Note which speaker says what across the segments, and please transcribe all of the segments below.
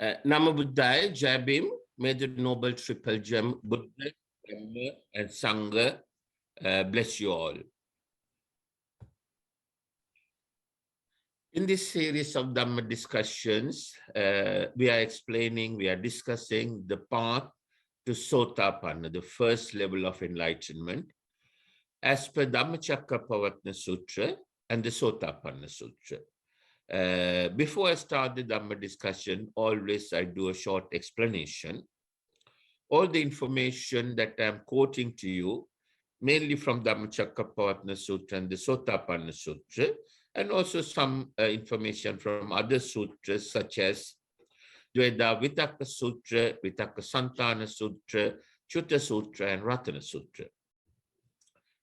Speaker 1: Nama Buddhaya, Jai Bhim, may the Noble Triple Gem, Buddha, Dhamma, and Sangha bless you all. In this series of Dhamma discussions, we are discussing the path to Sotapanna, the first level of enlightenment, as per Dhammacakkappavattana Sutra and the Sotapanna Sutra. Before I start the Dhamma discussion, always I do a short explanation. All the information that I'm quoting to you, mainly from Dhammacakkappavattana Sutra and the Sotapanna Sutra, and also some information from other sutras such as Dvedhavitakka Sutra, Vitakkasanthana Sutra, Cuta Sutra, and Ratana Sutra.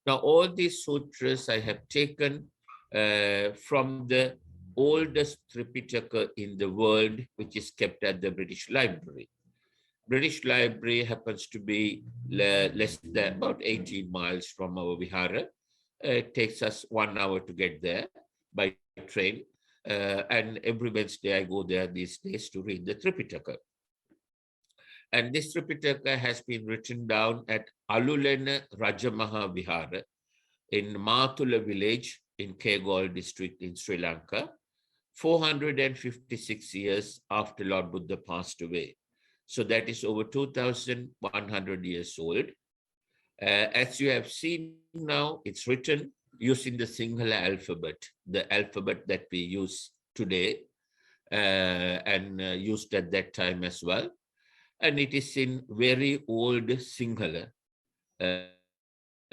Speaker 1: Now, all these sutras I have taken from the oldest Tipitaka in the world, which is kept at the British Library. British Library happens to be less than about 18 miles from our vihara. It takes us 1 hour to get there by train. And every Wednesday I go there these days to read the Tipitaka. And this Tipitaka has been written down at Alulena Rajamaha Vihara in Matula village in Kegol district in Sri Lanka, 456 years after Lord Buddha passed away. So that is over 2,100 years old. As you have seen now, it's written using the Sinhala alphabet, the alphabet that we use today and used at that time as well. And it is in very old Sinhala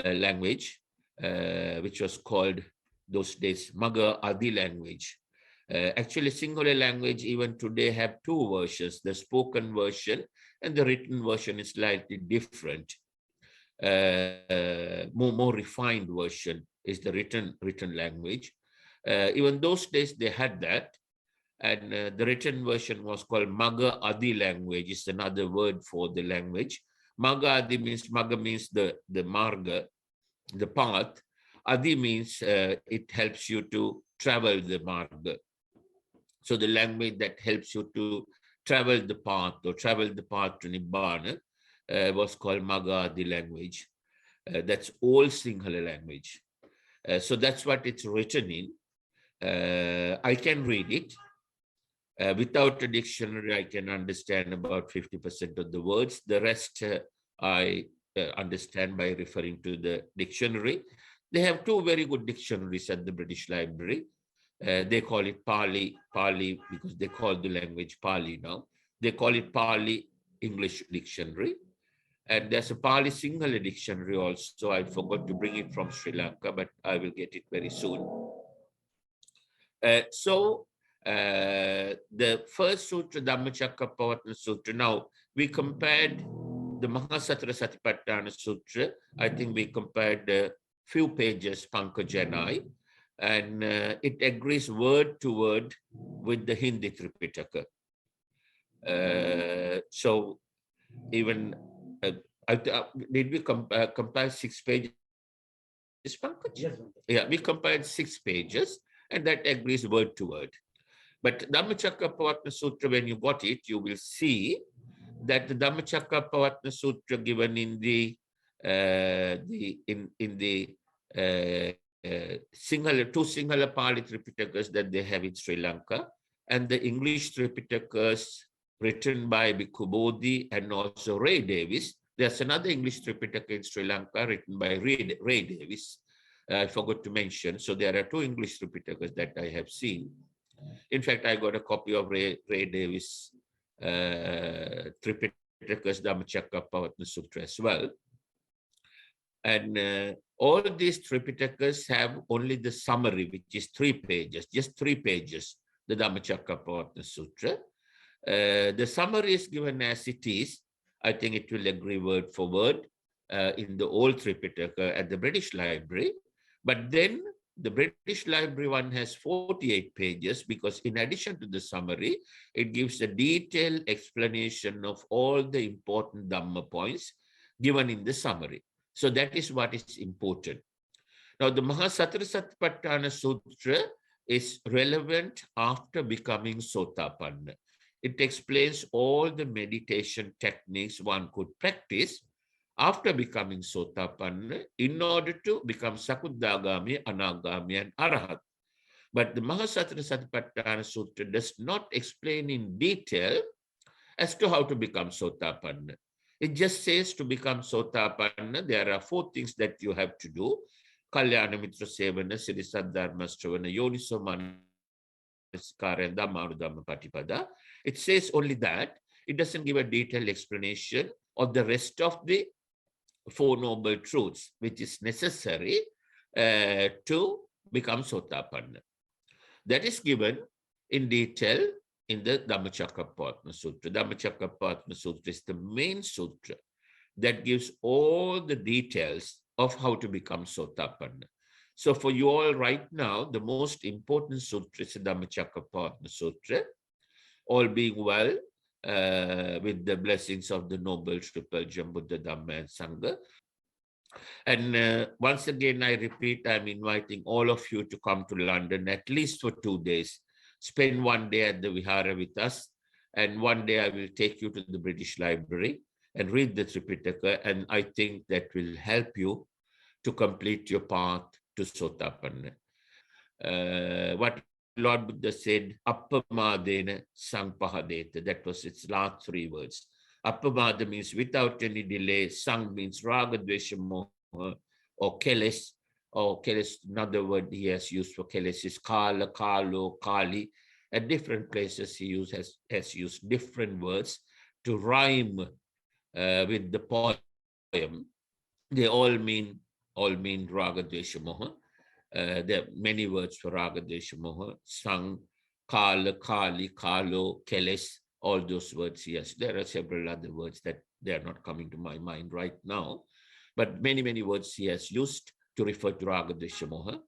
Speaker 1: language, which was called those days MARGA Adi language. Actually, Sinhala language even today have two versions, the spoken version and the written version is slightly different. More refined version is the written language. Even those days they had that, and the written version was called MARGA Adi language. Is another word for the language. MARGA Adi means, MARGA means the marga, the path. Adi means it helps you to travel the marga. So the language that helps you to travel the path or travel the path to Nibbana was called MARGA Adi language. That's old Sinhala language. So that's what it's written in. I can read it. Without a dictionary, I can understand about 50% of the words. The rest I understand by referring to the dictionary. They have two very good dictionaries at the British Library. They call it Pali because they call the language Pali now. They call it Pali English Dictionary. And there's a Pali Sinhala dictionary also. I forgot to bring it from Sri Lanka, but I will get it very soon. The first sutra, Dhammacakkappavattana Sutra. Now, we compared the Mahasatra Satipatthana Sutra. I think we compared a few pages, Pankajanai, and it agrees word to word with the Hindi Tipitaka. So, even did we compare 6 pages? Yes. Yeah, we compared 6 pages, and that agrees word to word. But Dhammacakkappavattana Sutra, when you got it, you will see that the Dhammacakkappavattana Sutra given in the Sinhala, 2 Sinhala Pali Tripitakas that they have in Sri Lanka, and the English Tripitakas written by Bhikkhu Bodhi and also Ray Davis. There's another English Tripitaka in Sri Lanka written by Ray Davis. I forgot to mention. So there are 2 English Tripitakas that I have seen. In fact, I got a copy of Ray Davis Tripitaka's Dhammacakkappavattana Sutra as well. And all these Tripitakas have only the summary, which is 3 pages, just 3 pages, the Dhammacakkappavattana Sutra. The summary is given as it is. I think it will agree word for word in the old Tipitaka at the British Library. But then the British Library one has 48 pages because in addition to the summary, it gives a detailed explanation of all the important Dhamma points given in the summary. So that is what is important. Now, the Mahasatra Satipatthana Sutra is relevant after becoming Sotapanna. it explains all the meditation techniques one could practice after becoming Sotapanna in order to become Sakudagami, Anagami, and Arahat. But the Mahasatra Satipatthana Sutra does not explain in detail as to how to become Sotapanna. It just says to become Sotapanna, there are 4 things that you have to do. Kalyana Mitra Sevana, Siddhisaddharma Stravana, Yoniso Manasikara, and Dhamma Patipada. It says only that. It doesn't give a detailed explanation of the rest of the 4 noble truths, which is necessary to become Sotapanna. That is given in detail in the Dhammacakkappavattana Sutra. Dhammacakkappavattana Sutra is the main sutra that gives all the details of how to become Sotapanna. So for you all right now, the most important sutra is the Dhammacakkappavattana Sutra. All being well, with the blessings of the Noble Triple Gem Buddha, Dhamma, and Sangha. And once again, I repeat, I'm inviting all of you to come to London at least for 2 days. Spend 1 day at the Vihara with us, and 1 day I will take you to the British Library and read the Tipitaka, and I think that will help you to complete your path to Sotapanna. What Lord Buddha said, Appamadena Sangpahadeta, that was its last 3 words. Appamada means without any delay. Sang means raga, dvesha, moha, or keles. Or keles, another word he has used for keles is kala, kalo, kali. At different places he has used different words to rhyme with the poem. They all mean raga, dvesha, moha. There are many words for raga, dvesha, moha. Sang, kala, kali, kalo, keles. All those words, yes. There are several other words that they are not coming to my mind right now. But many, many words he has used to refer to raga, dvesha, moha.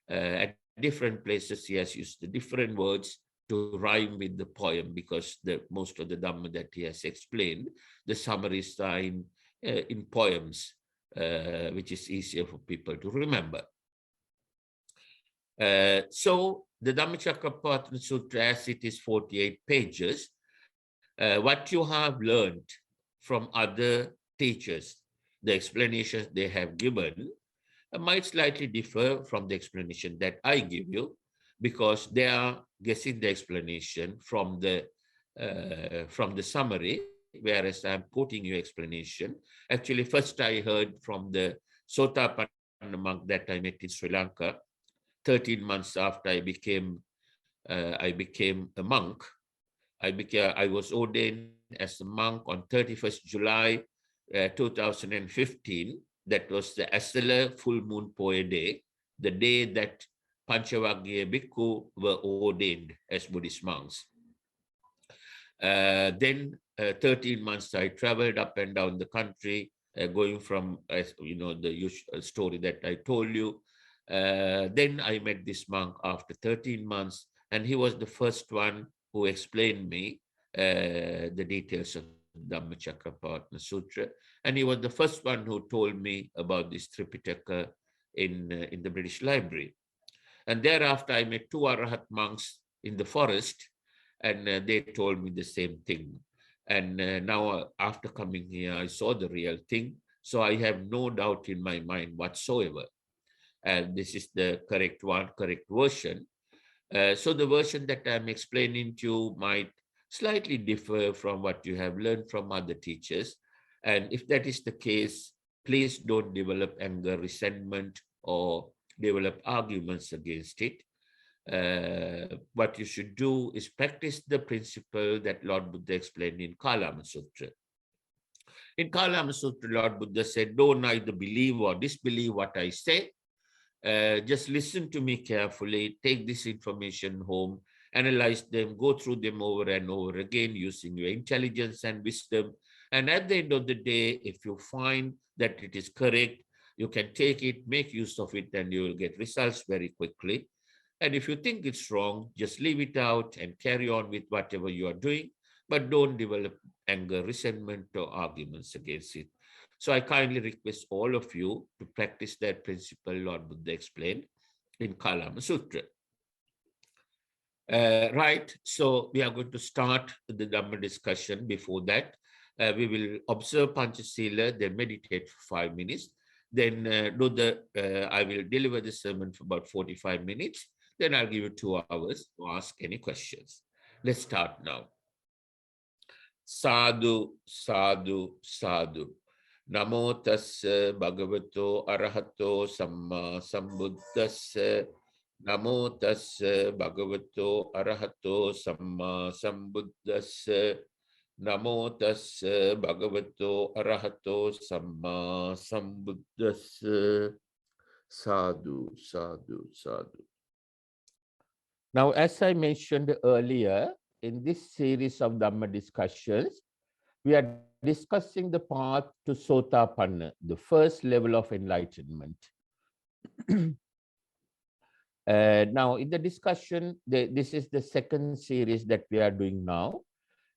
Speaker 1: At different places, he has used the different words to rhyme with the poem, because most of the Dhamma that he has explained, the summaries are in poems, which is easier for people to remember. So the Dhammacakkappavattana Sutra, as it is 48 pages, what you have learned from other teachers, the explanations they have given, might slightly differ from the explanation that I give you, because they are guessing the explanation from the summary, whereas I'm quoting you explanation. Actually, first I heard from the Sotapanna monk that I met in Sri Lanka 13 months after I became a monk. I was ordained as a monk on 31st July 2015. That was the Asala full moon Poya day, the day that Panchavagya Bhikkhu were ordained as Buddhist monks. Then 13 months I traveled up and down the country, going from, the usual story that I told you. Then I met this monk after 13 months, and he was the first one who explained me the details of Dhammacakkappavattana Sutra. And he was the first one who told me about this Tipitaka in the British Library. And thereafter, I met 2 Arahat monks in the forest, and they told me the same thing. And now, after coming here, I saw the real thing. So I have no doubt in my mind whatsoever. And this is the correct version. So the version that I'm explaining to you might slightly differ from what you have learned from other teachers. And if that is the case, please don't develop anger, resentment, or develop arguments against it. What you should do is practice the principle that Lord Buddha explained in Kalama Sutra. In Kalama Sutra, Lord Buddha said, don't either believe or disbelieve what I say. Just listen to me carefully, take this information home, analyze them, go through them over and over again using your intelligence and wisdom. And at the end of the day, if you find that it is correct, you can take it, make use of it, and you will get results very quickly. And if you think it's wrong, just leave it out and carry on with whatever you are doing, but don't develop anger, resentment, or arguments against it. So I kindly request all of you to practice that principle Lord Buddha explained in Kalama Sutra. Right, so we are going to start the Dhamma discussion. Before that, we will observe Panchasila, then meditate for 5 minutes, then I will deliver the sermon for about 45 minutes, then I'll give you 2 hours to ask any questions. Let's start now. Sadhu, sadhu, sadhu. Namo tassa bhagavato arahato samma sambuddhassa. Namo tassa bhagavato arahato samma sambuddhassa. Namo tassa bhagavato arahato samma sambuddhassa. Sadhu, sadhu, sadhu. Now, as I mentioned earlier, in this series of Dhamma discussions, we are discussing the path to Sotapanna, the first level of enlightenment. Now, in the discussion, this is the second series that we are doing now,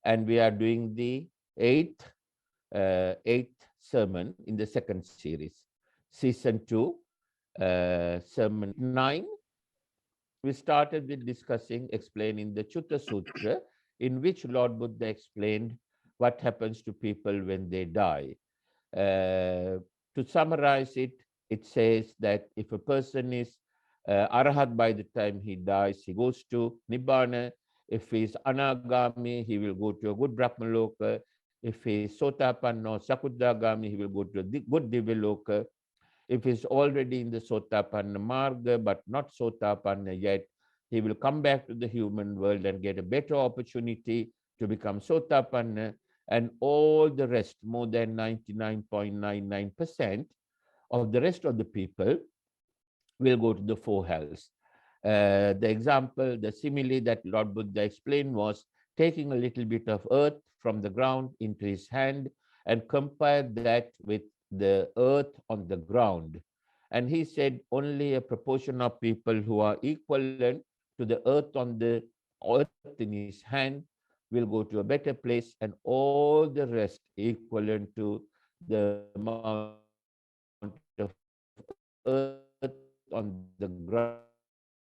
Speaker 1: and we are doing the eighth sermon in the second series, season 2, sermon 9. We started with explaining the Cuta Sutra, in which Lord Buddha explained what happens to people when they die. To summarize it, it says that if a person is Arahat by the time he dies, he goes to Nibbana. If he is Anagami, he will go to a good Brahmaloka. If he is Sotapanna or Sakudagami, he will go to a good Divyaloka. If he's already in the Sotapanna Marga, but not Sotapanna yet, he will come back to the human world and get a better opportunity to become Sotapanna, and all the rest, more than 99.99% of the rest of the people will go to the 4 hells. The example, the simile that Lord Buddha explained was taking a little bit of earth from the ground into his hand and compare that with the earth on the ground. And he said only a proportion of people who are equivalent to the earth in his hand will go to a better place, and all the rest equivalent to the amount of earth on the ground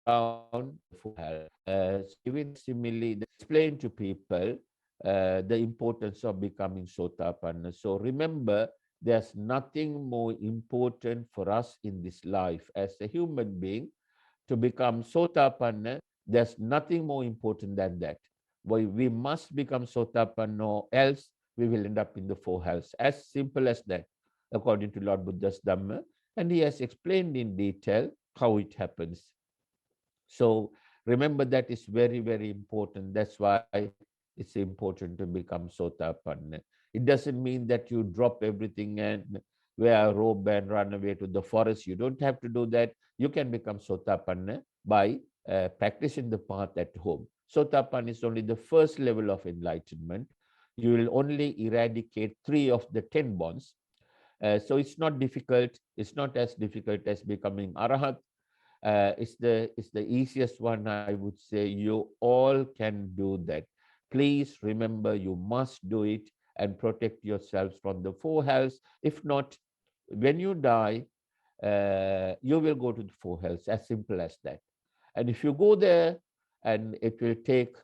Speaker 1: will go to the 4 hells. So giving simile, explain to people the importance of becoming Sotapanna. So remember, there's nothing more important for us in this life as a human being to become Sotapanna. There's nothing more important than that. We must become Sotapanna, or else we will end up in the 4 hells. As simple as that, according to Lord Buddha's Dhamma. And he has explained in detail how it happens. So remember, that is very, very important. That's why it's important to become Sotapanna. It doesn't mean that you drop everything and wear a robe and run away to the forest. You don't have to do that. You can become Sotapanna by practicing the path at home. Sotapanna is only the first level of enlightenment. You will only eradicate 3 of the 10 bonds. So it's not difficult. It's not as difficult as becoming Arahat. It's the easiest one, I would say. You all can do that. Please remember, you must do it and protect yourselves from the 4 hells. If not, when you die, you will go to the 4 hells, as simple as that. And if you go there, and it will take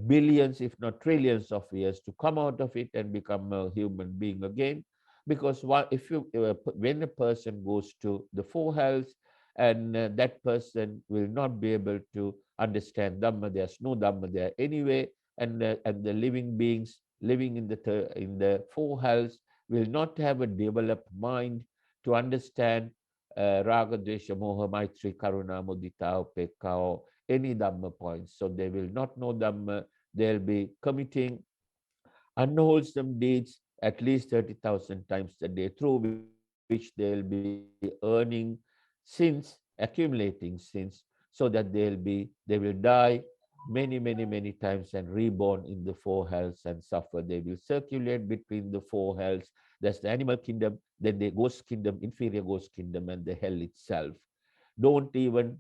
Speaker 1: billions, if not trillions of years to come out of it and become a human being again. Because when a person goes to the 4 hells, and that person will not be able to understand Dhamma, there's no Dhamma there anyway, and the living beings living in the 4 hells will not have a developed mind to understand Raga, Dvesha, Moha, Maitri, Karuna, Mudita, Upekka, or any Dhamma points. So they will not know Dhamma. They'll be committing unwholesome deeds at least 30,000 times a day, through which they'll be earning sins, accumulating sins, so that they will die many times and reborn in the 4 hells and suffer. They will circulate between the 4 hells. That's the animal kingdom, then the ghost kingdom, inferior ghost kingdom, and the hell itself. Don't even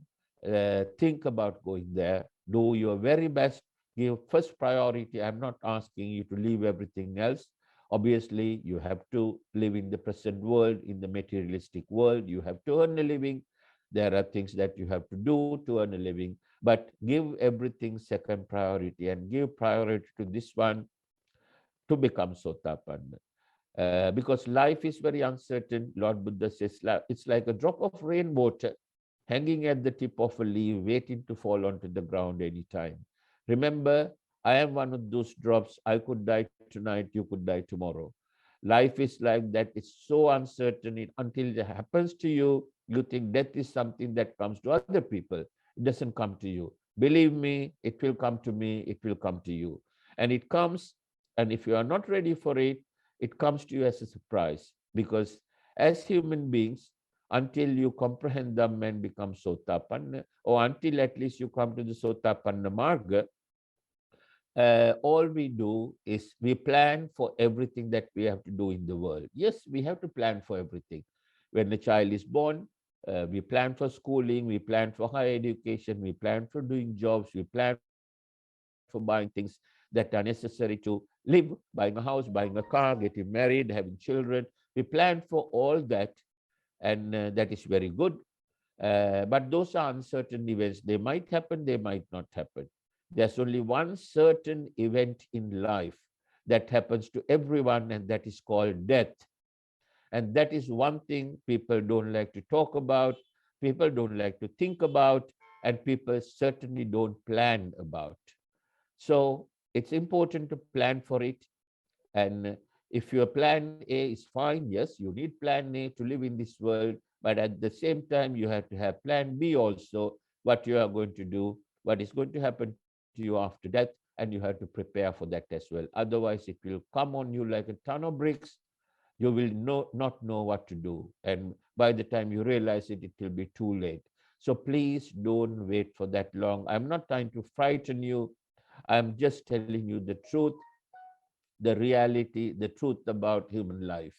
Speaker 1: think about going there. Do your very best. Give first priority. I'm not asking you to leave everything else. Obviously, you have to live in the present world, in the materialistic world. You have to earn a living. There are things that you have to do to earn a living. but give everything second priority and give priority to this one to become Sotapanna. Because life is very uncertain. Lord Buddha says it's like a drop of rainwater hanging at the tip of a leaf, waiting to fall onto the ground anytime. Remember, I am one of those drops. I could die tonight, you could die tomorrow. Life is like that. It's so uncertain. Until it happens to you, you think death is something that comes to other people. It doesn't come to you. Believe me, it will come to me, it will come to you. And it comes, and if you are not ready for it, it comes to you as a surprise. Because as human beings, until you comprehend them and become Sotapanna, or until at least you come to the Sotapanna Marga, all we do is we plan for everything that we have to do in the world. Yes, we have to plan for everything. When the child is born, we plan for schooling, we plan for higher education, we plan for doing jobs, we plan for buying things that are necessary to live, buying a house, buying a car, getting married, having children. We plan for all that, and that is very good. But those are uncertain events. They might happen, they might not happen. There's only one certain event in life that happens to everyone, and that is called death. And that is one thing people don't like to talk about, people don't like to think about, and people certainly don't plan about. So it's important to plan for it. And if your plan A is fine, yes, you need plan A to live in this world, but at the same time, you have to have plan B also, what you are going to do, what is going to happen to you after death, and you have to prepare for that as well. Otherwise, it will come on you like a ton of bricks. You will not know what to do. And by the time you realize it, it will be too late. So please don't wait for that long. I'm not trying to frighten you. I'm just telling you the truth, the reality, the truth about human life.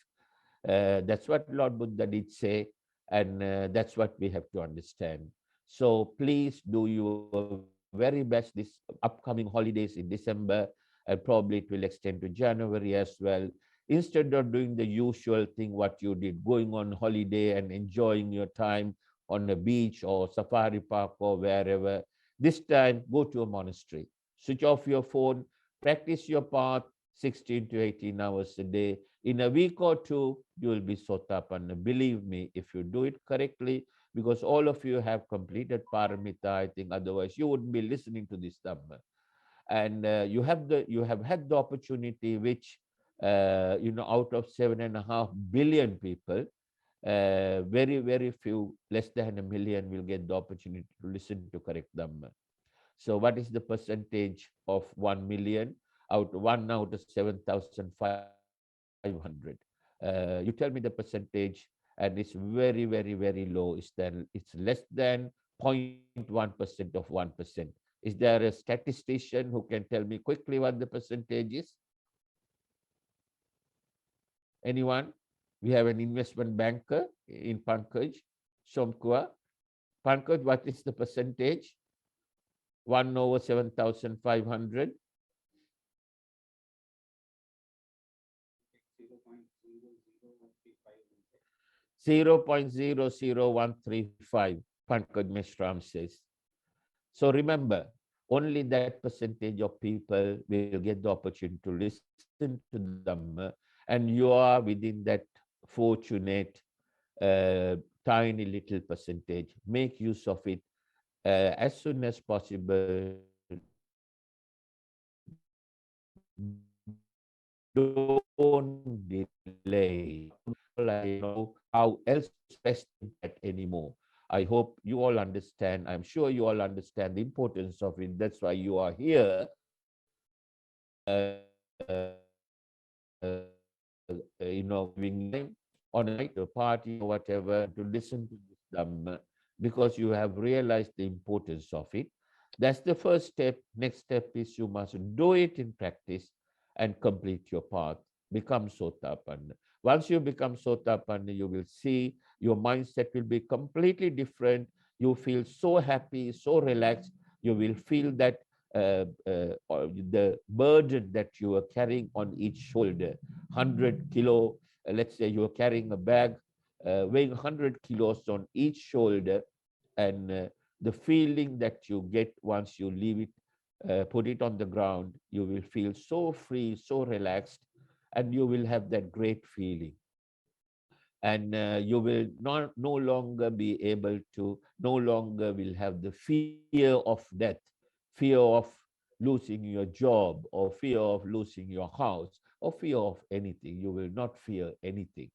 Speaker 1: That's what Lord Buddha did say, and that's what we have to understand. So please do your very best this upcoming holidays in December, and probably it will extend to January as well. Instead of doing the usual thing, what you did, going on holiday and enjoying your time on a beach or safari park or wherever, this time go to a monastery, switch off your phone, practice your path 16 to 18 hours a day. In a week or two, you will be Sotapanna. Believe me, if you do it correctly, because all of you have completed paramita, I think, otherwise you wouldn't be listening to this Dhamma. And you have had the opportunity, which out of 7.5 billion people, very few, less than a million, will get the opportunity to listen to correct Dhamma. So what is the percentage of 1 million? One out of 7,500. You tell me the percentage, and it's very low. It's less than 0.1% of 1%. Is there a statistician who can tell me quickly what the percentage is? Anyone? We have an investment banker in Pankaj, Somkua. Pankaj, what is the percentage? 1 over 7,500. 0.00135, Pankaj Meshram says. So remember, only that percentage of people will get the opportunity to listen to the Dhamma, and you are within that fortunate, tiny little percentage. Make use of it as soon as possible. Don't delay. I know how else to express that anymore. I hope you all understand. I'm sure you all understand the importance of it. That's why you are here. Giving on a night, a party, or whatever, to listen to this Dhamma, because you have realized the importance of it. That's the first step. Next step is you must do it in practice and complete your path. Become Sotapanna. Once you become Sotapanna, you will see your mindset will be completely different. You feel so happy, so relaxed. You will feel that the burden that you are carrying on each shoulder, 100 kilo, let's say you are carrying a bag weighing 100 kilos on each shoulder, and the feeling that you get once you leave it, put it on the ground, you will feel so free, so relaxed, and you will have that great feeling. And you will no longer be able to, no longer will have the fear of death, fear of losing your job, or fear of losing your house, or fear of anything. You will not fear anything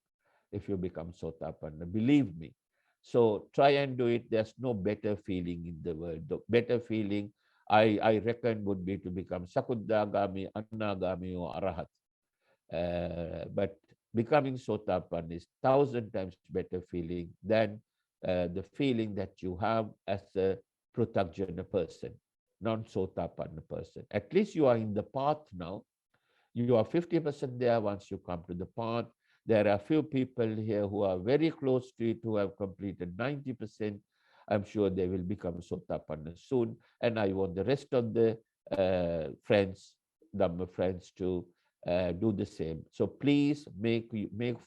Speaker 1: if you become Sotapanna, believe me. So try and do it. There's no better feeling in the world. The better feeling, I reckon, would be to become Sakuddagami, Anagami, or Arahat. But becoming Sotapanna is 1,000 times better feeling than the feeling that you have as a Pruthajjana person, non-Sotapanna person. At least you are in the path now. You are 50% there once you come to the path. There are few people here who are very close to it, who have completed 90%. I'm sure they will become Sotapanna soon. And I want the rest of the friends, Dhamma friends, to do the same. So please make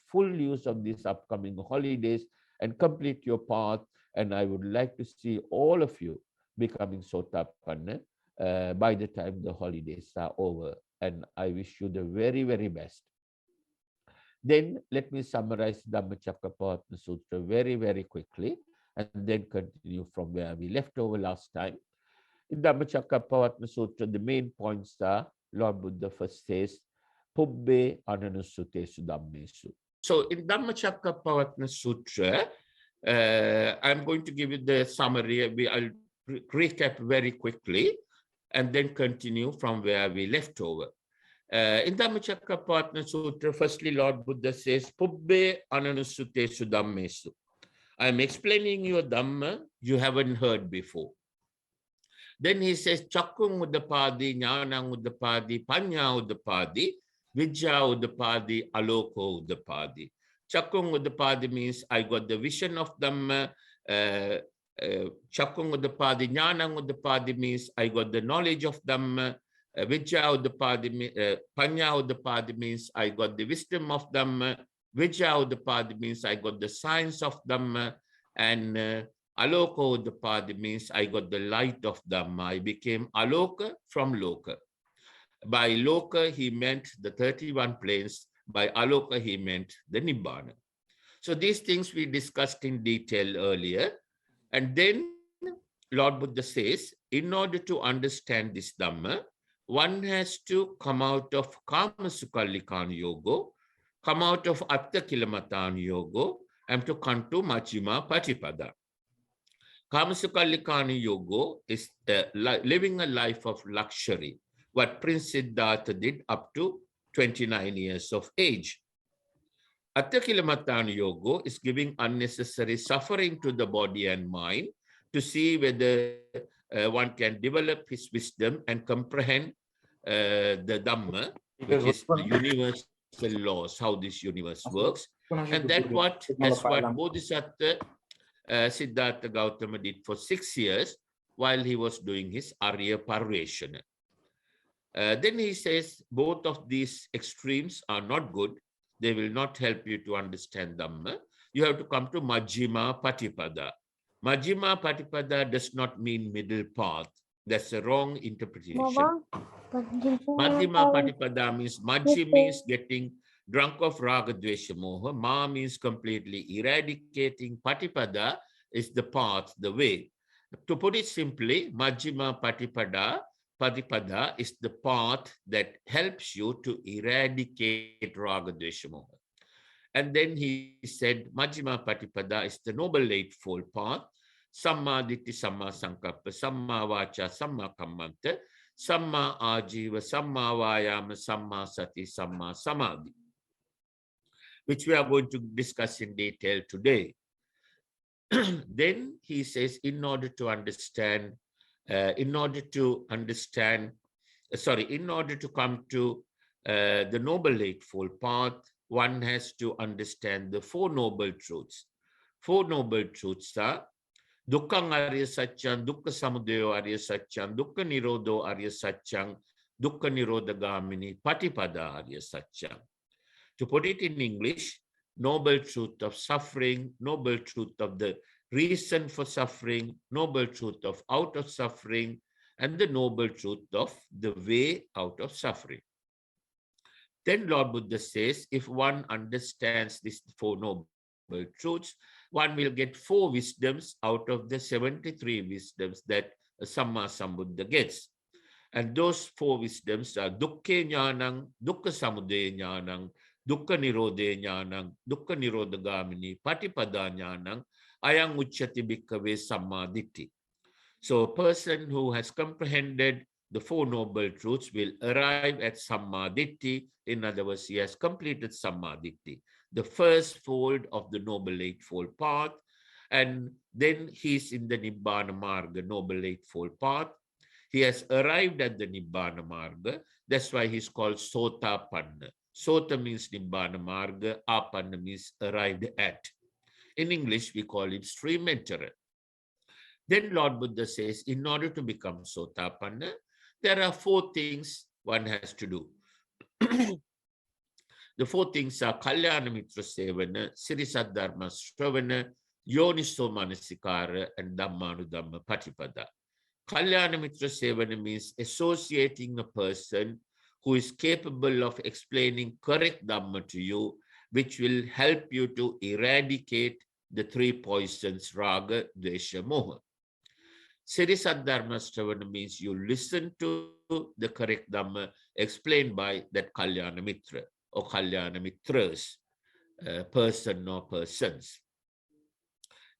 Speaker 1: full use of these upcoming holidays and complete your path. And I would like to see all of you becoming Sotapanna by the time the holidays are over. And I wish you the very, very best. Then let me summarize Dhammacakkappavattana Sutra very, very quickly, and then continue from where we left over last time. In Dhammacakkappavattana Sutra, the main points are, Lord Buddha first says, Pubbe Ananussutesu Dhammesu. So in Dhammacakkappavattana Sutra, I'm going to give you the summary. I'll recap very quickly and then continue from where we left over. In Dhammacakkappavattana Sutra, firstly, Lord Buddha says, Pubbe Ananussutesu Dhammesu. I'm explaining your Dhamma you haven't heard before. Then he says, Chakkung Uddapadi, Jnanang Uddapadi, Panya Uddapadi, Vijja Uddapadi, Aloko Uddapadi. Chakkung Uddapadi means I got the vision of Dhamma. Chakkung Uddapadi, Jnanang Uddapadi means I got the knowledge of Dhamma. Vijja Uddapadi, Panya Uddapadi means I got the wisdom of Dhamma. Vijja Uddapadi means I got the science of Dhamma. And Aloka Uddapadi means I got the light of Dhamma. I became Aloka from Loka. By Loka, he meant the 31 planes. By Aloka, he meant the Nibbana. So these things we discussed in detail earlier. And then Lord Buddha says, in order to understand this Dhamma, one has to come out of Kamasukallikana Yoga, come out of Attakilamattana Yoga, and to come to Majjhima Patipada. Kamasukallikana Yoga is living a life of luxury, what Prince Siddhartha did up to 29 years of age. Attakilamattana Yoga is giving unnecessary suffering to the body and mind to see whether one can develop his wisdom and comprehend the Dhamma, which is the universal laws, how this universe works. And that's what Bodhisattva Siddhartha Gautama did for 6 years while he was doing his Arya Parveshana. Then he says both of these extremes are not good. They will not help you to understand Dhamma. You have to come to Majjhima Patipada. Majjhima Patipada does not mean middle path. That's a wrong interpretation. Majjhima Patipada means Majjhi means getting drunk of Raga Dvesha Moha. Ma means completely eradicating. Patipada is the path, the way. To put it simply, Majjhima Patipada is the path that helps you to eradicate Raga Dvesha Moha. And then he said, Majjhima Patipada is the Noble Eightfold Path. Samma Ditti, Samma Sankappa, Samma Vacha, Samma Kammanta, Samma Ajiva, Samma Vayama, Samma Sati, Samma Samadhi, which we are going to discuss in detail today. Then he says, in order to come to the Noble Eightfold Path, one has to understand the Four Noble Truths. Four Noble Truths are Dukkhang Arya Satchang, Dukkha Samudayo Arya Satchang, Dukkha Nirodho Arya Satchang, Dukkha Nirodhagamini Patipada Arya Satchang. To put it in English, noble truth of suffering, noble truth of the reason for suffering, noble truth of out of suffering, and the noble truth of the way out of suffering. Then Lord Buddha says, if one understands these four noble truths, one will get 4 wisdoms out of the 73 wisdoms that a Samma Sambuddha gets. And those 4 wisdoms are Dukkha Jnanang, Dukkha Samudaya Jnanang, Dukkha Nirodha Jnanang, Dukkha Nirodhagamini, Patipada Jnanang, Ayang Uchyati Bhikkhave Samma Ditti. So a person who has comprehended the 4 noble truths will arrive at Samma Ditti. In other words, he has completed Samma Ditti, the first fold of the Noble Eightfold Path. And then he's in the Nibbana Marga, Noble Eightfold Path. He has arrived at the Nibbana Marga. That's why he's called Sotapanna. Sota means Nibbana Marga, Apanna means arrived at. In English, we call it stream enterer. Then Lord Buddha says, in order to become Sotapanna, there are 4 things one has to do. The 4 things are Kalyana Mitra Sevana, Sirisaddharma Shravana, Yoniso Manasikara, and Dhammanudhamma Patipada. Kalyana Mitra Sevana means associating a person who is capable of explaining correct Dhamma to you, which will help you to eradicate the 3 poisons, Raga, Dvesha, Moha. Sirisaddharma Shravana means you listen to the correct Dhamma explained by that Kalyana Mitra or Kalyana Mitras, person or persons.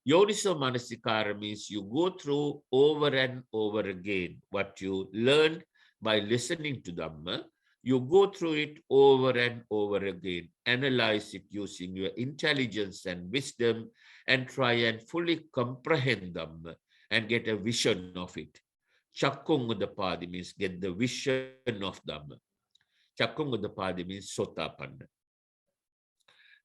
Speaker 1: Yoniso Manasikara means you go through over and over again what you learned by listening to Dhamma. You go through it over and over again, analyze it using your intelligence and wisdom, and try and fully comprehend Dhamma and get a vision of it. Chakkung-udapadi means get the vision of Dhamma. Chakkung-udapadi means Sotapanna.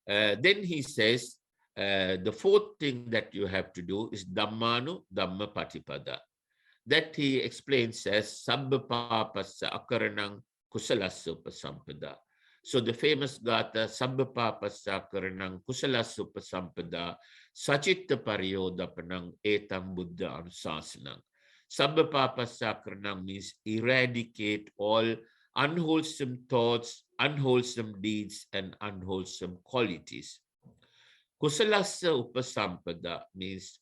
Speaker 1: Then he says, the 4th thing that you have to do is Dhammanu Dhamma Patipada. That he explains as Sabba Papassa Akaranang Kusalassa Upasampada. So the famous Gatha, Sabba Papassa Akaranang Kusalassa Upasampada, Sachitta Pariyodapanang Etam Buddha Anusasanang. Sabba Papassa Akaranang means eradicate all unwholesome thoughts, unwholesome deeds, and unwholesome qualities. Kusalasa Upasampada means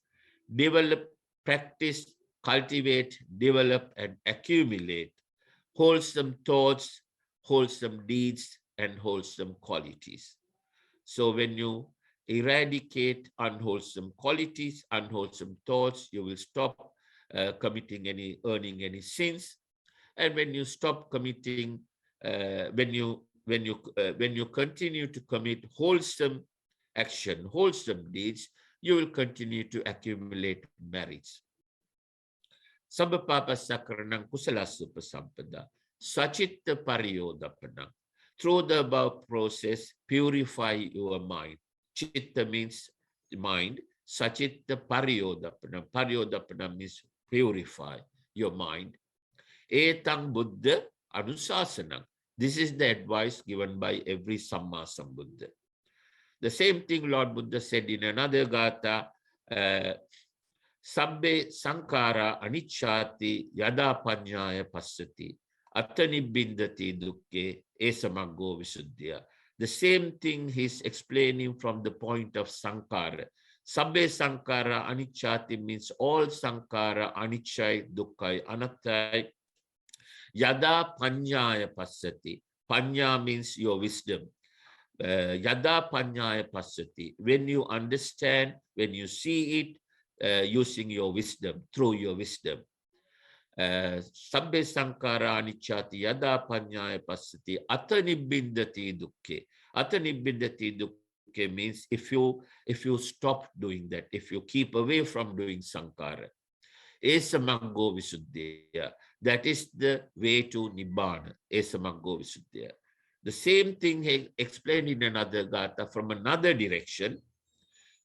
Speaker 1: develop, practice, cultivate, develop, and accumulate wholesome thoughts, wholesome deeds, and wholesome qualities. So when you eradicate unwholesome qualities, unwholesome thoughts, you will stop earning any sins. And when you stop committing, when you continue to commit wholesome action, wholesome deeds, you will continue to accumulate merits. Sabba Papa Sakaranang Kusalasa Upasampada, Sachitta Pariyodapanang. Through the above process, purify your mind. Chitta means mind. Sachitta Pariyodapanang. Pariyodapanang means purify your mind. Etang Buddha Anusasanang. This is the advice given by every Samma Sambuddha. The same thing Lord Buddha said in another Gatha, Sabbe Sankara Anicchati Yada Panyaya Passati Attani Bindati Dukke Esamaggo Visuddhya. The same thing he's explaining from the point of Sankara. Sabbe Sankara Anicchati means all Sankara Anicchai Dukkai Anattai. Yada Panyaya Passati. Panya means your wisdom. Yada Panyaya Passati. When you understand, when you see it, using your wisdom, through your wisdom. Sabbe Sankara Anicchati Yada Panyaya Passati Atanibbindati Dukke. Atanibbindati Dukke means if you stop doing that, if you keep away from doing Sankara. Esamaggo Visuddhya. That is the way to Nibbana. Esamaggo Visuddhya. The same thing he explained in another Gatha from another direction.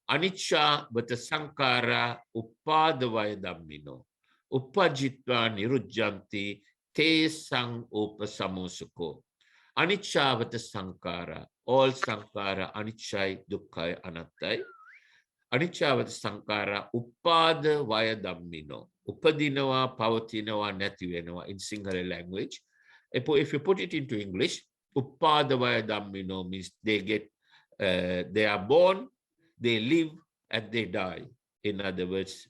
Speaker 1: Anicca Bata Sankara Uppadavaya Dhammino. Uppajitva Nirujjanti Te Sang Upasamosuko. Anichavata Sankara, all Sankara, Anicchai, Dukkha, Anattai. Anichavata Sankara, Uppada Vaya Dhammino, Upadinawa, Pavatinawa, Nativenawa in Sinhala language. If you put it into English, Uppada Vaya Dhammino means they are born, they live, and they die. In other words,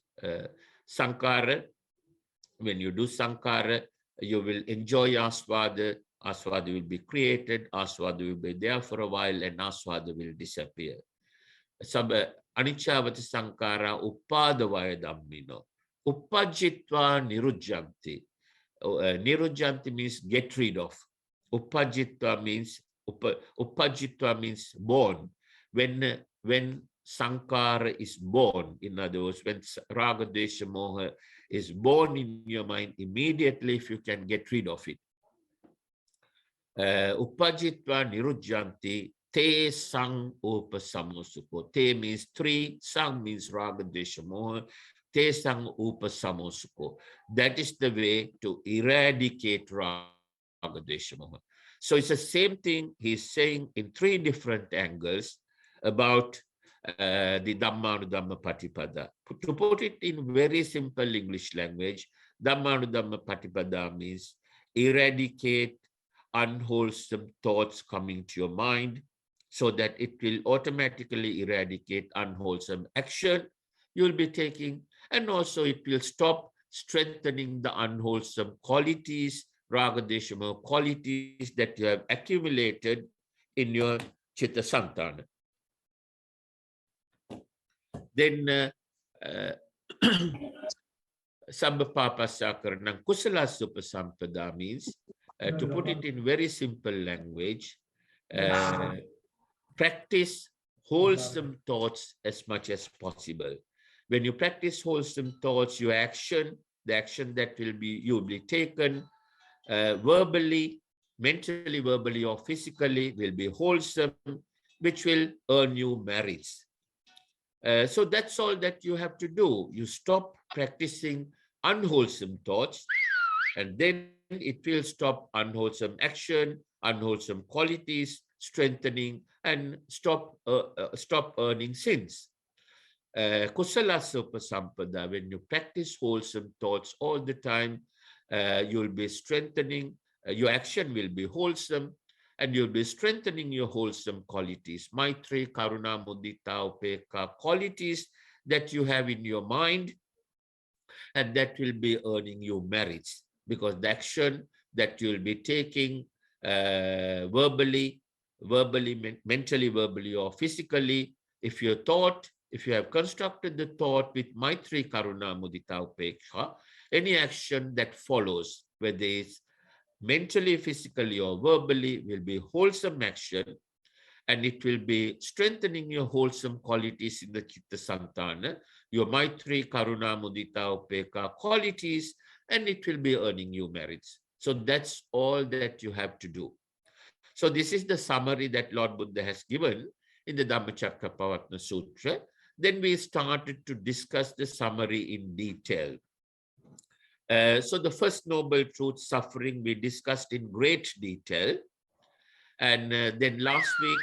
Speaker 1: Sankara, when you do Sankara, you will enjoy Aswada. Aswada will be created, Aswada will be there for a while, and Aswada will disappear. Anichavata Sankara Upadavaya Dhammino. Upajitva Nirujjanti. Nirujjanti means get rid of. Upajitva means born. When Sankara is born, in other words, when Raga Desha Moha is born in your mind, immediately if you can get rid of it. Upajitva Nirujjanti. Te sang upasamosuko. Te means three, sang means raga desha moha. Te sang upasamosuko. That is the way to eradicate raga desha moha. So it's the same thing he's saying in three different angles about the Dhamma Patipada. To put it in very simple English language, Dhamma Patipada means eradicate unwholesome thoughts coming to your mind, so that it will automatically eradicate unwholesome action you'll be taking, and also it will stop strengthening the unwholesome qualities, ragadeshama qualities that you have accumulated in your Chittasanthana. Then Sambhapapasakaranam Kusala Supasampada means, to put it in very simple language, practice wholesome thoughts as much as possible. When you practice wholesome thoughts, your action, the action that will be taken verbally, mentally, verbally, or physically will be wholesome, which will earn you merits. So that's all that you have to do. You stop practicing unwholesome thoughts, and then it will stop unwholesome action, unwholesome qualities, strengthening, and stop earning sins. Kusala Sopasampada, when you practice wholesome thoughts all the time, you'll be strengthening, your action will be wholesome, and you'll be strengthening your wholesome qualities. Maitri, Karuna, Mudita, Upeka, qualities that you have in your mind, and that will be earning you merits, because the action that you'll be taking verbally, mentally, verbally, or physically, if you have constructed the thought with Maitri, Karuna, Mudita, Upeksha, any action that follows, whether it's mentally, physically, or verbally, will be wholesome action, and it will be strengthening your wholesome qualities in the Chittasanthana, your Maitri, Karuna, Mudita, Upeka qualities, and it will be earning you merits. So that's all that you have to do. So this is the summary that Lord Buddha has given in the Dhammacakkappavattana Sutra. Then we started to discuss the summary in detail. So the first noble truth, suffering, we discussed in great detail. And then last week,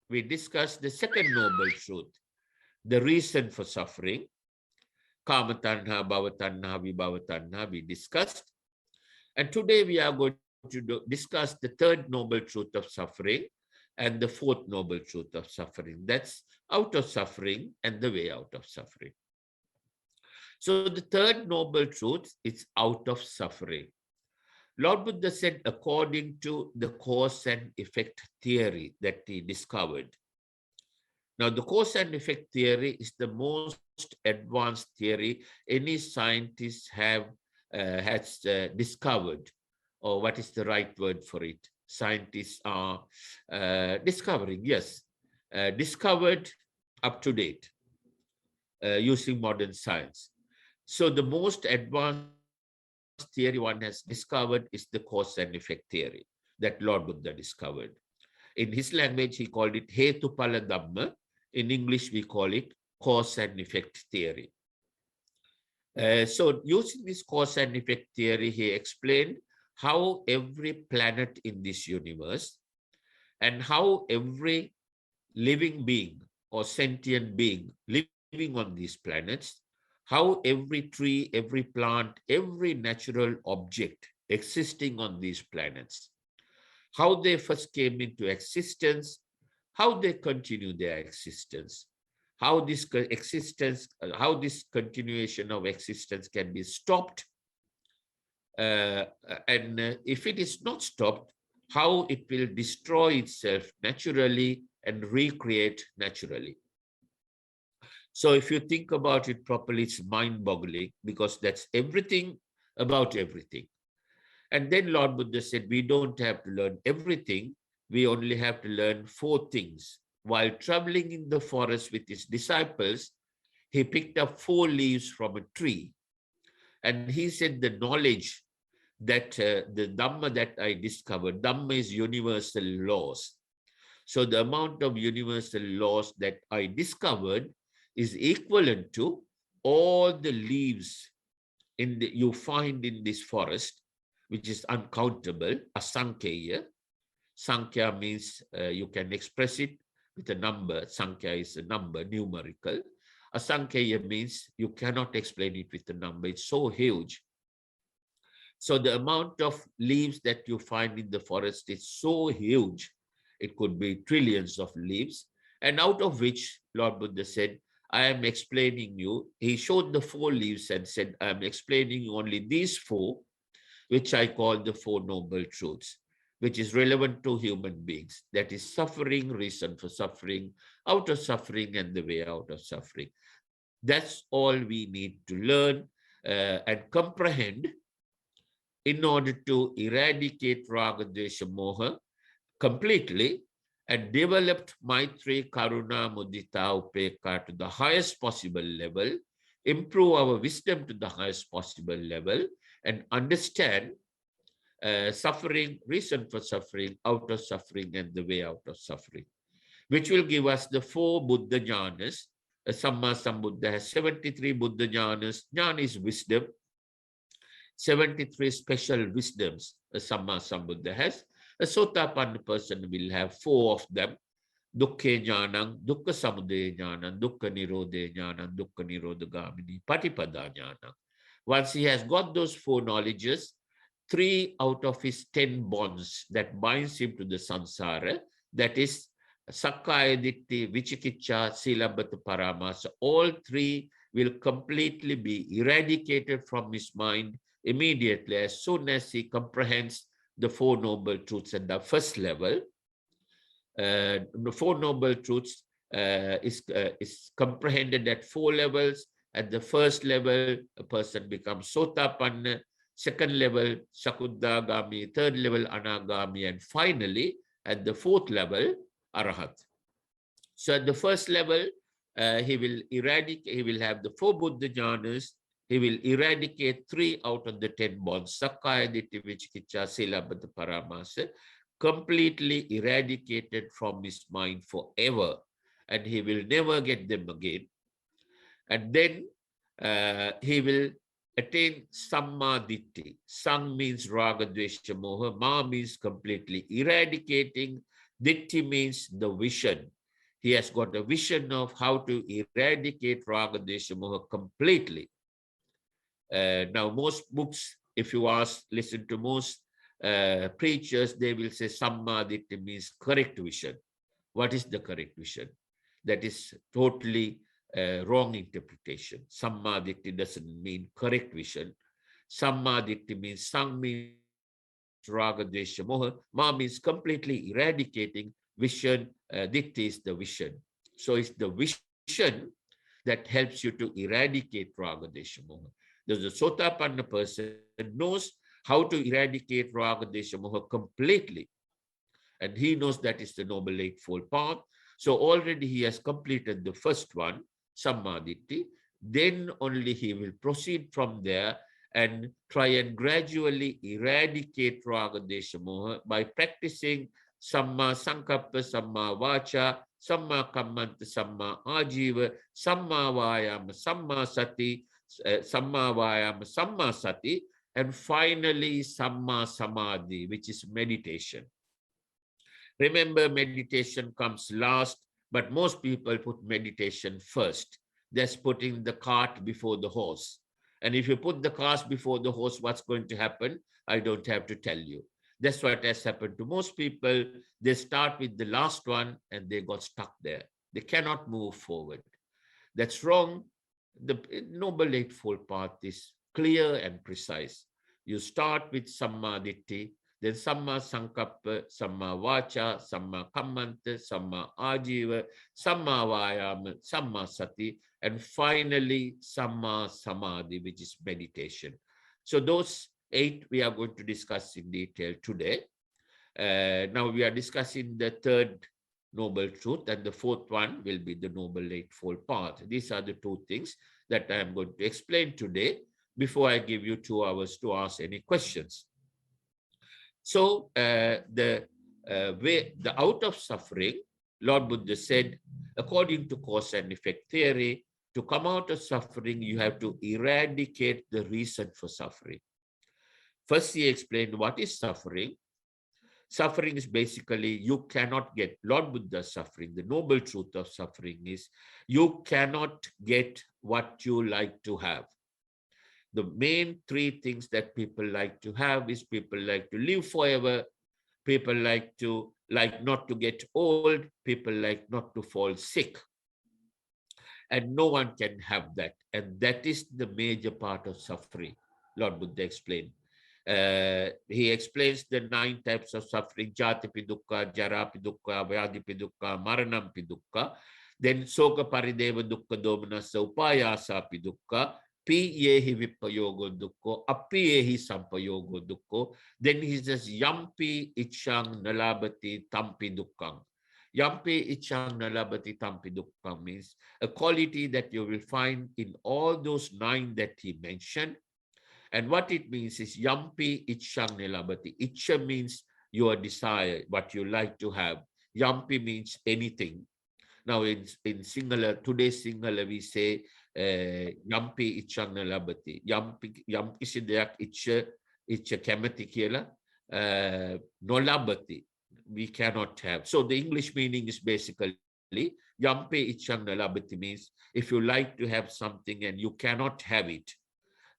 Speaker 1: we discussed the second noble truth, the reason for suffering. Kamatanha, Bhavatanha, Vibhavatanha, we discussed. And today we are going to discuss the third noble truth of suffering and the fourth noble truth of suffering. That's out of suffering and the way out of suffering. So the third noble truth is out of suffering. Lord Buddha said, according to the cause and effect theory that he discovered. Now, the cause and effect theory is the most advanced theory any scientist has discovered, or what is the right word for it? Scientists are discovering, yes, discovered up to date using modern science. So the most advanced theory one has discovered is the cause and effect theory that Lord Buddha discovered. In his language, he called it Hetupala Dhamma. In English, we call it cause and effect theory. So using this cause and effect theory, he explained how every planet in this universe and how every living being or sentient being living on these planets, how every tree, every plant, every natural object existing on these planets, how they first came into existence, how they continue their existence, how this existence, how this continuation of existence can be stopped, uh, and if it is not stopped, how it will destroy itself naturally and recreate naturally. So if you think about it properly, it's mind-boggling, because that's everything about everything. And then Lord Buddha said, we don't have to learn everything. We only have to learn 4 things. While traveling in the forest with his disciples, he picked up 4 leaves from a tree. And he said, the knowledge that the Dhamma that I discovered, Dhamma is universal laws. So the amount of universal laws that I discovered is equivalent to all the leaves you find in this forest, which is uncountable, asankheya. Sankhya means you can express it with a number. Sankhya is a number, numerical. Asankheya means you cannot explain it with a number. It's so huge. So the amount of leaves that you find in the forest is so huge. It could be trillions of leaves. And out of which, Lord Buddha said, I am explaining you. He showed the 4 leaves and said, I am explaining only these 4, which I call the 4 noble truths, which is relevant to human beings. That is suffering, reason for suffering, out of suffering, and the way out of suffering. That's all we need to learn and comprehend in order to eradicate Raga, Dvesha, Moha completely, and developed Maitri, Karuna, Mudita, Upekha to the highest possible level, improve our wisdom to the highest possible level, and understand suffering, reason for suffering, out of suffering, and the way out of suffering, which will give us the 4 Buddha jhanas. Samma Sambuddha has 73 Buddha jhanas. Jnana is wisdom. 73 special wisdoms a Samma Sambuddha has. A Sotapanna person will have 4 of them. Dukkha jnanam, dukkha samudaya jnanam, dukkha nirodha jnanam, dukkha nirodhagamini, patipada jnanam. Once he has got those 4 knowledges, 3 out of his 10 bonds that binds him to the samsara, that is Sakkaya Ditthi, Vicikiccha, Silabhata Paramasa, all 3 will completely be eradicated from his mind immediately as soon as he comprehends the 4 noble truths at the first level. The 4 noble truths is comprehended at 4 levels. At the first level, a person becomes Sotapanna. Second level, Sakuddhagami. Third level, Anagami. And finally, at the 4th level, Arahata. So at the first level, he will eradicate, he will have the 4 Buddha jhanas. He will eradicate 3 out of the 10 bonds, Sakkaya Ditthi, Vicikiccha, Silabhata Paramasa, completely eradicated from his mind forever, and he will never get them again. And then he will attain Samma Ditthi. Sang means Raga, Dvesha, Moha. Ma means completely eradicating. Ditthi means the vision. He has got a vision of how to eradicate Raga, Dvesha, Moha completely. Now, most books, if you listen to most preachers, they will say Samma Ditthi means correct vision. What is the correct vision? That is totally wrong interpretation. Samma Ditthi doesn't mean correct vision. Samma Ditthi means Sang means Raga, Dvesha, Moha. Ma means completely eradicating vision. Ditthi is the vision. So it's the vision that helps you to eradicate Raga, Dvesha, Moha. The Sotapanna person knows how to eradicate Raga, Dvesha, Moha completely. And he knows that is the Noble Eightfold Path. So already he has completed the first one, Samma Ditthi. Then only he will proceed from there and try and gradually eradicate Raga, Dvesha, Moha by practicing Samma Sankappa, Samma Vacha, Samma Kammanta, Samma Ajiva, Samma Vayama, Samma Sati, Samma Vayama, Samma Sati, and finally Samma Samadhi, which is meditation. Remember, meditation comes last, but most people put meditation first. That's putting the cart before the horse. And if you put the cart before the horse, what's going to happen? I don't have to tell you. That's what has happened to most people. They start with the last one and they got stuck there. They cannot move forward. That's wrong. The Noble Eightfold Path is clear and precise. You start with Samma Ditti, then Samma Sankappa, Samma Vacha, Samma Kammanta, Samma Ajiva, Samma Vayama, Samma Sati, and finally Samma Samadhi, which is meditation. So those 8 we are going to discuss in detail today. Now we are discussing the third noble truth, and the fourth one will be the Noble Eightfold Path. These are the 2 things that I am going to explain today before I give you 2 hours to ask any questions. So the out of suffering, Lord Buddha said, according to cause and effect theory, to come out of suffering, you have to eradicate the reason for suffering. First, he explained what is suffering. Suffering is basically you cannot get, Lord Buddha's suffering, the noble truth of suffering is you cannot get what you like to have. The main 3 things that people like to have is people like to live forever, people like not to get old, people like not to fall sick. And no one can have that. And that is the major part of suffering, Lord Buddha explained. He explains the 9 types of suffering: Jatipi dukkha, Jarapi dukkha, Vyadipi dukkha, Maranampi dukkha. Then Soka Parideva dukkha domanasa upayasapi dukkha, Pi yehi vipayogo dukkha, Api yehi sampayogo dukkha. Then he says Yampi ichang nalabati tampi dukkhang. Yampi ichang nalabati tampi dukkhang means a quality that you will find in all those 9 that he mentioned. And what it means is Yampi ichang nilabati. Icha means your desire, what you like to have. Yampi means anything. Now in Sinhala, today's Sinhala, we say Yampi ichang nilabati. Yampi kisi deyak icha kemati kiyala nolabati. We cannot have. So the English meaning is basically Yampi ichang nilabati means if you like to have something and you cannot have it,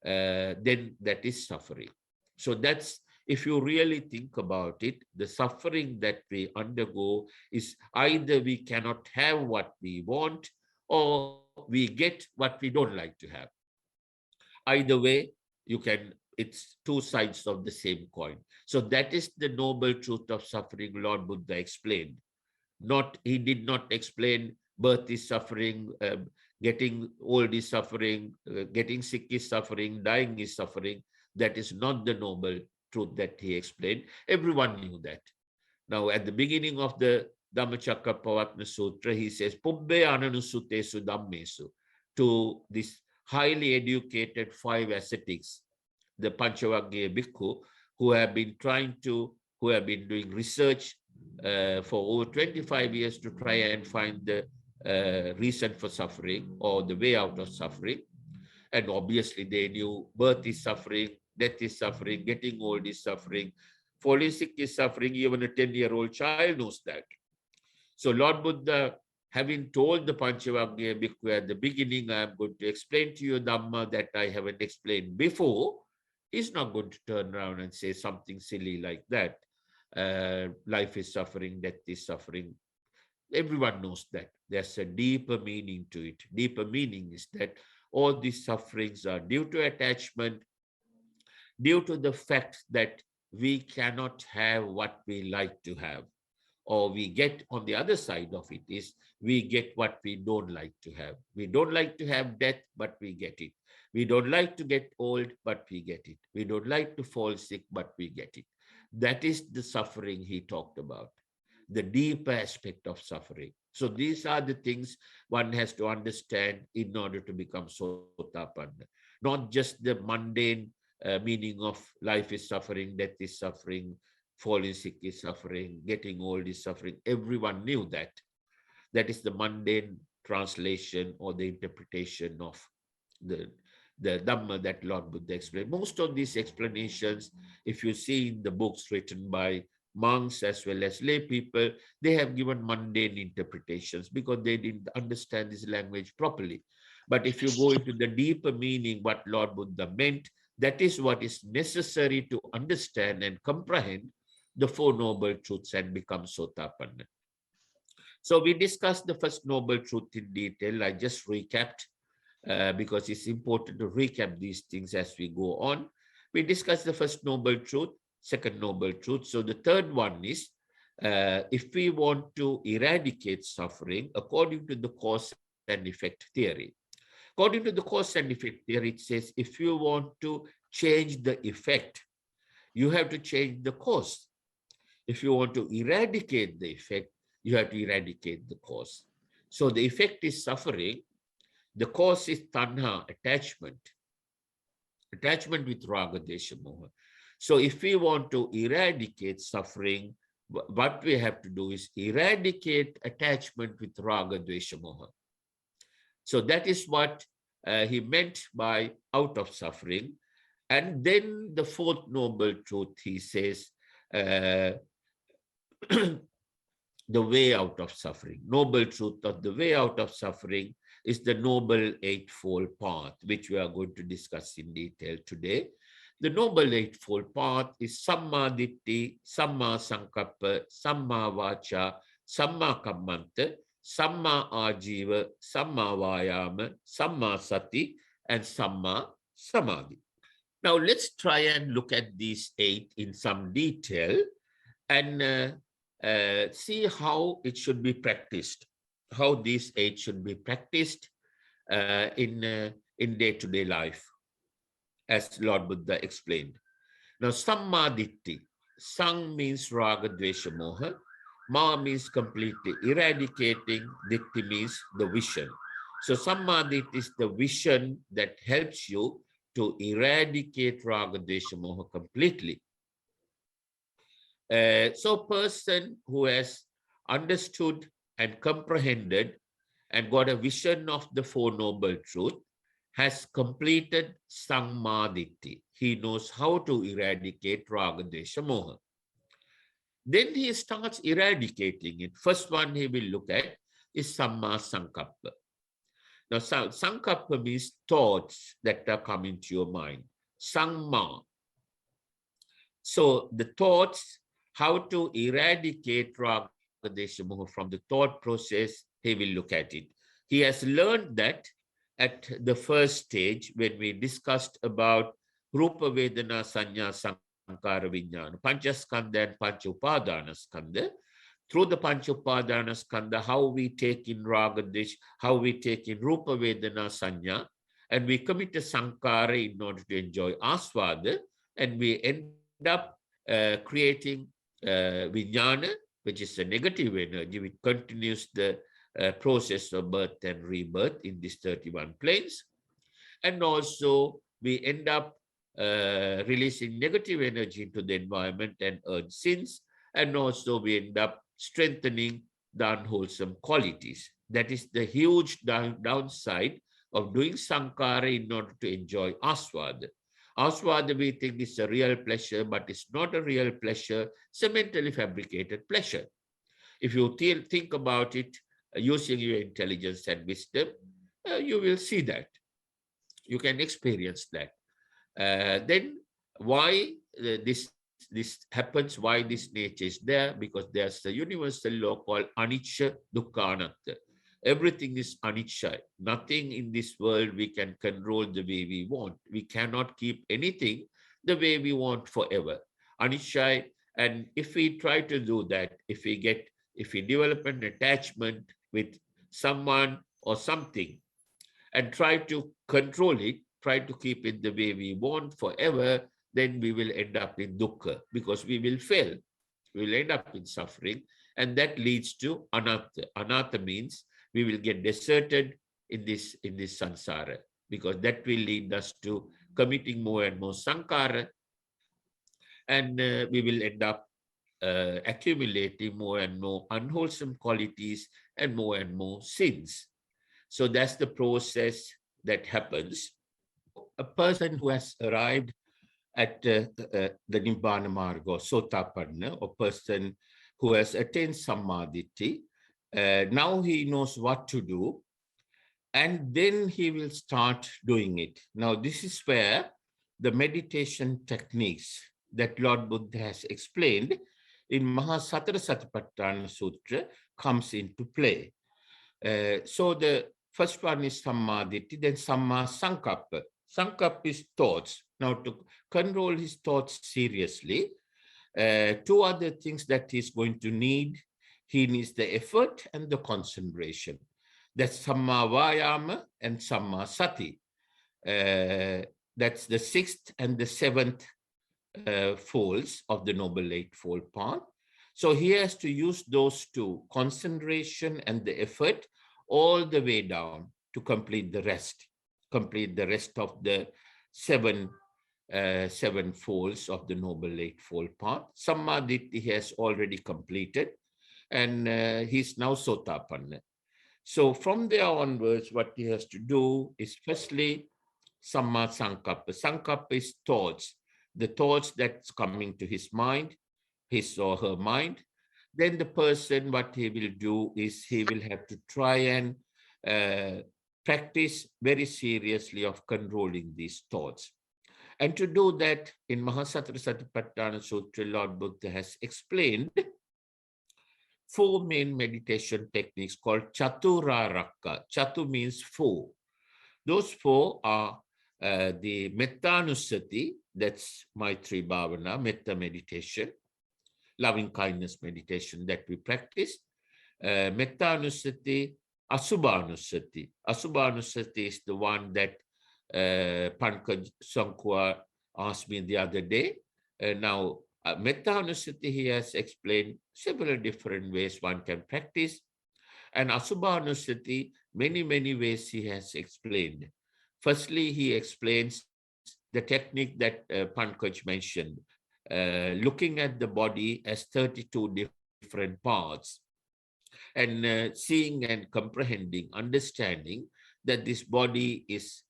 Speaker 1: then that is suffering. So that's, if you really think about it, the suffering that we undergo is either we cannot have what we want or we get what we don't like to have. Either way, it's 2 sides of the same coin. So that is the noble truth of suffering Lord Buddha explained. He did not explain birth is suffering, getting old is suffering, getting sick is suffering, dying is suffering. That is not the noble truth that he explained. Everyone knew that. Now, at the beginning of the Dhammacakkappavattana Sutra, he says, Pubbe ananusutesu dhammesu, to this highly educated 5 ascetics, the Panchavaggiya bhikkhu, who have been doing research for over 25 years to try and find the reason for suffering or the way out of suffering. And obviously they knew birth is suffering, death is suffering, getting old is suffering, falling sick is suffering. Even a 10-year-old child knows that. So Lord Buddha, having told the Panchavaggiya bhikkhu at the beginning, I am going to explain to you Dhamma that I haven't explained before, he's not going to turn around and say something silly like that. Life is suffering, death is suffering. Everyone knows that. There's a deeper meaning to it. Deeper meaning is that all these sufferings are due to attachment, due to the fact that we cannot have what we like to have, or we get on the other side of it is we get what we don't like to have. We don't like to have death, but we get it. We don't like to get old, but we get it. We don't like to fall sick, but we get it. That is the suffering he talked about, the deeper aspect of suffering. So these are the things one has to understand in order to become Sotapanna. Not just the mundane meaning of life is suffering, death is suffering, falling sick is suffering, getting old is suffering. Everyone knew that. That is the mundane translation or the interpretation of the Dhamma that Lord Buddha explained. Most of these explanations, if you see in the books written by monks as well as lay people, they have given mundane interpretations because they didn't understand this language properly. But if you go into the deeper meaning, what Lord Buddha meant, that is what is necessary to understand and comprehend the Four Noble Truths and become Sotapanna. So we discussed the first noble truth in detail. I just recapped because it's important to recap these things as we go on. We discussed the first noble truth, second noble truth. So the third one is, if we want to eradicate suffering according to the cause and effect theory. According to the cause and effect theory, it says if you want to change the effect, you have to change the cause. If you want to eradicate the effect, you have to eradicate the cause. So the effect is suffering. The cause is tanha, attachment with raga, desha, moha. So if we want to eradicate suffering, what we have to do is eradicate attachment with raga, dvesha, moha. So that is what he meant by out of suffering. And then the fourth noble truth, he says, the way out of suffering. Noble truth of the way out of suffering is the Noble Eightfold Path, which we are going to discuss in detail today. The Noble Eightfold Path is Samma Ditti, Samma Sankappa, Samma Vacha, Samma Kammanta, Samma Ajiva, Samma Vayama, Samma Sati, and Samma Samadhi. Now let's try and look at these 8 in some detail and see how it should be practiced, how these 8 should be practiced in day-to-day life, as Lord Buddha explained. Now, Samma Ditti. Sang means raga, dvesha, moha. Ma means completely eradicating. Ditti means the vision. So, Samma Ditti is the vision that helps you to eradicate raga, dvesha, moha completely. So, person who has understood and comprehended and got a vision of the Four Noble Truths has completed Sammaditi. He knows how to eradicate Raga, Desha, Moha. Then he starts eradicating it. First one he will look at is Samma Sankappa. Now, Sankappa means thoughts that are coming to your mind. Sangma. So the thoughts, how to eradicate Raga, Desha, Moha from the thought process, he will look at it. He has learned that at the first stage when we discussed about Rupa Vedana Sanya Sankara Vijnana, Panchaskandha and Panchupadana Skandha. Through the Panchupadana Skandha, how we take in Raga Dish, how we take in Rupa Vedana Sanya, and we commit a Sankara in order to enjoy Aswada, and we end up creating Vijnana, which is a negative energy, which continues the process of birth and rebirth in these 31 planes. And also we end up releasing negative energy into the environment and earn sins. And also we end up strengthening the unwholesome qualities. That is the huge downside of doing Sankara in order to enjoy Aswada. Aswada we think is a real pleasure, but it's not a real pleasure, it's a mentally fabricated pleasure. If you think about it, using your intelligence and wisdom, you will see that. You can experience that. Then why this happens, why this nature is there? Because there's a universal law called anicca, dukkha, anatta. Everything is anicca. Nothing in this world we can control the way we want. We cannot keep anything the way we want forever. Anicca, and if we try to do that, if we develop an attachment with someone or something and try to control it, try to keep it the way we want forever, then we will end up in dukkha because we will fail. We will end up in suffering, and that leads to anatta. Anatta means we will get deserted in this samsara, because that will lead us to committing more and more sankara, and we will end up accumulating more and more unwholesome qualities and more sins. So that's the process that happens. A person who has arrived at the Nibbana Marga or Sotapanna, or person who has attained Samadhi. Now he knows what to do, and then he will start doing it. Now, this is where the meditation techniques that Lord Buddha has explained in Satipatthana Sutra comes into play. So the first one is Samadhi, then Samma Sankappa. Sankappa is thoughts. Now, to control his thoughts seriously, two other things that he's going to need. He needs the effort and the concentration. That's Samma Vayama and Samma Sati. That's the sixth and the seventh folds of the Noble Eightfold Path. So he has to use those two, concentration and the effort, all the way down to complete the rest of the seven folds of the Noble Eightfold Path. Samadhi he has already completed, and he's now Sotapanna. So from there onwards, what he has to do is firstly, Samma Sankappa. Sankappa is thoughts, the thoughts that's coming to his mind, his or her mind. Then the person, what he will do is he will have to try and practice very seriously of controlling these thoughts. And to do that, in Satipatthana Sutra, Lord Buddha has explained four main meditation techniques called Chaturaraka. Chatu means four. Those four are the Mettanusati, that's Maitri Bhavana, Metta meditation, loving kindness meditation that we practice. Mettanusati, Asubhanusati. Asubhanusati is the one that Pankaj Sankwa asked me the other day. Now, Mettanusati, he has explained several different ways one can practice. And Asubhanusati, many, many ways he has explained. Firstly, he explains the technique that Pankaj mentioned, looking at the body as 32 different parts, and seeing and comprehending, understanding that this body is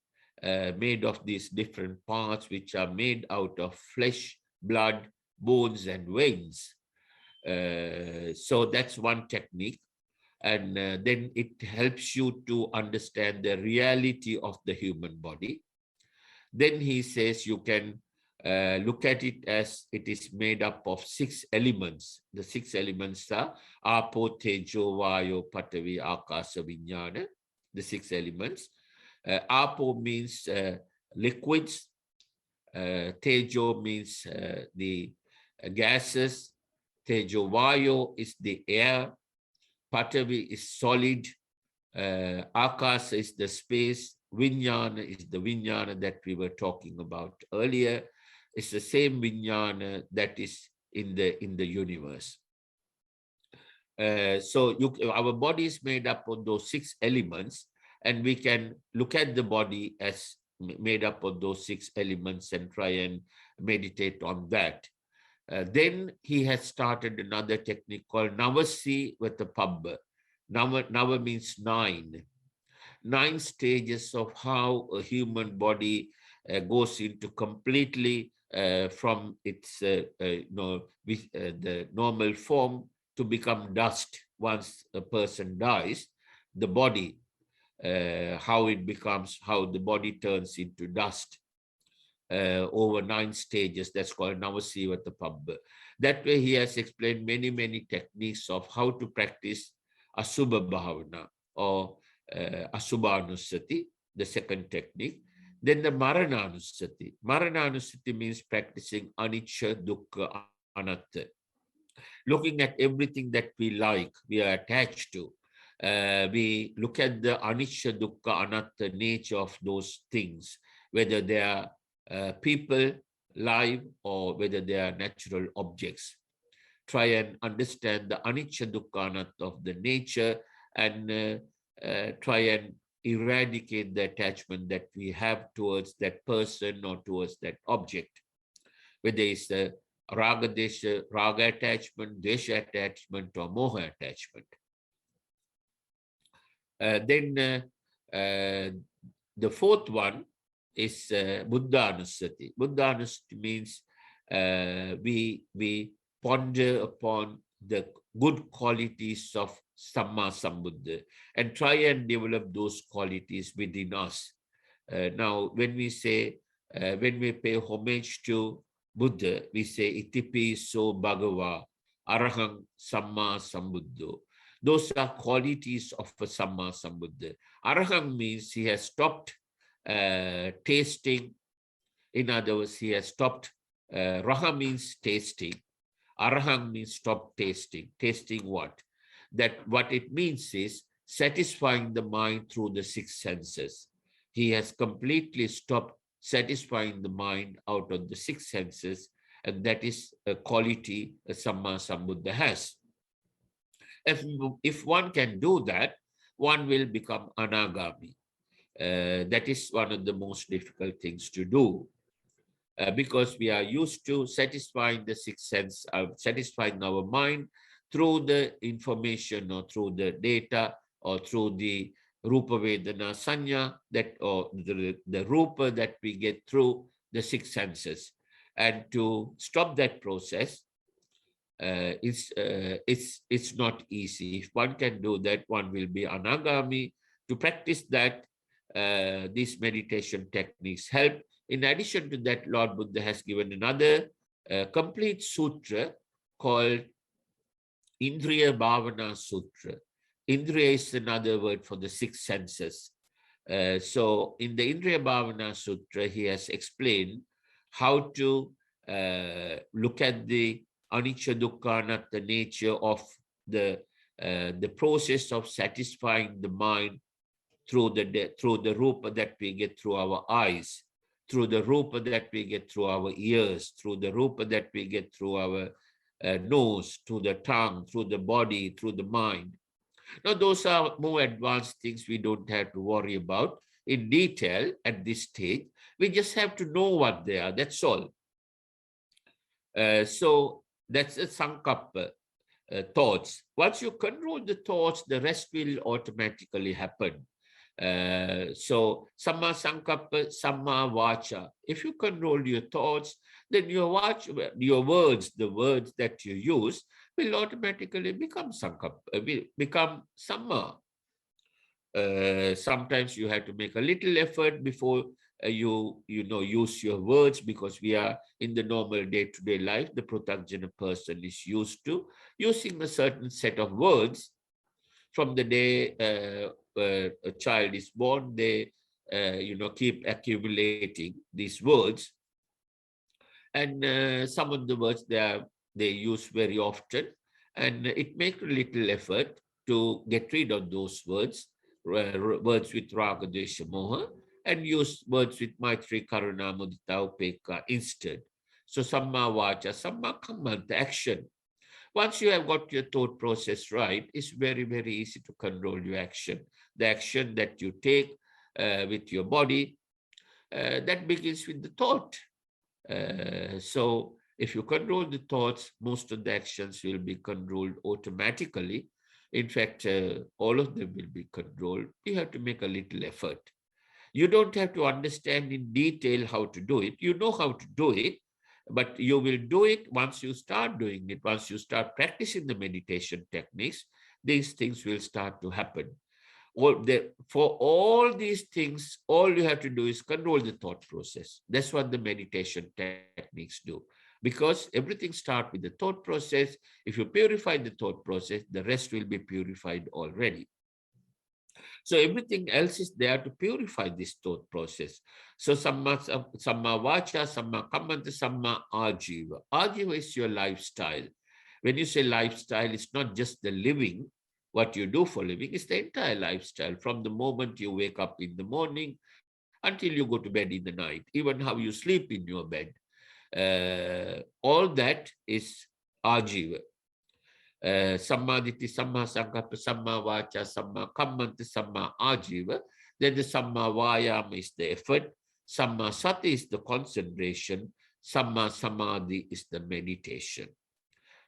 Speaker 1: made of these different parts, which are made out of flesh, blood, bones, and veins. So that's one technique. And then it helps you to understand the reality of the human body. Then he says you can look at it as it is made up of 6 elements. The 6 elements are Apo, Tejo, Vayo, Patavi, Akasa, Vijnana, the 6 elements. Apo means liquids. Tejo means the gases. Tejo, Vayo is the air. Patavi is solid. Akasa is the space. Vijnana is the Vijnana that we were talking about earlier. It's the same Vijnana that is in the universe. So our body is made up of those 6 elements, and we can look at the body as made up of those 6 elements and try and meditate on that. Then he has started another technique called Navasi Vitakkappavattana. Nava means 9. 9 stages of how a human body goes into completely from its the normal form to become dust. Once a person dies, the body, how the body turns into dust. Over 9 stages, that's called Navasi Vitakkappavattana. That way he has explained many, many techniques of how to practice Asubha Bhavana or Asubhanusati, the second technique. Then the Marananusati. Marananusati means practicing Anicca, Dukkha, Anatta. Looking at everything that we like, we are attached to. We look at the Anicca, Dukkha, Anatta nature of those things, whether they are people, live, or whether they are natural objects. Try and understand the Anicca, Dukkha, Anatta of the nature, and try and eradicate the attachment that we have towards that person or towards that object. Whether it's a raga attachment, desha attachment, or moha attachment. Then the fourth one is Buddhanusati. Buddhanusati means we ponder upon the good qualities of Samma Sambuddha and try and develop those qualities within us. Now, when we say, when we pay homage to Buddha, we say Itipi so Bhagava Arahang Samma Sambuddho. Those are qualities of a Samma Sambuddha. Arahang means he has stopped tasting. In other words, he has stopped. Raha means tasting. Arahang means stop tasting. Tasting what? That what it means is satisfying the mind through the six senses. He has completely stopped satisfying the mind out of the six senses, and that is a quality a Samma Sambuddha has. If one can do that, one will become anagami. That is one of the most difficult things to do, because we are used to satisfying the sixth sense, satisfying our mind through the information or through the data or through the Rupa Vedana Sanya, that or the Rupa that we get through the six senses. And to stop that process, it's not easy. If one can do that, one will be anagami. To practice that, these meditation techniques help. In addition to that, Lord Buddha has given another complete sutra called Indriya Bhavana Sutra. Indriya is another word for the six senses. So in the Indriya Bhavana Sutra, he has explained how to look at the anicca dukkha anatta nature of the process of satisfying the mind through the rupa that we get through our eyes, through the rupa that we get through our ears, through the rupa that we get through our nose, through the tongue, through the body, through the mind. Now, those are more advanced things we don't have to worry about in detail at this stage. We just have to know what they are, that's all. So that's a sankappa, thoughts. Once you control the thoughts, the rest will automatically happen. So samma sankappa, samma vacha. If you control your thoughts, then your words, the words that you use, will automatically become sankappa, will become samma. Sometimes you have to make a little effort before you use your words, because we are in the normal day-to-day life. The pratyajna person is used to using a certain set of words. From the day a child is born, they keep accumulating these words, and some of the words they use very often, and it makes a little effort to get rid of those words with raga, dvesha, moha, and use words with maitri, karuna, mudita, upekka instead. So samma vacha, samma kamma, the action. Once you have got your thought process right, it's very, very easy to control your action. The action that you take with your body, that begins with the thought. So if you control the thoughts, most of the actions will be controlled automatically. In fact, all of them will be controlled. You have to make a little effort. You don't have to understand in detail how to do it. You know how to do it, but you will do it once you start doing it. Once you start practicing the meditation techniques, these things will start to happen. For all these things, all you have to do is control the thought process. That's what the meditation techniques do. Because everything starts with the thought process. If you purify the thought process, the rest will be purified already. So everything else is there to purify this thought process. So samma vacha, samma kammanta, samma ajiva. Ajiva is your lifestyle. When you say lifestyle, it's not just the living, what you do for living, it's the entire lifestyle. From the moment you wake up in the morning until you go to bed in the night, even how you sleep in your bed. All that is ajiva. Samma ditti, samma sankappa, samma vacha, samma kammanta, samma ajiva. Then the samma vayama is the effort. Samma sati is the concentration. Samma samadhi is the meditation.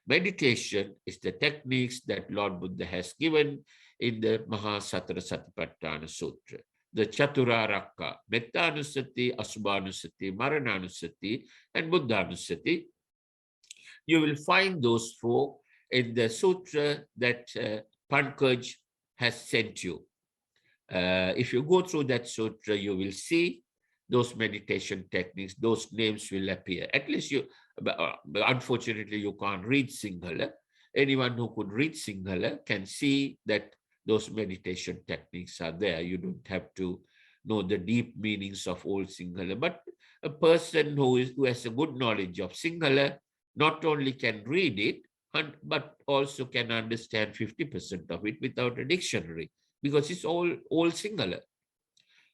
Speaker 1: Meditation is the techniques that Lord Buddha has given in the Sotapanna Sutra. the Chaturaraka, Mettanusati, Asubhanusati, Marananusati, and Buddhanusati. You will find those four in the sutra that Pankaj has sent you. If you go through that sutra, you will see those meditation techniques, those names will appear. At least you, unfortunately, you can't read Sinhala. Anyone who could read Sinhala can see that those meditation techniques are there. You don't have to know the deep meanings of old Sinhala, but a person who has a good knowledge of Sinhala not only can read it, but also can understand 50% of it without a dictionary, because it's all Sinhala.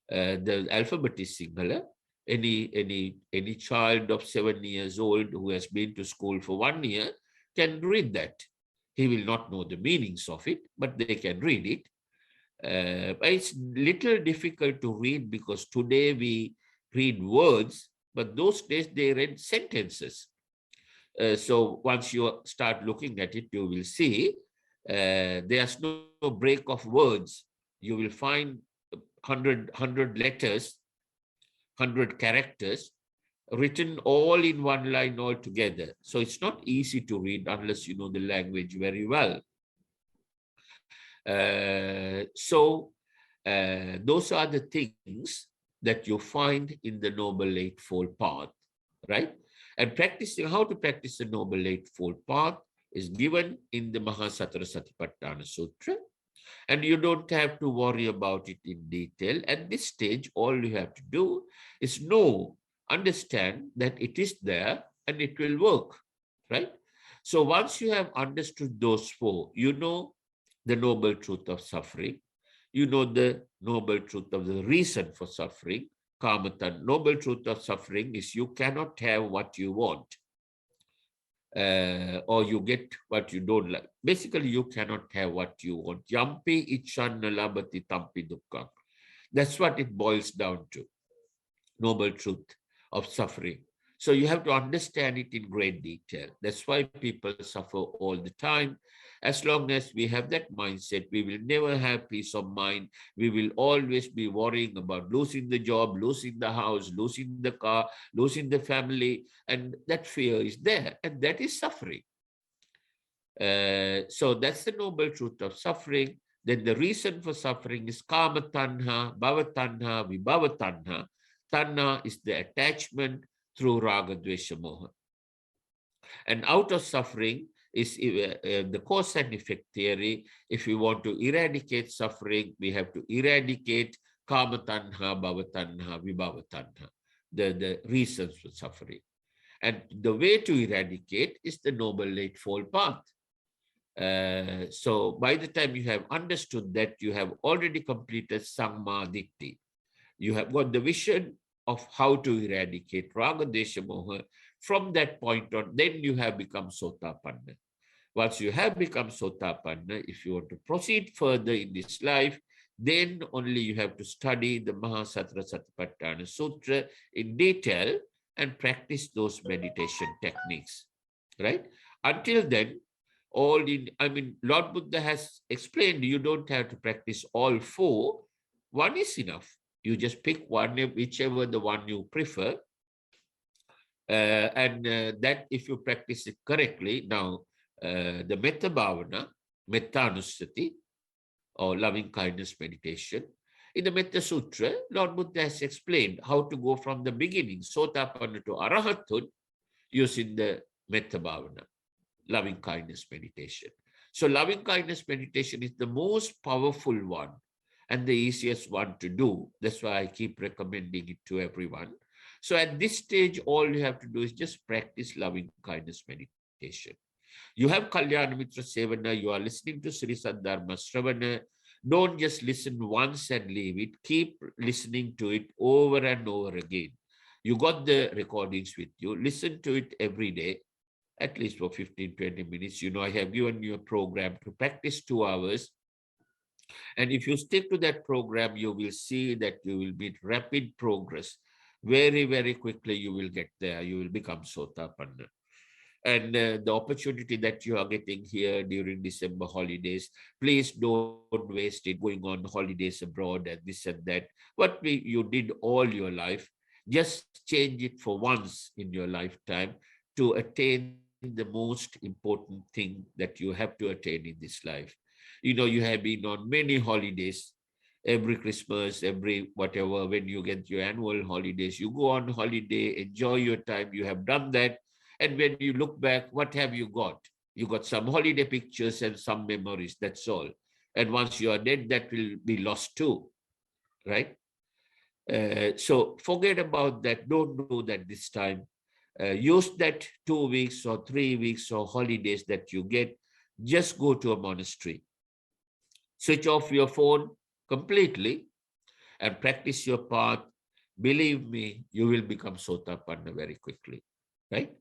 Speaker 1: The alphabet is Sinhala. Any child of 7 years old who has been to school for 1 year can read that. He will not know the meanings of it, but they can read it. It's little difficult to read because today we read words, but those days they read sentences. So once you start looking at it, you will see there's no break of words. You will find 100 letters, 100 characters written all in one line all together. So it's not easy to read unless you know the language very well. Those are the things that you find in the Noble Eightfold Path, right? And practicing, how to practice the Noble Eightfold Path is given in the Sotapanna Sutra. And you don't have to worry about it in detail. At this stage, all you have to do is know, understand that it is there and it will work, right? So once you have understood those four, you know the noble truth of suffering, you know the noble truth of the reason for suffering. Kamatan, noble truth of suffering is you cannot have what you want. Or you get what you don't like. Basically, you cannot have what you want. Yampi ichan labati tampi dukkha. That's what it boils down to. Noble truth of suffering. So you have to understand it in great detail. That's why people suffer all the time. As long as we have that mindset, we will never have peace of mind. We will always be worrying about losing the job, losing the house, losing the car, losing the family. And that fear is there. And that is suffering. So that's the noble truth of suffering. Then the reason for suffering is kama tanha, bhava tanha, vibhava tanha. Tanha is the attachment through raga, dvesha, moha. And out of suffering is the cause and effect theory. If we want to eradicate suffering, we have to eradicate kama tanha, bhava tanha, vibhava tanha, the reasons for suffering. And the way to eradicate is the Noble Eightfold Path. So by the time you have understood that, you have already completed Samma Ditti. You have got the vision of how to eradicate Raga, Desha, Moha. From that point on, then you have become Sotapanna. Once you have become Sotapanna, if you want to proceed further in this life, then only you have to study the Sotapanna Sutra in detail and practice those meditation techniques, right? Until then, Lord Buddha has explained you don't have to practice all four. One is enough. You just pick one, whichever the one you prefer. That if you practice it correctly, now the Metta Bhavana, Mettanusati, or loving kindness meditation, in the Metta Sutra, Lord Buddha has explained how to go from the beginning, Sotapanna to Arahathood, using the Metta Bhavana, loving kindness meditation. So loving kindness meditation is the most powerful one and the easiest one to do. That's why I keep recommending it to everyone. So at this stage, all you have to do is just practice loving kindness meditation. You have Kalyana Mitra Sevana, you are listening to Sri Saddharma Sravana. Don't just listen once and leave it. Keep listening to it over and over again. You got the recordings with you. Listen to it every day, at least for 15, 20 minutes. You know, I have given you a program to practice 2 hours. And if you stick to that program, you will see that you will make rapid progress. Very, very quickly, you will get there. You will become Sotapanna. And the opportunity that you are getting here during December holidays, please don't waste it going on holidays abroad and this and that. You did all your life, just change it for once in your lifetime to attain the most important thing that you have to attain in this life. You have been on many holidays, every Christmas, every whatever, when you get your annual holidays, you go on holiday, enjoy your time, you have done that. And when you look back, what have you got? You got some holiday pictures and some memories, that's all. And once you are dead, that will be lost too, right? So forget about that. Don't do that this time. Use that 2 weeks or 3 weeks or holidays that you get. Just go to a monastery. Switch off your phone completely and practice your path. Believe me, you will become Sotapanna very quickly, right?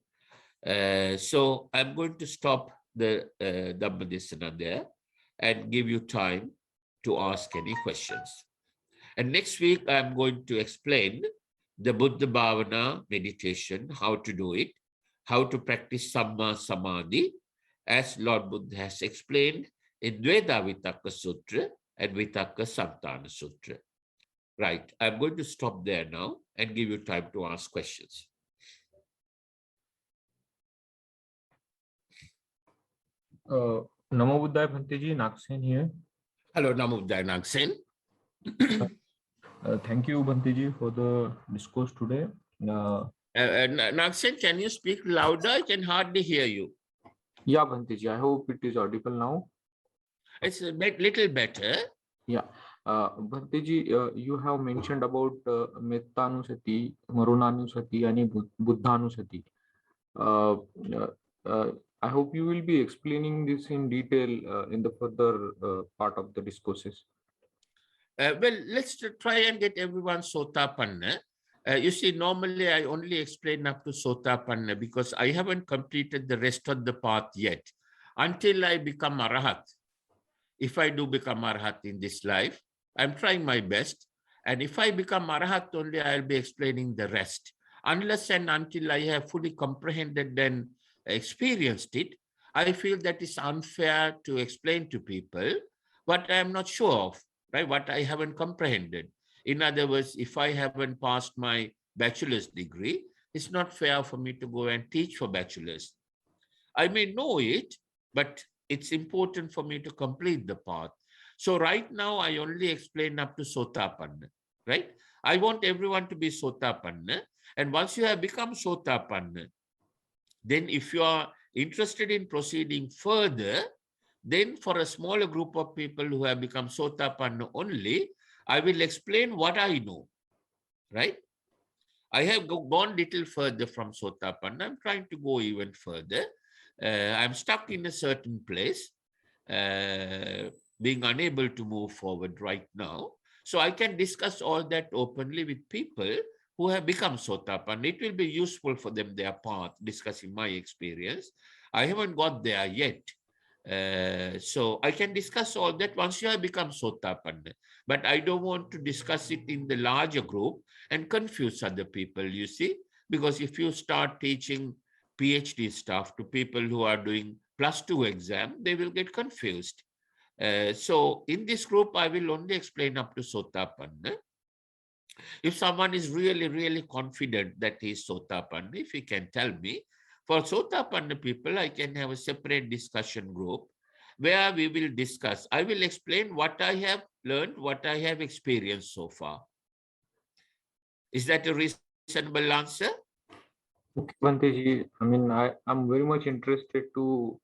Speaker 1: So I'm going to stop the Dhammadesana there and give you time to ask any questions. And next week, I'm going to explain the Buddha Bhavana meditation, how to do it, how to practice Samma Samadhi, as Lord Buddha has explained in Dvedhavitakka Sutra and Vitakkasanthana Sutra. Right, I'm going to stop there now and give you time to ask questions.
Speaker 2: Namo Buddhaya, Bhante ji, Naksen here.
Speaker 1: Hello, Namo Buddhaya, Naksen.
Speaker 2: Thank you, Bhante ji, for the discourse today.
Speaker 1: Naksen, can you speak louder? I can hardly hear you.
Speaker 2: Yeah, Bhante ji, I hope it is audible now.
Speaker 1: It's a little better.
Speaker 2: Yeah. Bhante ji, you have mentioned about Mettanusati, Marunanusati, and Buddhanusati. I hope you will be explaining this in detail in the further part of the discourses.
Speaker 1: Well, let's try and get everyone Sotapanna. You see, normally I only explain up to Sotapanna because I haven't completed the rest of the path yet. Until I become Arahat, if I do become Arahat in this life, I'm trying my best. And if I become Arahat only, I'll be explaining the rest. Unless and until I have fully comprehended and experienced it, I feel that it's unfair to explain to people what I am not sure of, right? What I haven't comprehended. In other words, if I haven't passed my bachelor's degree, it's not fair for me to go and teach for bachelor's. I may know it, but it's important for me to complete the path. So right now, I only explain up to Sotapanna, right? I want everyone to be Sotapanna. And once you have become Sotapanna, then if you are interested in proceeding further, then for a smaller group of people who have become Sotapanna only, I will explain what I know, right? I have gone little further from Sotapanna. I'm trying to go even further. I'm stuck in a certain place, being unable to move forward right now. So I can discuss all that openly with people who have become Sotapanna. It will be useful for them, their path, discussing my experience. I haven't got there yet. So I can discuss all that once you have become Sotapanna. But I don't want to discuss it in the larger group and confuse other people, you see. Because if you start teaching PhD stuff to people who are doing +2 exam, they will get confused. So in this group, I will only explain up to Sotapanna. If someone is really, really confident that he is Sotapanna, if he can tell me, for Sotapanna people, I can have a separate discussion group where we will discuss. I will explain what I have learned, what I have experienced so far. Is that a reasonable answer?
Speaker 2: Okay, Bhante ji, I mean, I'm very much interested to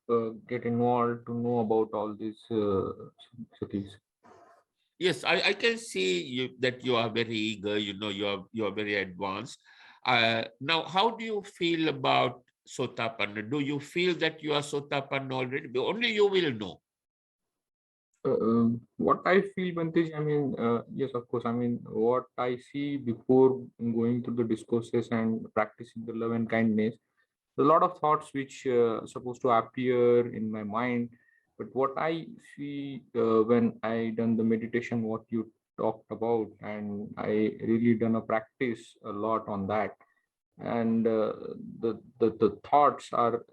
Speaker 2: get involved, to know about all these cities.
Speaker 1: Yes, I can see that you are very eager, you are very advanced. Now, how do you feel about Sotapanna? Do you feel that you are Sotapanna already? Only you will know.
Speaker 2: What I feel, Bhante, I mean, yes, of course. I mean, what I see before going through the discourses and practicing the love and kindness, a lot of thoughts which supposed to appear in my mind. But what I see when I done the meditation, what you talked about, and I really done a practice a lot on that. and the thoughts are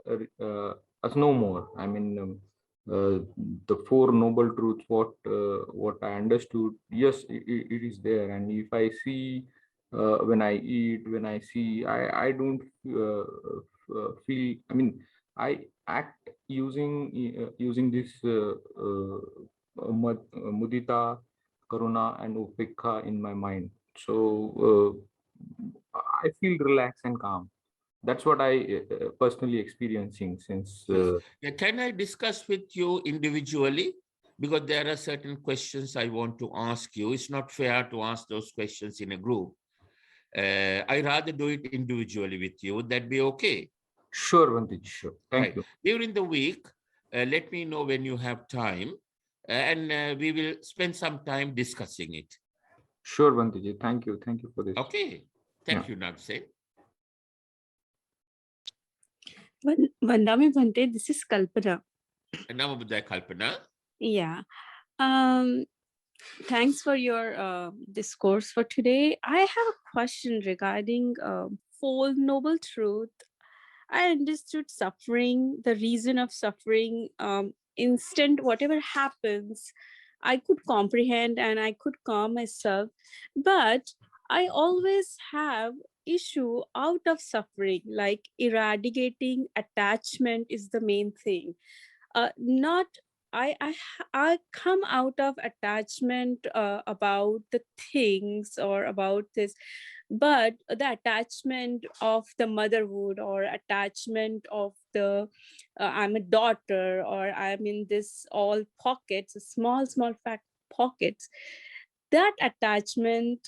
Speaker 2: as no more. I mean, the four noble truths, what I understood, yes, it is there. And if I see, when I eat, when I see, I don't feel. I mean, I act using this mudita, karuna, and upekha in my mind. So I feel relaxed and calm. That's what I personally experiencing since.
Speaker 1: Yes. Yeah, can I discuss with you individually? Because there are certain questions I want to ask you. It's not fair to ask those questions in a group. I rather do it individually with you. Would that be okay?
Speaker 2: Sure, Vantage. Sure. Thank
Speaker 1: Right.
Speaker 2: you.
Speaker 1: During the week, let me know when you have time, and we will spend some time discussing it.
Speaker 2: Sure, Vantage. Thank you. Thank you for this.
Speaker 1: Okay.
Speaker 2: Yeah.
Speaker 1: Thank you, Nagsen.
Speaker 3: Vandami Bhante, this is Kalpana.
Speaker 1: Namabuddha Kalpana.
Speaker 3: Yeah. Um, Thanks for your discourse for today. I have a question regarding Four Noble Truth. I understood suffering, the reason of suffering, instant, whatever happens, I could comprehend and I could calm myself. But I always have issue out of suffering, like eradicating attachment is the main thing. Not I come out of attachment about the things or about this, but the attachment of the motherhood or attachment of the I'm a daughter or I'm in this all pockets, small fact pockets. That attachment,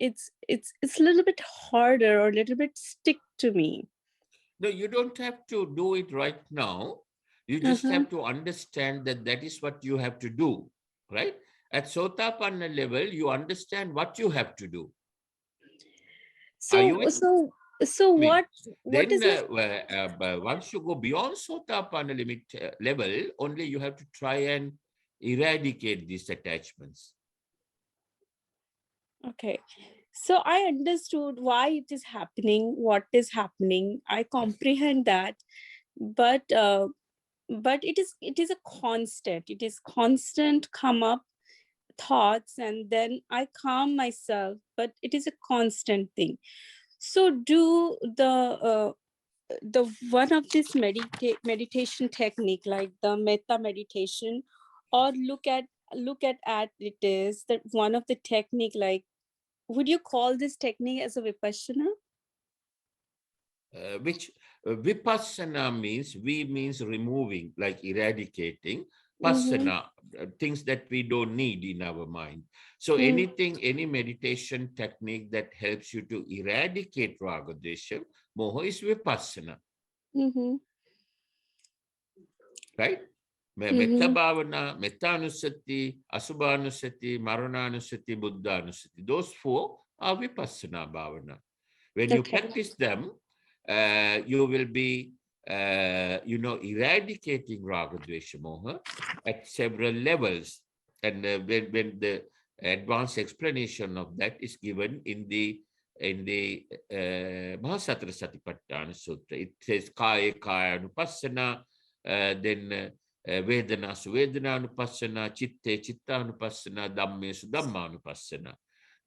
Speaker 3: it's a little bit harder or a little bit stick to me.
Speaker 1: No, you don't have to do it right now. You just
Speaker 3: Uh-huh.
Speaker 1: have to understand that that is what you have to do, right? At Sotapanna level, you understand what you have to do. Are you
Speaker 3: So
Speaker 1: with
Speaker 3: so
Speaker 1: me?
Speaker 3: what
Speaker 1: Then,
Speaker 3: is it?
Speaker 1: once you go beyond Sotapanna limit level, only you have to try and eradicate these attachments.
Speaker 3: Okay. So I understood why it is happening, what is happening. I comprehend that, but it is a constant. It is constant come up thoughts, and then I calm myself. But it is a constant thing. So do the one of this meditation technique, like the metta meditation, or look at it is that one of the technique, like, would you call this technique as a vipassana?
Speaker 1: Which vipassana means, means removing, like eradicating.
Speaker 3: Mm-hmm.
Speaker 1: Passana, things that we don't need in our mind. So any meditation technique that helps you to eradicate raga, dvesha, moha is vipassana,
Speaker 3: Mm-hmm.
Speaker 1: right? Metta
Speaker 3: Mm-hmm.
Speaker 1: bhavana, metta anusati, asubhanusati, marananusati, buddhanusati. Those four are vipassana bhavana. When you
Speaker 3: Okay.
Speaker 1: practice them, you will be, eradicating raga, dvesha, moha at several levels. And when the advanced explanation of that is given in the Mahasatra Satipatthana Sutra, it says kaya kaya anupassana, then vedana suvedana anupassana, chitte chitta anupassana, dhamme sudhamma anupassana.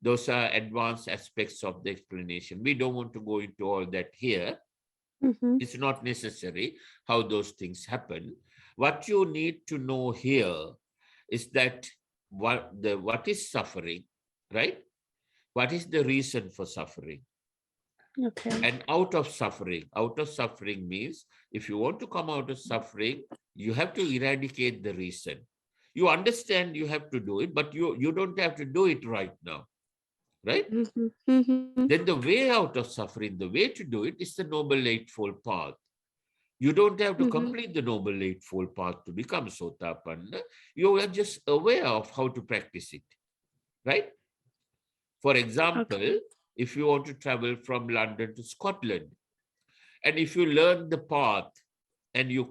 Speaker 1: Those are advanced aspects of the explanation. We don't want to go into all that here.
Speaker 3: Mm-hmm.
Speaker 1: It's not necessary how those things happen. What you need to know here is that what is suffering, right? What is the reason for suffering?
Speaker 3: Okay.
Speaker 1: And out of suffering means, if you want to come out of suffering, you have to eradicate the reason. You understand you have to do it, but you don't have to do it right now, right?
Speaker 3: Mm-hmm. Mm-hmm.
Speaker 1: Then the way out of suffering, the way to do it is the Noble Eightfold Path. You don't have to
Speaker 3: Mm-hmm.
Speaker 1: complete the Noble Eightfold Path to become Sotapanna. You are just aware of how to practice it, right? For example,
Speaker 3: Okay.
Speaker 1: if you want to travel from London to Scotland, and if you learn the path and you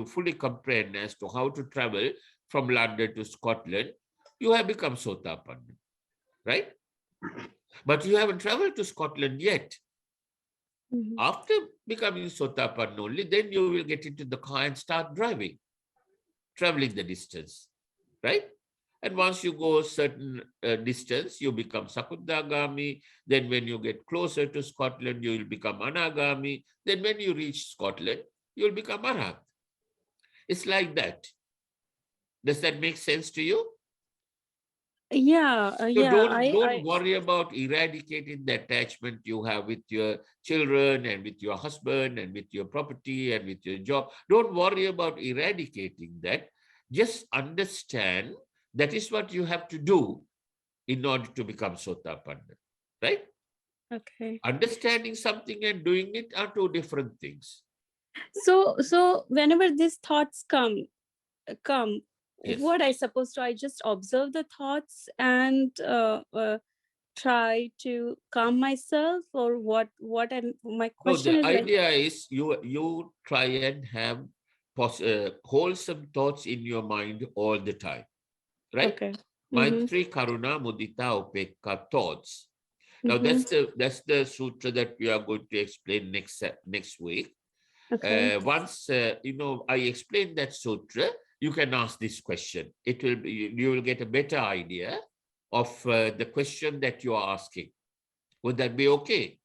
Speaker 1: fully comprehend as to how to travel from London to Scotland, you have become Sotapanna, right? But you haven't traveled to Scotland yet.
Speaker 3: Mhm.
Speaker 1: After becoming Sotapanna only, then you will get into the car and start driving, traveling the distance, right? And once you go a certain distance, you become Sakudagami. Then when you get closer to Scotland, you will become Anagami. Then when you reach Scotland, you will become Arahata. It's like that. Does that make sense to you?
Speaker 3: Yeah,
Speaker 1: So
Speaker 3: yeah.
Speaker 1: don't worry about eradicating the attachment you have with your children and with your husband and with your property and with your job. Don't worry about eradicating that. Just understand that is what you have to do in order to become Sotapanna, right?
Speaker 3: Okay.
Speaker 1: Understanding something and doing it are two different things.
Speaker 3: So whenever these thoughts come,
Speaker 1: Yes.
Speaker 3: what I supposed to, I just observe the thoughts and try to calm myself, or what I'm, my
Speaker 1: No,
Speaker 3: question
Speaker 1: the
Speaker 3: is like,
Speaker 1: idea is you try and have wholesome thoughts in your mind all the time, right?
Speaker 3: okay. Mm-hmm.
Speaker 1: Maitri, Karuna, Mudita, Upekka thoughts. Now
Speaker 3: Mm-hmm.
Speaker 1: that's the sutra that we are going to explain next week.
Speaker 3: Okay.
Speaker 1: Once I explain that sutra, you can ask this question. It will be, you will get a better idea of the question that you are asking. Would that be okay?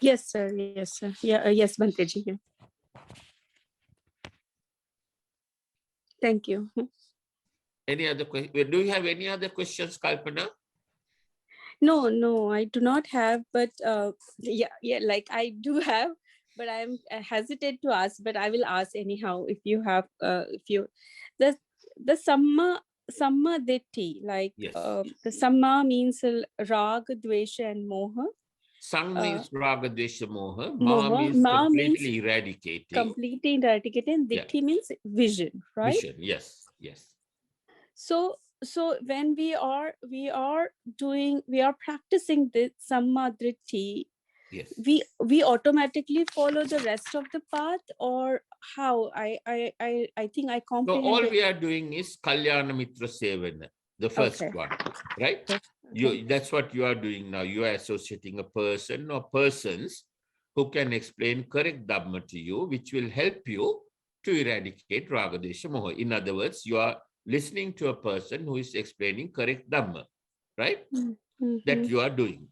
Speaker 3: Yes, sir. Yes, sir. Yeah. Yes, Bhanteji. Yeah. Thank you.
Speaker 1: Any other question? Do you have any other questions, Kalpana?
Speaker 3: No, I do not have, but yeah, like I do have, but I'm hesitate to ask, but I will ask anyhow. If you have, if you, the the samma ditti, like
Speaker 1: Yes.
Speaker 3: the samma means rag, dvesha, and moha.
Speaker 1: Sang
Speaker 3: Uh,
Speaker 1: means raga, dvesha, moha. Ma
Speaker 3: moha,
Speaker 1: means
Speaker 3: ma means
Speaker 1: completely eradicating.
Speaker 3: completely eradicating.
Speaker 1: Yeah.
Speaker 3: Ditti means vision, right?
Speaker 1: Vision. Yes. Yes.
Speaker 3: So when we are practicing this samma dritti,
Speaker 1: Yes.
Speaker 3: we automatically follow the rest of the path, or how? I think I
Speaker 1: No, all
Speaker 3: comprehended.
Speaker 1: we are doing is Kalyana Mitra Sevana, the first
Speaker 3: Okay.
Speaker 1: one, right?
Speaker 3: Okay.
Speaker 1: That's what you are doing now. You are associating a person or persons who can explain correct Dhamma to you, which will help you to eradicate Ragadesha Moha. In other words, you are listening to a person who is explaining correct Dhamma, right? That
Speaker 3: Mm-hmm.
Speaker 1: you are doing.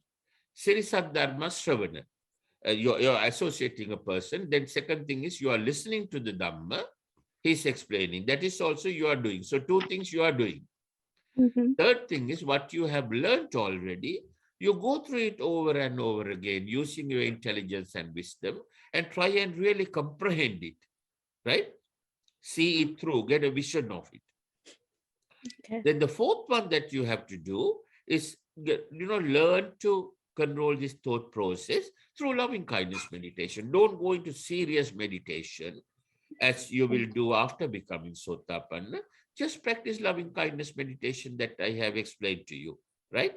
Speaker 1: Sirisad Dharma Shravana. You're associating a person. Then second thing is you are listening to the Dhamma. He's explaining. That is also you are doing. So two things you are doing.
Speaker 3: Mm-hmm.
Speaker 1: Third thing is what you have learned already. You go through it over and over again using your intelligence and wisdom and try and really comprehend it, right? See it through, get a vision of it.
Speaker 3: Okay.
Speaker 1: Then the fourth one that you have to do is, learn to control this thought process through loving kindness meditation. Don't go into serious meditation as you will do after becoming Sotapanna. Just practice loving kindness meditation that I have explained to you, right?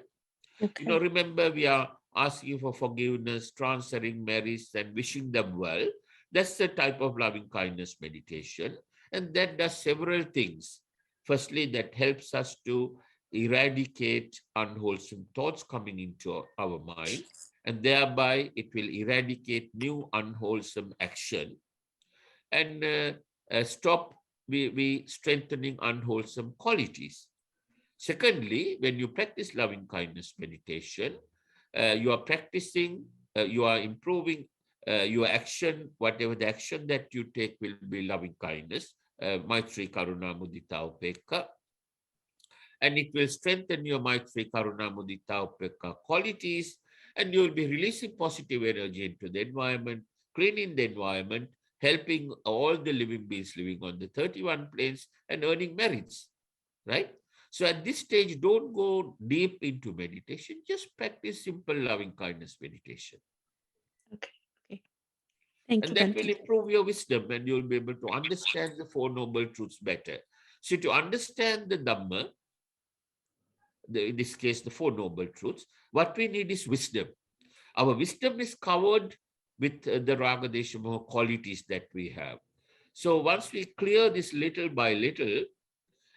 Speaker 3: Okay.
Speaker 1: Remember we are asking for forgiveness, transferring merits, and wishing them well. That's the type of loving kindness meditation. And that does several things. Firstly, that helps us to eradicate unwholesome thoughts coming into our mind. And thereby, it will eradicate new unwholesome action and stop we strengthening unwholesome qualities. Secondly, when you practice loving kindness meditation, you are practicing, you are improving your action, whatever the action that you take will be loving kindness, Maitri, Karuna, Mudita, Upekka, and it will strengthen your Maitri, Karuna, Mudita, Upekka qualities, and you will be releasing positive energy into the environment, cleaning the environment, helping all the living beings living on the 31 planes and earning merits, right? So at this stage, don't go deep into meditation, just practice simple loving kindness meditation.
Speaker 3: Okay. Okay. Thank
Speaker 1: And
Speaker 3: you,
Speaker 1: that
Speaker 3: Bhante.
Speaker 1: will improve your wisdom and you'll be able to understand the Four Noble Truths better. So to understand the Dhamma, in this case, the Four Noble Truths, what we need is wisdom. Our wisdom is covered with the Raga Desha qualities that we have. So once we clear this little by little,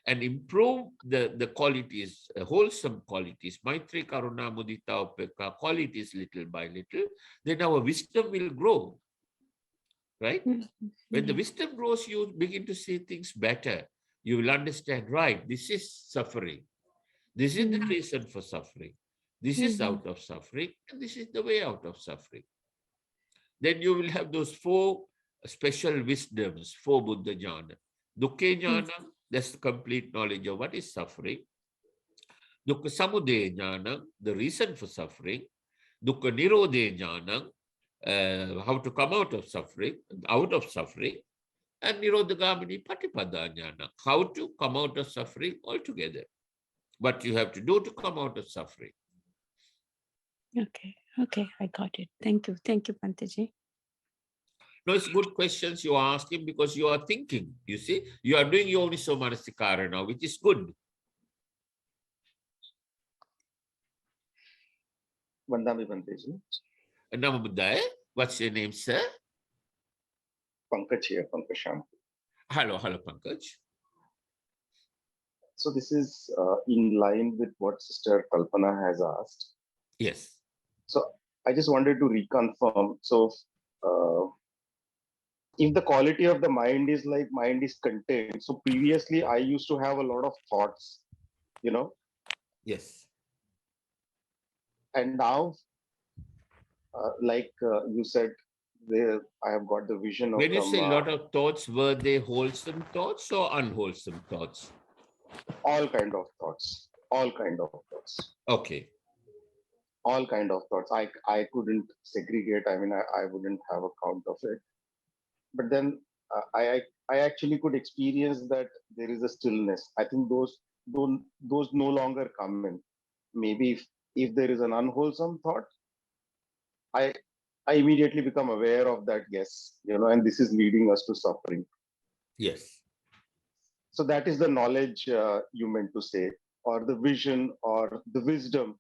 Speaker 1: and improve the qualities, wholesome qualities, Maitri, Karuna, Mudita, Upekka, qualities little by little, then our wisdom will grow, right? When the wisdom grows, you begin to see things better. You will understand, right, this is suffering. This is the reason for suffering. This is out of suffering, and this is the way out of suffering. Then you will have those four special wisdoms, four Buddha jhana. Dukkha jhana, that's the complete knowledge of what is suffering. Dukkha samudaya jnana, the reason for suffering. Dukkha nirodha jnana, how to come out of suffering. And nirodhagamini patipada jnana, how to come out of suffering altogether. What you have to do to come out of suffering.
Speaker 3: Okay, I got it. Thank you, Bhanteji.
Speaker 1: No, it's good questions you are asking because you are thinking. You see, you are doing Yoniso Manasikara now, which is good.
Speaker 4: Vandami Bhanteji.
Speaker 1: Namo Buddhaya. What's your name, sir?
Speaker 4: Pankaj here, Pankaj.
Speaker 1: Hello, Pankaj.
Speaker 4: So this is in line with what Sister Kalpana has asked.
Speaker 1: Yes.
Speaker 4: So I just wanted to reconfirm. So if the quality of the mind is like mind is contained, so previously I used to have a lot of thoughts, you know.
Speaker 1: Yes.
Speaker 4: And now, like you said, I have got the vision of
Speaker 1: when you say a lot of thoughts, were they wholesome thoughts or unwholesome thoughts?
Speaker 4: All kind of thoughts. All kind of thoughts.
Speaker 1: Okay.
Speaker 4: All kind of thoughts. I couldn't segregate. I mean, I wouldn't have a count of it. But then I actually could experience that there is a stillness. I think those no longer come in. Maybe if there is an unwholesome thought, I immediately become aware of that, yes, you know, and this is leading us to suffering.
Speaker 1: Yes.
Speaker 4: So that is the knowledge you meant to say, or the vision, or the wisdom,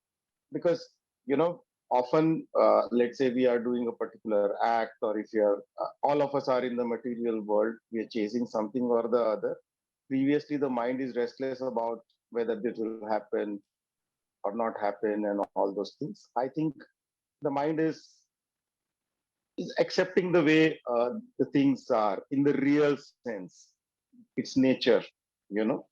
Speaker 4: because, you know, often, let's say we are doing a particular act, or if you are, all of us are in the material world, we are chasing something or the other. Previously, the mind is restless about whether this will happen or not happen and all those things. I think the mind is accepting the way the things are in the real sense, its nature, you know.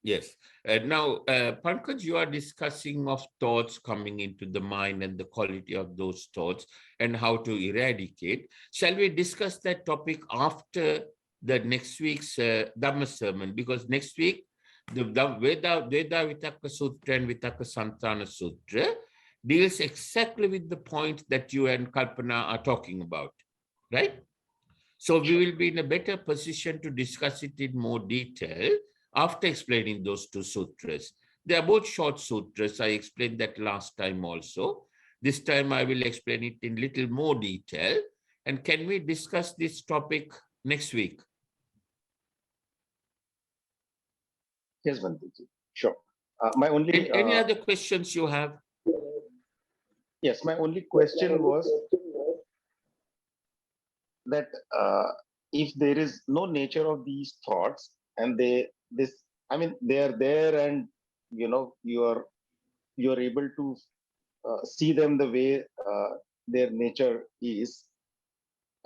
Speaker 1: Yes. Now, Pankaj, you are discussing of thoughts coming into the mind and the quality of those thoughts and how to eradicate. Shall we discuss that topic after the next week's Dhamma sermon? Because next week, the Dvedhavitakka Sutra and Vitakkasanthana Sutra deals exactly with the point that you and Kalpana are talking about, right? So we will be in a better position to discuss it in more detail after explaining those two sutras. They are both short sutras. I explained that last time also. This time I will explain it in little more detail. And can we discuss this topic next week?
Speaker 4: Yes, Bhanteji. Sure. My only
Speaker 1: Any other questions you have?
Speaker 4: Yes, my only question was that if there is no nature of these thoughts, and they are there, and you know, you're able to see them the way their nature is,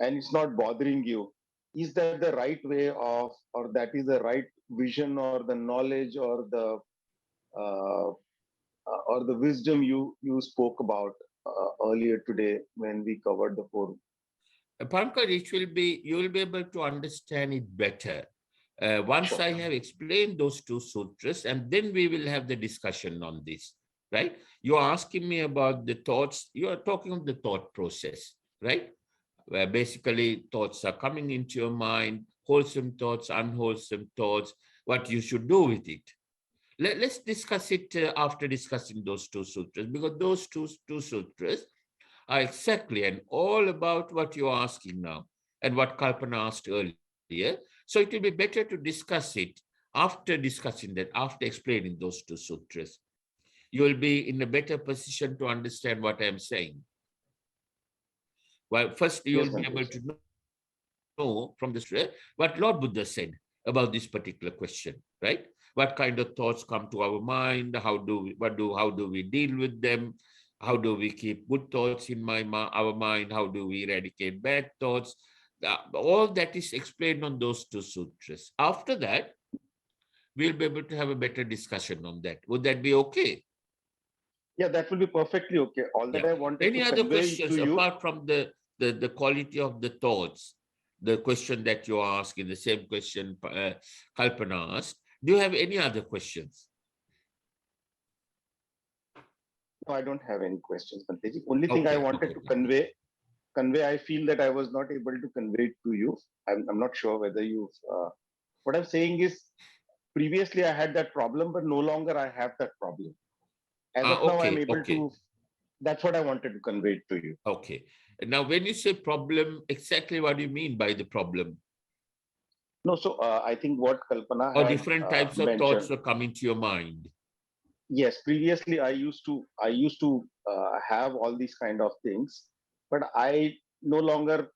Speaker 4: and it's not bothering you. Is that the right way of, or that is the right vision, or the knowledge, uh, or the wisdom you spoke about earlier today when we covered the four?
Speaker 1: Pankaj, you will be able to understand it better once
Speaker 4: Sure.
Speaker 1: I have explained those two sutras, and then we will have the discussion on this, right? You are asking me about the thoughts. You are talking of the thought process, right? Where basically thoughts are coming into your mind, wholesome thoughts, unwholesome thoughts, what you should do with it. Let's discuss it after discussing those two sutras, because those two sutras are exactly and all about what you're asking now and what Kalpana asked earlier. So it will be better to discuss it after discussing that, after explaining those two sutras. You will be in a better position to understand what I'm saying. Well, first you will be able to know know from the scripture what Lord Buddha said about this particular question, right? What kind of thoughts come to our mind? How do we deal with them? How do we keep good thoughts in our mind? How do we eradicate bad thoughts? All that is explained on those two sutras. After that, we'll be able to have a better discussion on that. Would that be okay?
Speaker 4: Yeah, that will be perfectly okay. All that I wanted
Speaker 1: Any
Speaker 4: to
Speaker 1: other
Speaker 4: convey
Speaker 1: questions
Speaker 4: to you.
Speaker 1: apart from the quality of the thoughts, the question that you asked in the same question Kalpana asked? Do you have any other questions?
Speaker 4: No, I don't have any questions, Bhanteji. Only thing I
Speaker 1: Okay,
Speaker 4: wanted to convey, I feel that I was not able to convey it to you. I'm not sure whether you. What I'm saying is, previously I had that problem, but no longer I have that problem. As of now, I'm able to. That's what I wanted to convey to you.
Speaker 1: Okay. Now, when you say problem, exactly what do you mean by the problem?
Speaker 4: No, so I think what Kalpana
Speaker 1: Or
Speaker 4: had
Speaker 1: different types of
Speaker 4: mentioned.
Speaker 1: thoughts are coming to your mind.
Speaker 4: Yes, previously I used to have all these kind of things, but I no longer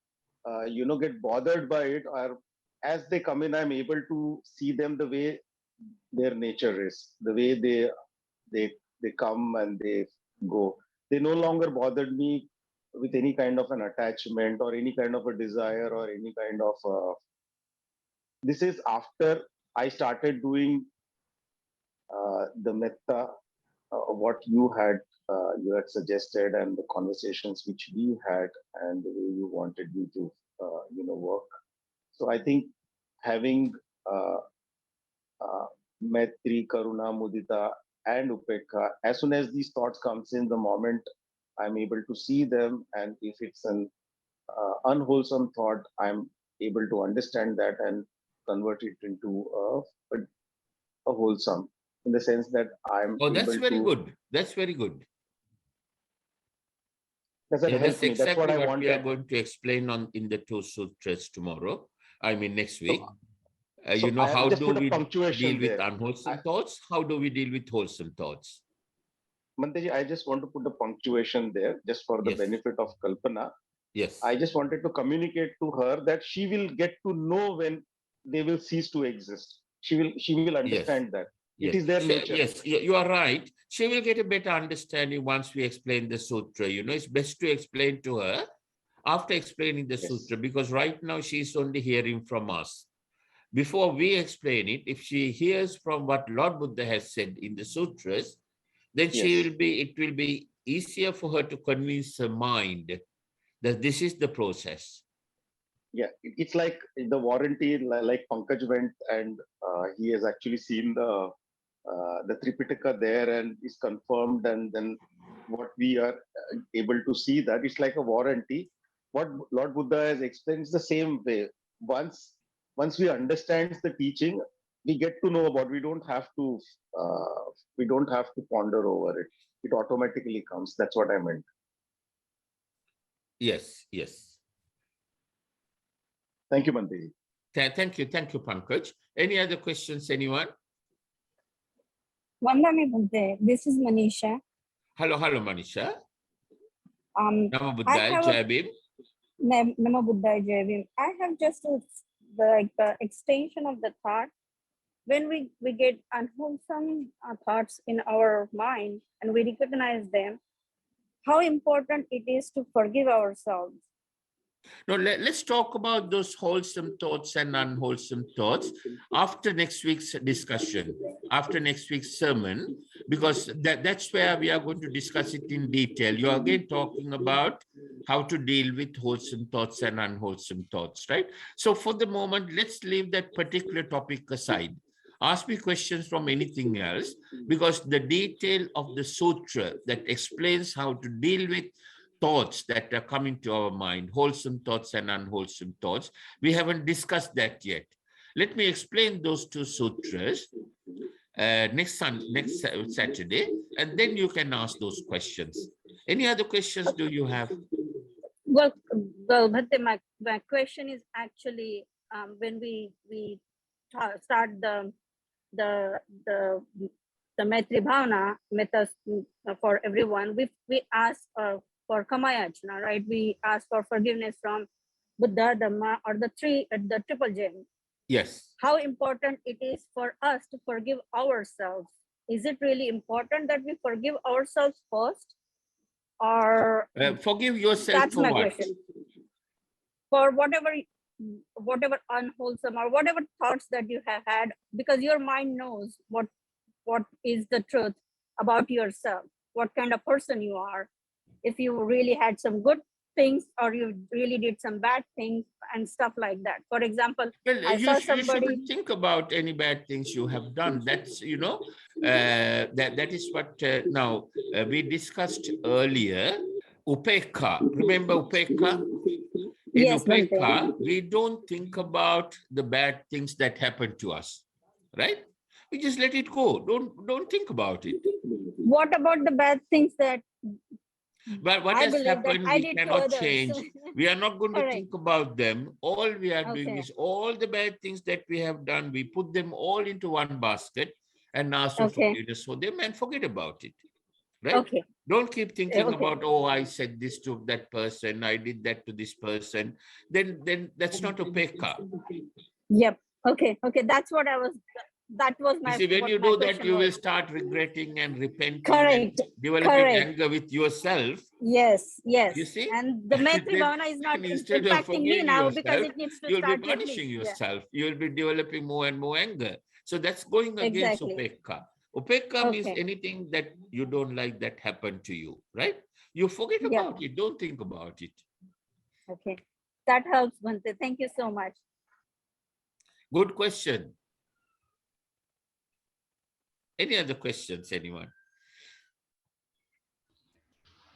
Speaker 4: get bothered by it, or as they come in, I'm able to see them the way their nature is, the way they come and they go. They no longer bothered me with any kind of an attachment or any kind of a desire or any kind of this is after I started doing the metta, what you had suggested, and the conversations which we had, and the way you wanted me to work. So I think having Maitri, Karuna, Mudita, and Upekha, as soon as these thoughts comes in, the moment I'm able to see them, and if it's an unwholesome thought, I'm able to understand that and convert it into a wholesome, in the sense that I'm
Speaker 1: Oh, that's
Speaker 4: able
Speaker 1: very
Speaker 4: to.
Speaker 1: good. That's very good.
Speaker 4: Does that help
Speaker 1: That's
Speaker 4: me? That's
Speaker 1: exactly
Speaker 4: what I
Speaker 1: what
Speaker 4: wanted.
Speaker 1: we are going to explain in the two sutras tomorrow. I mean, next week.
Speaker 4: So I
Speaker 1: how
Speaker 4: just
Speaker 1: do
Speaker 4: put a
Speaker 1: we
Speaker 4: punctuation
Speaker 1: deal with
Speaker 4: there.
Speaker 1: unwholesome thoughts? How do we deal with wholesome thoughts?
Speaker 4: Bhanteji, I just want to put a punctuation there just for the benefit of Kalpana.
Speaker 1: Yes.
Speaker 4: I just wanted to communicate to her that she will get to know when they will cease to exist. She will understand that. It is their nature.
Speaker 1: Yes, you are right. She will get a better understanding once we explain the sutra. It's best to explain to her after explaining the sutra, because right now she's only hearing from us. Before we explain it, if she hears from what Lord Buddha has said in the sutras, then it will be easier for her to convince her mind that this is the process.
Speaker 4: Yeah, it's like the warranty, like Pankaj went and he has actually seen the Tipitaka there and is confirmed, and then what we are able to see, that it's like a warranty. What Lord Buddha has explained is the same way. Once we understand the teaching, we get to know about. We don't have to ponder over it. It automatically comes. That's what I meant.
Speaker 1: Yes.
Speaker 4: Thank you, Bhante.
Speaker 1: Thank you, Pankaj. Any other questions, anyone?
Speaker 5: Vandami Bhante, this is Manisha.
Speaker 1: Hello, Manisha. Namo
Speaker 5: I have
Speaker 1: Buddhaya, Jai Bhim.
Speaker 5: Namo Buddhaya, Jai Bhim. I have just the extension of the thought. When we get unwholesome thoughts in our mind and we recognize them, how important it is to forgive ourselves.
Speaker 1: Now, let's talk about those wholesome thoughts and unwholesome thoughts after next week's discussion, after next week's sermon, because that's where we are going to discuss it in detail. You're again talking about how to deal with wholesome thoughts and unwholesome thoughts, right? So for the moment, let's leave that particular topic aside. Ask me questions from anything else, because the detail of the sutra that explains how to deal with thoughts that are coming to our mind, wholesome thoughts and unwholesome thoughts, we haven't discussed that yet. Let me explain those two sutras next Saturday, and then you can ask those questions. Any other questions do you have?
Speaker 5: Well, Bhante, my question is actually when we start the Maitri Bhavana metta for everyone, we ask for Kamayachana, right? We ask for forgiveness from Buddha, Dhamma, or the triple gem,
Speaker 1: Yes.
Speaker 5: how important it is for us to forgive ourselves. Is it really important that we forgive ourselves first? Or
Speaker 1: Forgive yourself
Speaker 5: that's
Speaker 1: for
Speaker 5: my
Speaker 1: what?
Speaker 5: question. For whatever unwholesome or whatever thoughts that you have had, because your mind knows what is the truth about yourself, what kind of person you are. If you really had some good things or you really did some bad things and stuff like that. For example,
Speaker 1: Well,
Speaker 5: I saw
Speaker 1: you
Speaker 5: somebody.
Speaker 1: shouldn't think about any bad things you have done. That's, you know, that is what now we discussed earlier. Upekha. Remember Upekha? In
Speaker 5: Yes, Bhante.
Speaker 1: Upekha, we don't think about the bad things that happen to us, right? We just let it go. Don't think about it.
Speaker 5: What about the bad things that
Speaker 1: But what
Speaker 5: I
Speaker 1: has
Speaker 5: believe that
Speaker 1: happened,
Speaker 5: I
Speaker 1: we
Speaker 5: did to
Speaker 1: cannot
Speaker 5: others?
Speaker 1: change. We are not going to
Speaker 5: Correct.
Speaker 1: think about them. All we are doing
Speaker 5: Okay.
Speaker 1: is all the bad things that we have done, we put them all into one basket and ask for
Speaker 5: Okay.
Speaker 1: forgiveness for them and forget about it. Right?
Speaker 5: Okay.
Speaker 1: Don't keep thinking
Speaker 5: Okay.
Speaker 1: about, oh, I said this to that person, I did that to this person. Then that's not upekha.
Speaker 5: Yep. Okay. Okay. That's what I was. That was
Speaker 1: You
Speaker 5: my.
Speaker 1: see, when
Speaker 5: what
Speaker 1: you
Speaker 5: my
Speaker 1: do that,
Speaker 5: question
Speaker 1: you will
Speaker 5: was.
Speaker 1: start regretting and repenting
Speaker 5: Correct.
Speaker 1: and developing
Speaker 5: Correct.
Speaker 1: anger with yourself.
Speaker 5: Yes. Yes.
Speaker 1: You see?
Speaker 5: And the Maitri
Speaker 1: Then
Speaker 5: Bhavana is not
Speaker 1: instead of
Speaker 5: impacting me
Speaker 1: forgiving
Speaker 5: now because
Speaker 1: yourself,
Speaker 5: it needs to
Speaker 1: you'll be
Speaker 5: start with me.
Speaker 1: punishing
Speaker 5: Yeah.
Speaker 1: yourself. You'll be developing more and more anger. So that's going against
Speaker 5: Exactly.
Speaker 1: upekha. Upekha means
Speaker 5: Okay.
Speaker 1: anything that you don't like that happened to you, right? You forget
Speaker 5: Yeah.
Speaker 1: about it. Don't think about it.
Speaker 5: Okay. That helps, Bhante. Thank you so much.
Speaker 1: Good question. Any other questions, anyone?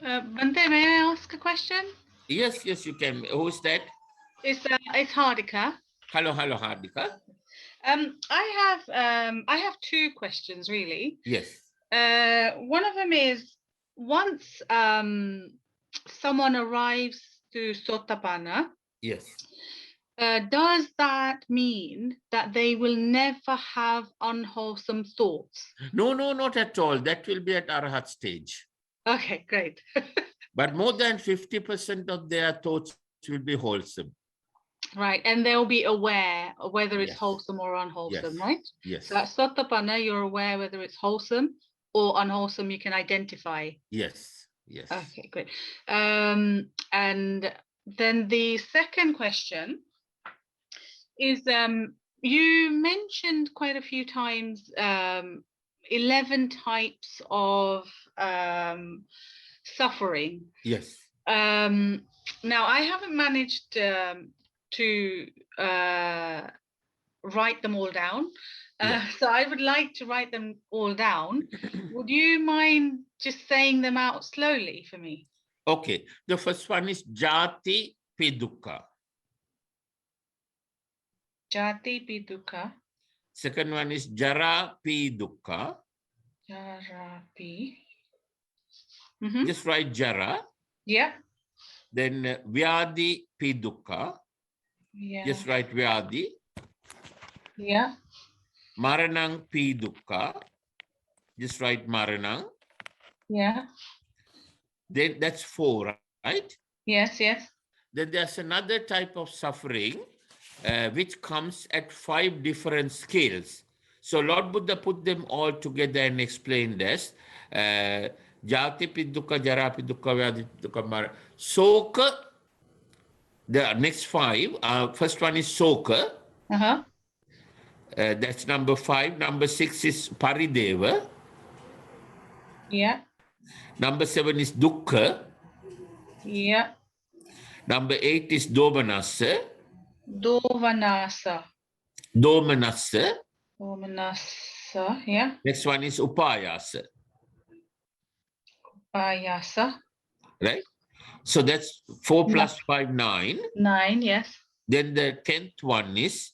Speaker 6: Bhante, may I ask a question?
Speaker 1: Yes, you can. Who's that?
Speaker 6: It's Hardika.
Speaker 1: Hello, Hardika.
Speaker 6: I have two questions really.
Speaker 1: Yes.
Speaker 6: One of them is once someone arrives to Sotapanna,
Speaker 1: Yes.
Speaker 6: does that mean that they will never have unwholesome thoughts?
Speaker 1: No, not at all. That will be at Arahat stage.
Speaker 6: Okay, great.
Speaker 1: But more than 50% of their thoughts will be wholesome.
Speaker 6: Right, and they'll be aware of whether it's
Speaker 1: Yes.
Speaker 6: wholesome or unwholesome,
Speaker 1: Yes.
Speaker 6: right?
Speaker 1: Yes.
Speaker 6: So at Sotapanna, you're aware whether it's wholesome or unwholesome, you can identify.
Speaker 1: Yes. Yes.
Speaker 6: Okay, great. And then the second question is, you mentioned quite a few times 11 types of suffering.
Speaker 1: Yes.
Speaker 6: Now, I haven't managed to write them all down.
Speaker 1: Yeah.
Speaker 6: So I would like to write them all down. Would you mind just saying them out slowly for me?
Speaker 1: Okay. The first one is Jati Pidukka.
Speaker 6: Jati Pidukka.
Speaker 1: Second one is Jara Pidukka.
Speaker 6: Jara Pi.
Speaker 1: Just write Jara.
Speaker 6: Yeah.
Speaker 1: Then Vyadi Pidukka.
Speaker 6: Yeah.
Speaker 1: Just write Vyadi.
Speaker 6: Yeah.
Speaker 1: Maranang Pidukka. Just write Maranang.
Speaker 6: Yeah.
Speaker 1: Then that's 4, right?
Speaker 6: Yes, yes.
Speaker 1: Then there's another type of suffering which comes at 5 different scales. So Lord Buddha put them all together and explained this. Jati Pidukka, Jara Pidukka, Vyadi Pidukka, Mara. Soka, the next 5. First one is Soka. That's number 5. Number 6 is Parideva.
Speaker 6: Yeah.
Speaker 1: Number 7 is Dukkha.
Speaker 6: Yeah.
Speaker 1: Number 8 is Domanassa.
Speaker 6: Dovanasa.
Speaker 1: Domanassa.
Speaker 6: Domanasa. Yeah.
Speaker 1: Next one is Upayasa.
Speaker 6: Payasa.
Speaker 1: Right? So that's 4 plus 5, 9.
Speaker 6: 9, yes.
Speaker 1: Then the 10th one is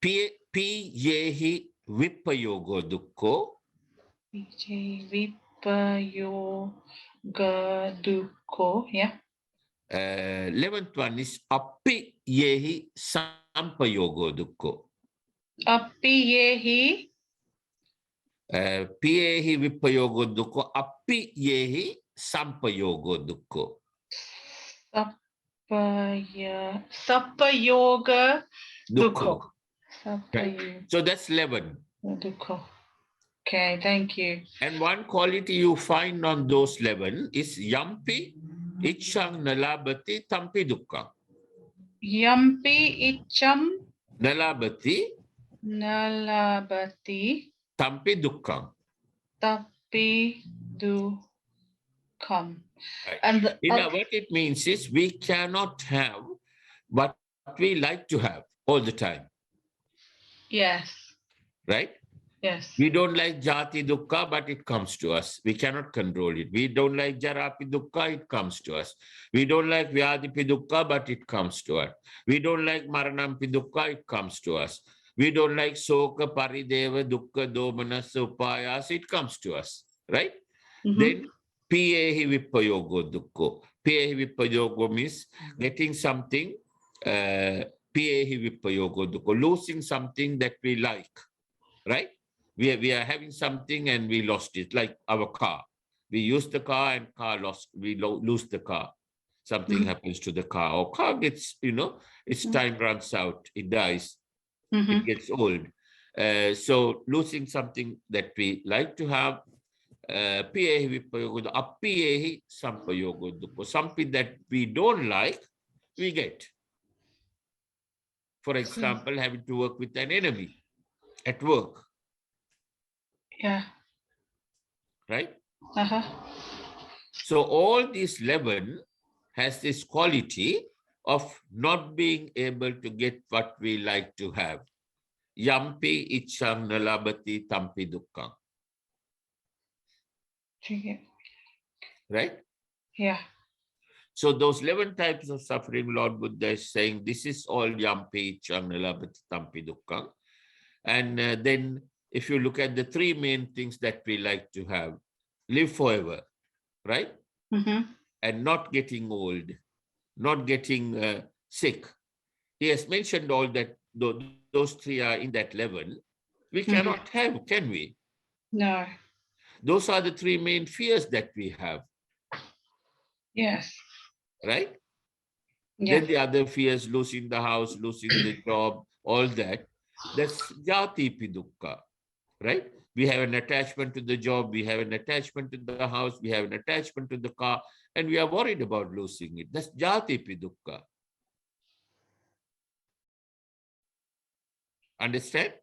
Speaker 1: Piyehi Vipayogo Dukkho.
Speaker 6: Vipayoga Dukkho. Yeah.
Speaker 1: 11th one is Appi Yehi Sampayogo Dukkho.
Speaker 6: Appiyehi.
Speaker 1: Piyehi Vipayogo Dukkho. Appi Yehi Sampayogo Dukkho.
Speaker 6: Sappa yoga
Speaker 1: Dukkha.
Speaker 6: dukkha. Sappa
Speaker 1: Right? So that's 11.
Speaker 6: dukkha. Okay, thank you.
Speaker 1: And one quality you find on those 11 is yampi ichang nalabati tampi dukkha.
Speaker 6: Yampi icham
Speaker 1: Nalabati
Speaker 6: nalabati
Speaker 1: tampi dukkha.
Speaker 6: tapi dukkam.
Speaker 1: Right.
Speaker 6: And
Speaker 1: What it means is we cannot have what we like to have all the time.
Speaker 6: yes,
Speaker 1: Right?
Speaker 6: yes.
Speaker 1: We don't like jati dukkha, but it comes to us. We cannot control it. We don't like jarapi dukkha, it comes to us. We don't like vyadipi dukkha, but it comes to us. We don't like maranampi dukkha, it comes to us. We don't like soka parideva dukkha domanasa upayas, it comes to us. Right? Then piyehi vipayogo dukkha. Piyehi vipayogo means getting something, piyehi vipayogo dukkha, losing something that we like. Right? We are having something and we lost it, like our car. We use the car and we lose the car. Something happens to the car. Or car gets, its time runs out, it dies, it gets old. So losing something that we like to have, something that we don't like, we get. For example, having to work with an enemy at work.
Speaker 6: Yeah.
Speaker 1: Right? So all these 11 has this quality of not being able to get what we like to have. Yampi icham nalabati tampi dukkha. Right?
Speaker 6: Yeah.
Speaker 1: So those 11 types of suffering, Lord Buddha is saying, this is all yampi icham nalabati tampi dukkha. And then if you look at the three main things that we like to have, live forever, right? And not getting old, not getting sick. He has mentioned all that, those three are in that level. We cannot have, can we?
Speaker 6: No.
Speaker 1: Those are the three main fears that we have.
Speaker 6: Yes.
Speaker 1: Right?
Speaker 6: Yeah.
Speaker 1: Then the other fears, losing the house, losing the job, all that. That's jati dukkha. Right? We have an attachment to the job, we have an attachment to the house, we have an attachment to the car, and we are worried about losing it. That's jati dukkha. Understand?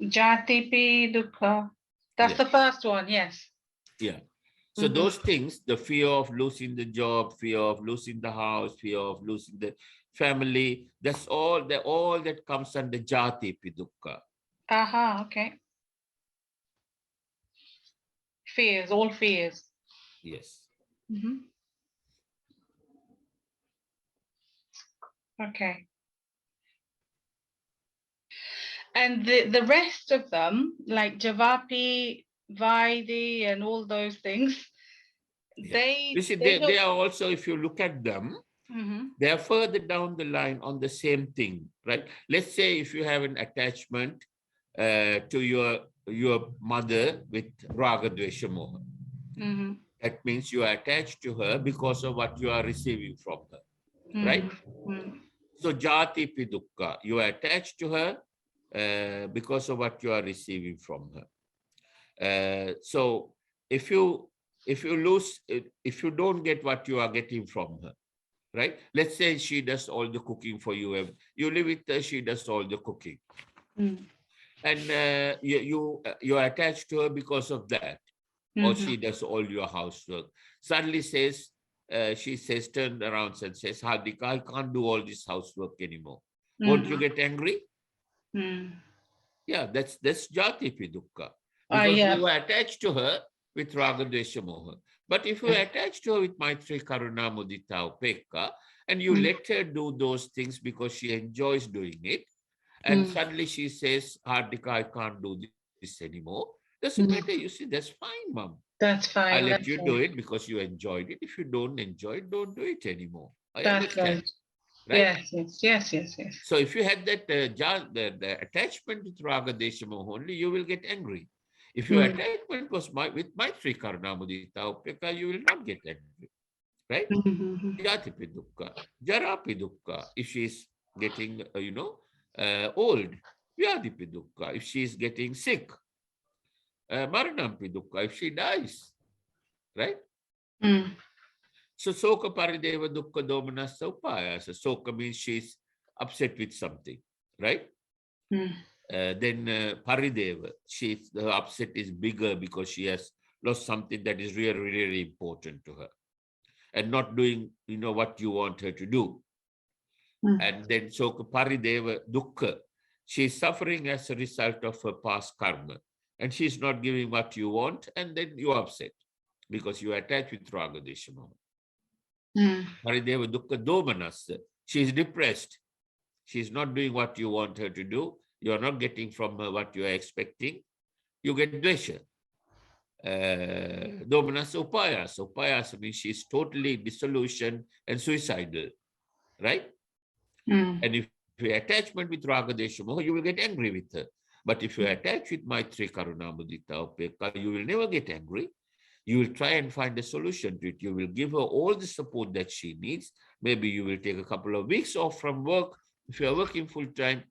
Speaker 6: Jati dukkha. That's the first one, yes.
Speaker 1: Yeah. So those things, the fear of losing the job, fear of losing the house, fear of losing the family, that's all that comes under jati dukkha.
Speaker 6: Okay. Fears, all fears.
Speaker 1: Yes.
Speaker 6: Okay. And the rest of them, like Javapi, Vaidi, and all those things,
Speaker 1: You see, they are also, if you look at them, they are further down the line on the same thing, right? Let's say if you have an attachment to your mother with raga, dvesha, moha. That means you are attached to her because of what you are receiving from her, right? So jati dukkha, you are attached to her because of what you are receiving from her. So if you don't get what you are getting from her, right? Let's say she does all the cooking for you. You live with her, she does all the cooking. And you are attached to her because of that. Or she does all your housework. Suddenly she says, turned around and says, Hardika, I can't do all this housework anymore. Won't you get angry? Yeah, that's jati dukkha. Because you are attached to her with raga, dvesha, moha. But if you are attached to her with maitri, karuna, mudita, upekka, and you let her do those things because she enjoys doing it, and suddenly she says, Hardika, I can't do this anymore. Doesn't matter. You see, that's fine, mom.
Speaker 6: That's fine.
Speaker 1: I let you do it because you enjoyed it. If you don't enjoy it, don't do it anymore. I understand. Right?
Speaker 6: Yes.
Speaker 1: So if you had that the attachment with raga, desha, moha only, you will get angry. If your attachment was with maitri, karuna, mudita, upekka, you will not get angry. right?
Speaker 6: Mhm.
Speaker 1: Jatipi dukkha, jarapi dukkha, if she's getting, old. Vyadipi dukkha, if she's getting sick. Maranampi dukkha, if she dies, right?
Speaker 6: Mm.
Speaker 1: So soka parideva dukkha domanassa upayasa. Soka means she's upset with something, right?
Speaker 6: Mm.
Speaker 1: Then parideva, her upset is bigger because she has lost something that is really, really important to her and not doing, what you want her to do.
Speaker 6: Mm.
Speaker 1: And then soka parideva dukkha, she's suffering as a result of her past karma and she's not giving what you want, and then you're upset because you attach with raga desha moha.
Speaker 6: Mm.
Speaker 1: Parideva dukkha domanassa, she's depressed. She's not doing what you want her to do. You're not getting from her what you are expecting. You get dvesha. Domanassa upayasa. Upayasa means she's totally disillusioned and suicidal, right?
Speaker 6: Mm.
Speaker 1: And if you attachment with raga desha moha, you will get angry with her. But if you attach with maitri karuna mudita upekka, you will never get angry. You will try and find a solution to it. You will give her all the support that she needs. Maybe you will take a couple of weeks off from work. If you are working full time,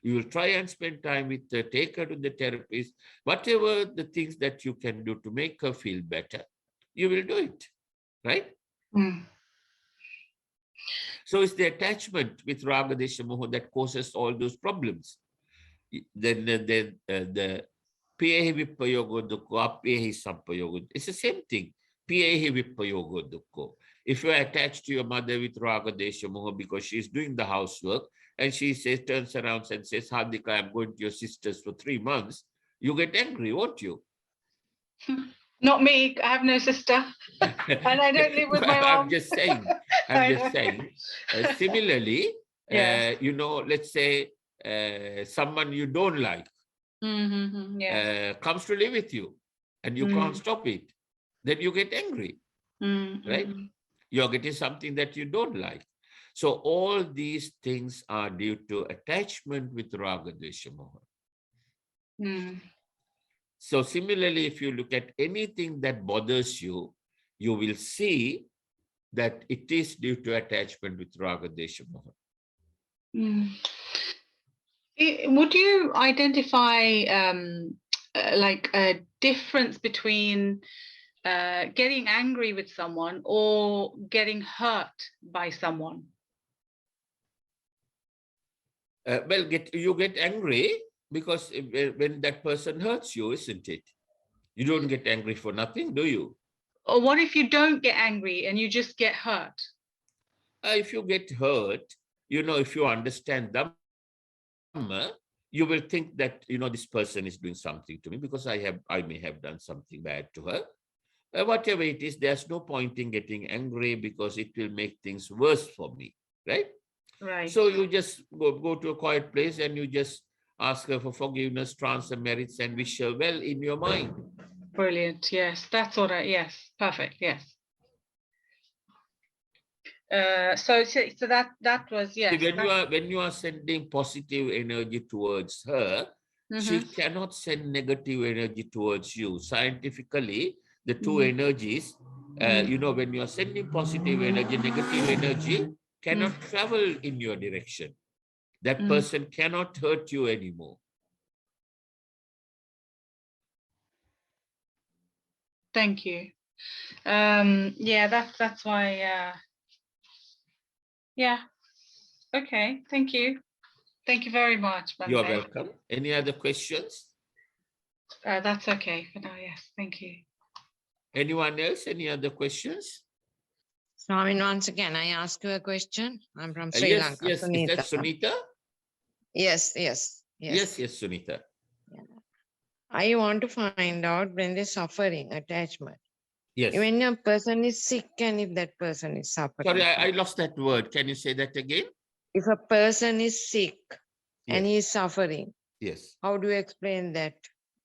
Speaker 1: you will try and spend time with her, take her to the therapist, whatever the things that you can do to make her feel better, you will do it, right?
Speaker 6: Mm.
Speaker 1: So it's the attachment with raga desha moha that causes all those problems. Then the piyehi vippayogo dukkho, apyehi sampayogo. It's the same thing. Piyehi vippayogo dukkho. If you're attached to your mother with raga desha moha because she's doing the housework and she says, turns around and says, Hardika, I'm going to your sister's for 3 months, you get angry, won't you?
Speaker 6: Not me. I have no sister, and I don't live with my mom.
Speaker 1: I'm just saying. I'm just saying. Similarly,
Speaker 6: Yes.
Speaker 1: let's say someone you don't like
Speaker 6: Mm-hmm. Yes.
Speaker 1: comes to live with you and you can't stop it, then you get angry, right?
Speaker 6: Mm-hmm.
Speaker 1: You're getting something that you don't like. So all these things are due to attachment with raga desha moha.
Speaker 6: Mm.
Speaker 1: So similarly, if you look at anything that bothers you, you will see that it is due to attachment with raga desha moha.
Speaker 6: Mm. Would you identify like a difference between getting angry with someone or getting hurt by someone?
Speaker 1: Well, you get angry because when that person hurts you, isn't it? You don't get angry for nothing, do you?
Speaker 6: Or what if you don't get angry and you just get hurt?
Speaker 1: If you get hurt, if you understand Dhamma, you will think that, this person is doing something to me because I may have done something bad to her. Whatever it is, there's no point in getting angry because it will make things worse for me, right?
Speaker 6: Right.
Speaker 1: So you just go to a quiet place and you just ask her for forgiveness, transfer merits, and wish her well in your mind.
Speaker 6: Brilliant. Yes, that's what yes, perfect. Yes. So that was, yes.
Speaker 1: When you are sending positive energy towards her, she cannot send negative energy towards you. Scientifically, the two energies, when you are sending positive energy, negative energy cannot travel in your direction. That person cannot hurt you anymore.
Speaker 6: Thank you. Yeah, that's why. Yeah. Okay. Thank you. Thank you very much, Bhante.
Speaker 1: You're welcome. Any other questions?
Speaker 6: That's okay for now. Yes. Thank you.
Speaker 1: Anyone else? Any other questions?
Speaker 7: Swamin, once again, I ask you a question. I'm from Sri Lanka.
Speaker 1: Yes. Is that Sunita?
Speaker 7: Yes.
Speaker 1: Yes, Sunita.
Speaker 7: I want to find out when there's suffering, attachment.
Speaker 1: Yes.
Speaker 7: When a person is sick and if that person is suffering.
Speaker 1: Sorry, I lost that word. Can you say that again?
Speaker 7: If a person is sick and he is suffering,
Speaker 1: yes,
Speaker 7: how do you explain that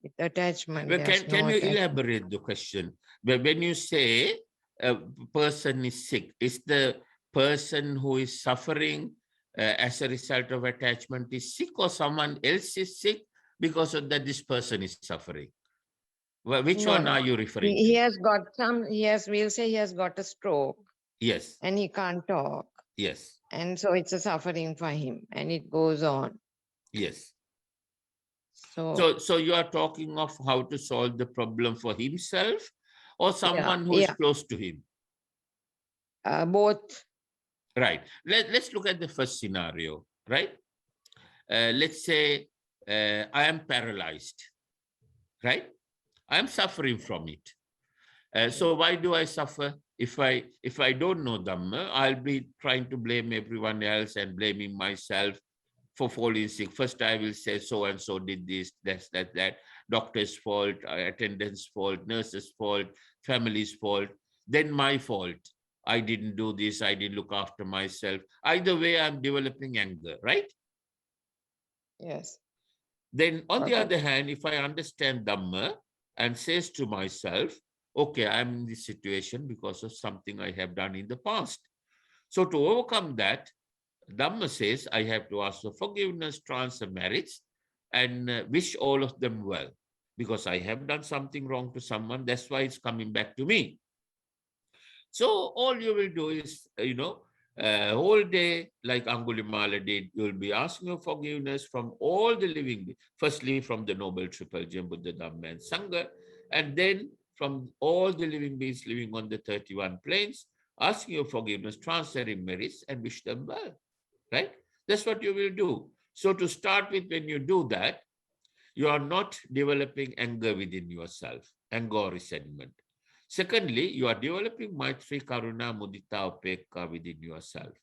Speaker 7: with attachment?
Speaker 1: Well, can you elaborate the question? When you say a person is sick, is the person who is suffering as a result of attachment is sick, or someone else is sick because of that this person is suffering? Well, which one are you referring to?
Speaker 7: He has got we'll say he has got a stroke.
Speaker 1: Yes.
Speaker 7: and he can't talk.
Speaker 1: Yes.
Speaker 7: And so it's a suffering for him and it goes on.
Speaker 1: Yes.
Speaker 7: So,
Speaker 1: So you are talking of how to solve the problem for himself or someone who is
Speaker 7: yeah.
Speaker 1: close to him?
Speaker 7: Both.
Speaker 1: Right. Let's look at the first scenario, right? Let's say I am paralyzed, right? I am suffering from it. So why do I suffer? If I don't know Dhamma, I'll be trying to blame everyone else and blaming myself for falling sick. First, I will say so and so did this, that, doctor's fault, attendant's fault, nurse's fault, family's fault, then my fault. I didn't do this, I didn't look after myself. Either way, I'm developing anger, right?
Speaker 7: Yes.
Speaker 1: Then on the
Speaker 7: Okay.
Speaker 1: other hand, if I understand Dhamma and says to myself, okay, I'm in this situation because of something I have done in the past. So to overcome that, Dhamma says I have to ask for forgiveness, transfer merits, and wish all of them well. Because I have done something wrong to someone, that's why it's coming back to me. So all you will do is, whole day, like Angulimala did, you'll be asking for forgiveness from all the living beings. Firstly, from the Noble Triple Gem, Buddha, Dhamma, and Sangha, and then from all the living beings living on the 31 planes, asking your forgiveness, transferring merits, and wish them well, right? That's what you will do. So to start with, when you do that, you are not developing anger within yourself, anger or resentment. Secondly, you are developing Maitri, Karuna, Mudita, Upekka within yourself,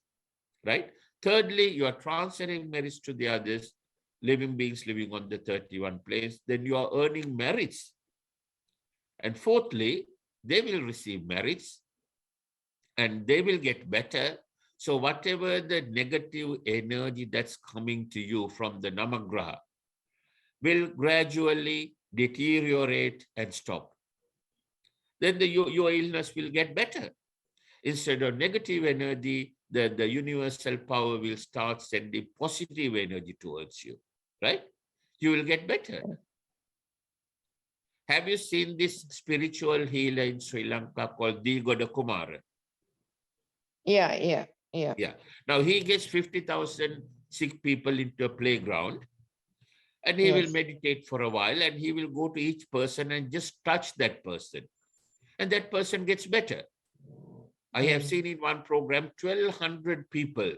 Speaker 1: right? Thirdly, you are transferring merits to the others, living beings living on the 31 planes. Then you are earning merits. And fourthly, they will receive merits and they will get better. So whatever the negative energy that's coming to you from the Namagraha will gradually deteriorate and stop. Then your illness will get better. Instead of negative energy, the universal power will start sending positive energy towards you, right? You will get better. Have you seen this spiritual healer in Sri Lanka called Dvedhavitakka?
Speaker 7: Yeah.
Speaker 1: Yeah. Now he gets 50,000 sick people into a playground and he will meditate for a while and he will go to each person and just touch that person. And that person gets better. I have seen in one program, 1,200 people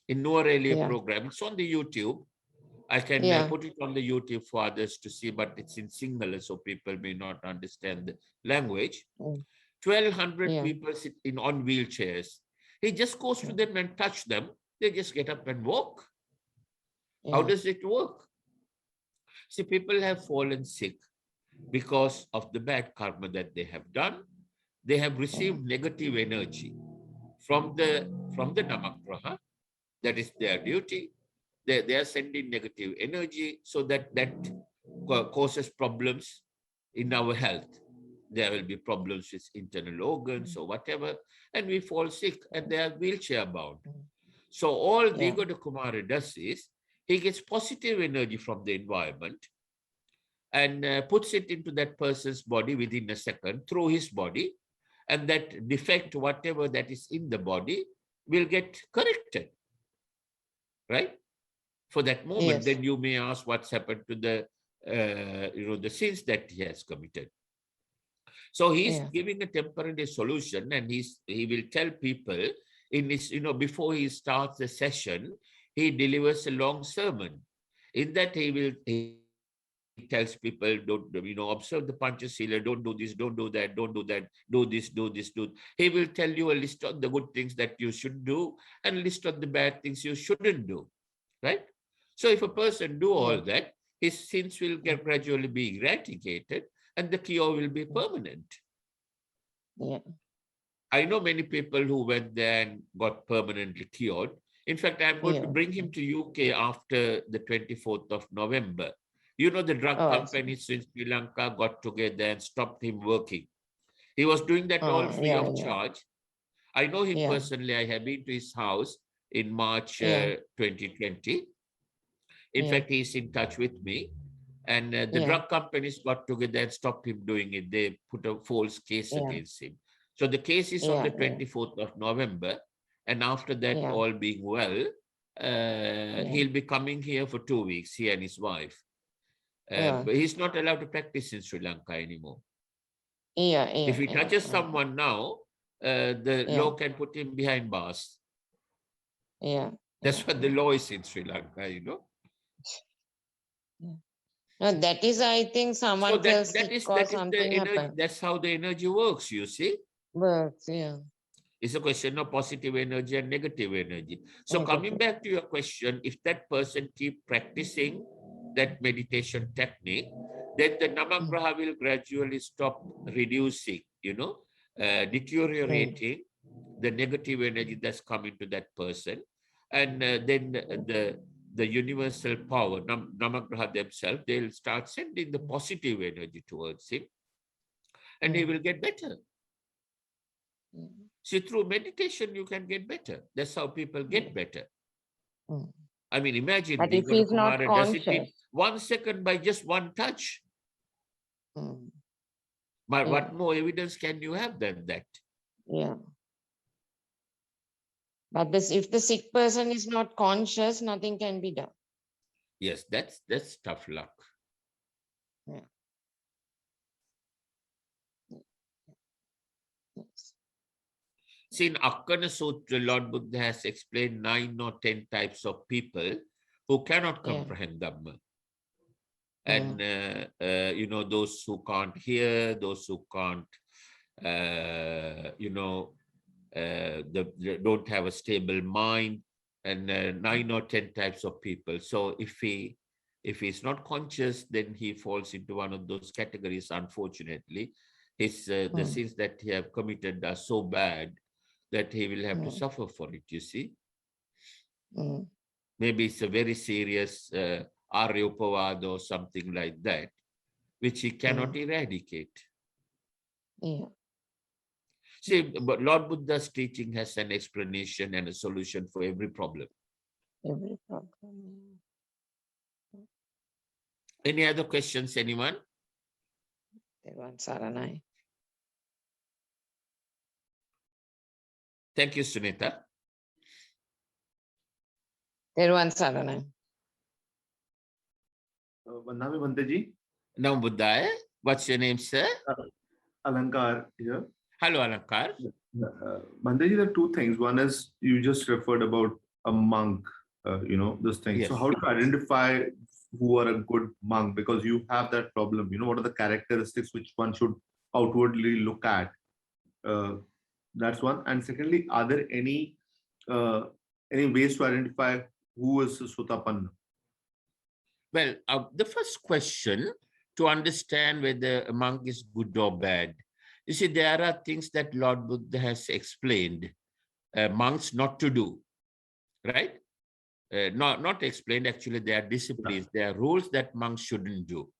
Speaker 1: in Nuarelia program. It's on the YouTube. I can put it on the YouTube for others to see, but it's in Sinhala, so people may not understand the language. 1,200 people sit on wheelchairs. He just goes to them and touch them. They just get up and walk. How does it work? See, people have fallen sick because of the bad karma that they have done. They have received negative energy from the Namagraha. That is their duty. They are sending negative energy, so that causes problems in our health. There will be problems with internal organs or whatever, and we fall sick and they are wheelchair bound. So all Dvedhavitakka does is, he gets positive energy from the environment and puts it into that person's body within a second through his body, and that defect, whatever that is in the body, will get corrected, right? For that moment, then you may ask what's happened to the, the sins that he has committed. So he's giving a temporary solution, and he will tell people in his, before he starts the session, he delivers a long sermon. In that he tells people, don't, observe the Panchasila, don't do this, don't do that, don't do that, do this, do this, do. He will tell you a list of the good things that you should do and a list of the bad things you shouldn't do, right? So if a person do all that, his sins will get gradually be eradicated and the cure will be permanent. I know many people who went there and got permanently cured. In fact, I'm going to bring him to UK after the 24th of November. The drug companies in Sri Lanka got together and stopped him working. He was doing that all free of charge. I know him personally. I have been to his house in March 2020. In fact, he's in touch with me. And the drug companies got together and stopped him doing it. They put a false case against him. So the case is on
Speaker 7: Yeah,
Speaker 1: the
Speaker 7: yeah.
Speaker 1: 24th of November. And after that,
Speaker 7: Yeah.
Speaker 1: all being well, he'll be coming here for 2 weeks, he and his wife.
Speaker 7: Yeah.
Speaker 1: But he's not allowed to practice in Sri Lanka anymore.
Speaker 7: Yeah, yeah,
Speaker 1: If he
Speaker 7: yeah.
Speaker 1: touches someone now, the
Speaker 7: Yeah.
Speaker 1: law can put him behind bars.
Speaker 7: Yeah.
Speaker 1: That's
Speaker 7: yeah,
Speaker 1: what the law is in Sri Lanka, you know.
Speaker 7: No, that is, I think,
Speaker 1: So
Speaker 7: someone fell sick or
Speaker 1: that is the
Speaker 7: something
Speaker 1: energy.
Speaker 7: happened.
Speaker 1: That's how the energy works, you see.
Speaker 7: Works, yeah.
Speaker 1: It's a question of positive energy and negative energy. So coming back to your question, if that person keep practicing that meditation technique, then the namagraha will gradually stop reducing, you know, deteriorating the negative energy that's coming to that person. And then the universal power, namagraha themselves, they'll start sending the positive energy towards him, and he will get better. See, through meditation, you can get better. That's how people get better. I mean, imagine
Speaker 7: But if he's not
Speaker 1: Kumara does it in
Speaker 7: conscious.
Speaker 1: 1 second by just one touch. But what more evidence can you have than that?
Speaker 7: Yeah. But this, if the sick person is not conscious, nothing can be done.
Speaker 1: Yes, that's tough luck.
Speaker 7: Yeah. Yes.
Speaker 1: See, in Akkana Sutra, Lord Buddha has explained 9 or 10 types of people who cannot comprehend Dhamma. And, you know, those who can't hear, those who can't, you know, they don't have a stable mind, and 9 or 10 types of people. So if he's not conscious, then he falls into one of those categories, unfortunately. His the sins that he have committed are so bad that he will have to suffer for it, you see. Maybe it's a very serious Aryopavada or something like that, which he cannot eradicate.
Speaker 7: Yeah.
Speaker 1: See, but Lord Buddha's teaching has an explanation and a solution for every problem.
Speaker 7: Every problem.
Speaker 1: Any other questions, anyone?
Speaker 7: Saranai.
Speaker 1: Thank you, Sunita.
Speaker 7: Saranai.
Speaker 8: Vandami Bhante ji.
Speaker 1: Nam Buddhaya. What's your name, sir?
Speaker 8: Alankar here.
Speaker 1: Hello, Alankar.
Speaker 8: Bhante ji, there are two things. One is you just referred about a monk, you know, this thing.
Speaker 1: Yes.
Speaker 8: So how to identify who are a good monk? Because you have that problem. You know, what are the characteristics which one should outwardly look at? That's one. And secondly, are there any ways to identify who is Sotapanna?
Speaker 1: Well, the first question, to understand whether a monk is good or bad. You see, there are things that Lord Buddha has explained monks not to do, right? Not explained, actually, there are disciplines, there are rules that monks shouldn't do.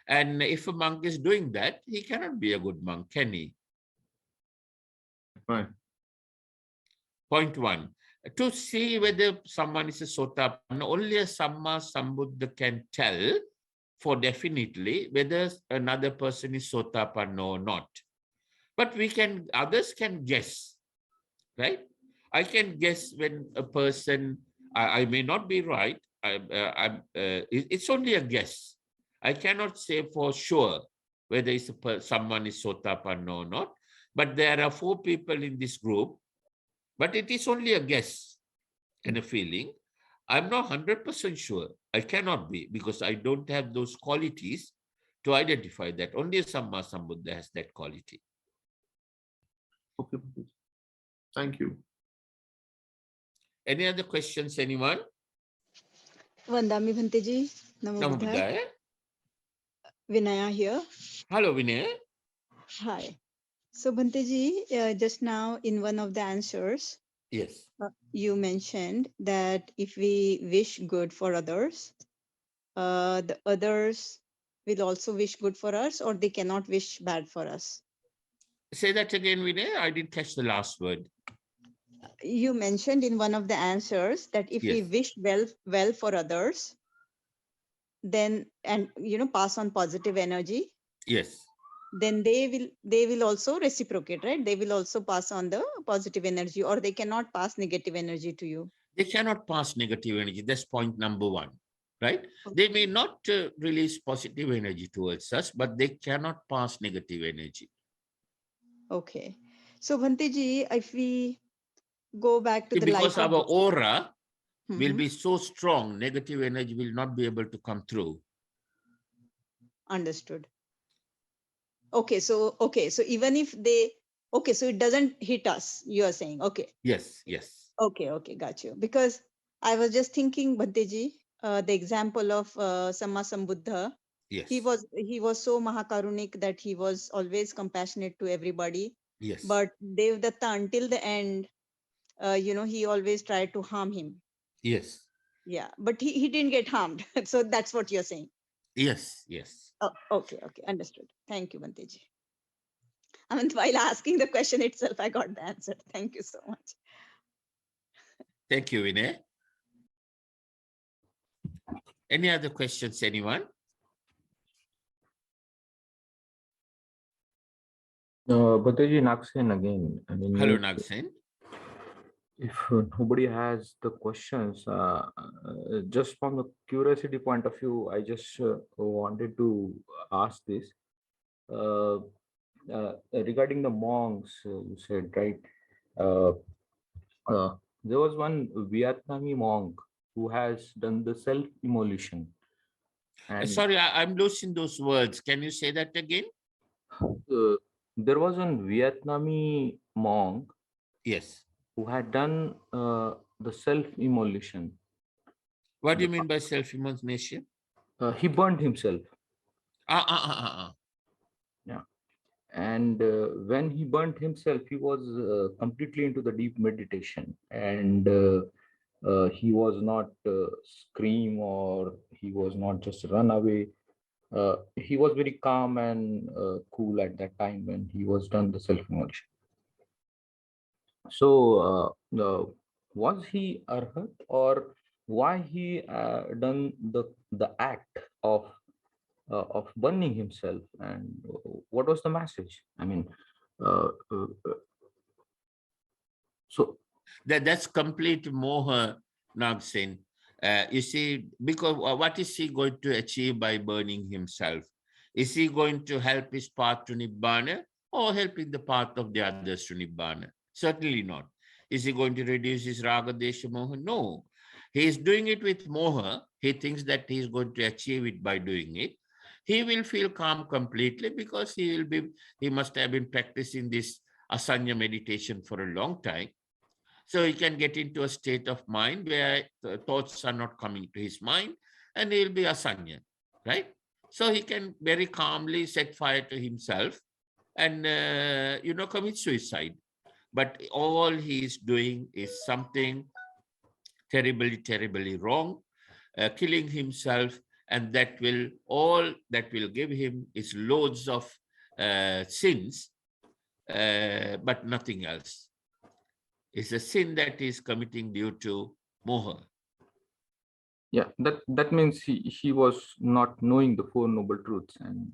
Speaker 1: And if a monk is doing that, he cannot be a good monk, can he?
Speaker 8: Right.
Speaker 1: Point one. To see whether someone is a Sotapanna, only a Samma Sambuddha can tell for definitely whether another person is Sotapanna or not. But others can guess, right? I can guess when a person, I may not be right, it's only a guess. I cannot say for sure whether someone is Sotapanna or not, but there are 4 people in this group, but it is only a guess and a feeling. I'm not 100% sure. I cannot be, because I don't have those qualities to identify that. Only a Samma Sambuddha has that quality.
Speaker 8: Okay. Thank you.
Speaker 1: Any other questions, anyone?
Speaker 9: Vandami Bhante ji. Namo Buddhaya.
Speaker 1: Buddhaya.
Speaker 9: Vinaya here.
Speaker 1: Hello, Vinay.
Speaker 9: Hi. So Bhante ji, just now in one of the answers,
Speaker 1: Yes.
Speaker 9: You mentioned that if we wish good for others, the others will also wish good for us, or they cannot wish bad for us.
Speaker 1: Say that again, Vinay. I didn't catch the last word.
Speaker 9: You mentioned in one of the answers that if we
Speaker 1: Yes.
Speaker 9: wish well for others, then, and pass on positive energy,
Speaker 1: Yes.
Speaker 9: then they will also reciprocate, right? They will also pass on the positive energy, or they cannot pass negative energy to you.
Speaker 1: They cannot pass negative energy. That's point number one, right? They may not release positive energy towards us, but they cannot pass negative energy.
Speaker 9: Okay. So Bhante ji, if we go back to the
Speaker 1: Because
Speaker 9: life of
Speaker 1: our aura will
Speaker 9: Mhm.
Speaker 1: be so strong, negative energy will not be able to come through.
Speaker 9: Understood. Okay, so even if they, okay, so it doesn't hit us, you are saying. Okay.
Speaker 1: Yes, yes.
Speaker 9: Okay, got you. Because I was just thinking, Bhante ji, the example of Sammasambuddha,
Speaker 1: Yes.
Speaker 9: he was so Mahakarunik that he was always compassionate to everybody.
Speaker 1: Yes.
Speaker 9: But Devdatta, until the end, he always tried to harm him.
Speaker 1: Yes.
Speaker 9: Yeah, but he didn't get harmed. So that's what you're saying.
Speaker 1: Yes, yes.
Speaker 9: Oh, okay, understood. Thank you, Bhante ji. I mean, while asking the question itself, I got the answer. Thank you so much.
Speaker 1: Thank you, Vinay. Any other questions, anyone?
Speaker 2: Bhante Naksen again. I mean,
Speaker 1: Hello, Nagsen.
Speaker 2: if nobody has the questions, just from the curiosity point of view, I just wanted to ask this. Regarding the monks, you said, right? There was one Vietnamese monk who has done the self-immolation. And
Speaker 1: Sorry, I'm losing those words. Can you say that again?
Speaker 2: there was one Vietnamese monk,
Speaker 1: yes,
Speaker 2: who had done the self-immolation.
Speaker 1: What do you mean by self-immolation?
Speaker 2: He burned himself.
Speaker 1: Yeah.
Speaker 2: And when he burnt himself, he was completely into the deep meditation, and he was not scream, or he was not just run away. He was very calm and cool at that time when he was done the self-immolation. So was he arhat, or why he done the act of burning himself, and what was the message? I mean, so
Speaker 1: that's complete moha, Nagsen. You see, because what is he going to achieve by burning himself? Is he going to help his path to Nibbana, or helping the path of the others to Nibbana? Certainly not. Is he going to reduce his raga, desha, moha? No. He is doing it with moha. He thinks that he is going to achieve it by doing it. He will feel calm completely because he must have been practicing this asanya meditation for a long time. So he can get into a state of mind where the thoughts are not coming to his mind, and he will be asanya, right? So he can very calmly set fire to himself and, commit suicide. But all he is doing is something terribly, terribly wrong, killing himself, and all that will give him is loads of sins, but nothing else. It's a sin that is committing due to moha.
Speaker 2: yeah, that means he was not knowing the Four Noble Truths, and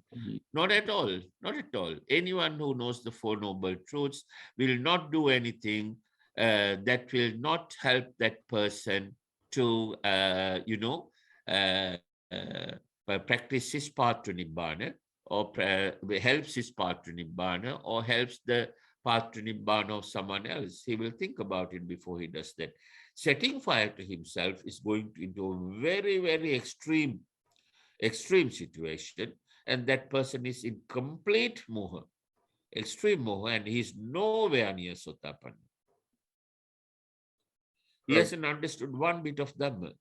Speaker 1: Not at all. Not at all. Anyone who knows the Four Noble Truths will not do anything that will not help that person to, practice his path to Nibbana, or helps his path to Nibbana, or helps the path to Nibbana of someone else. He will think about it before he does that. Setting fire to himself is going into a very, very extreme situation, and that person is in complete moha, extreme moha, and he's nowhere near Sotapanna. He
Speaker 2: Right.
Speaker 1: hasn't understood one bit of Dhamma.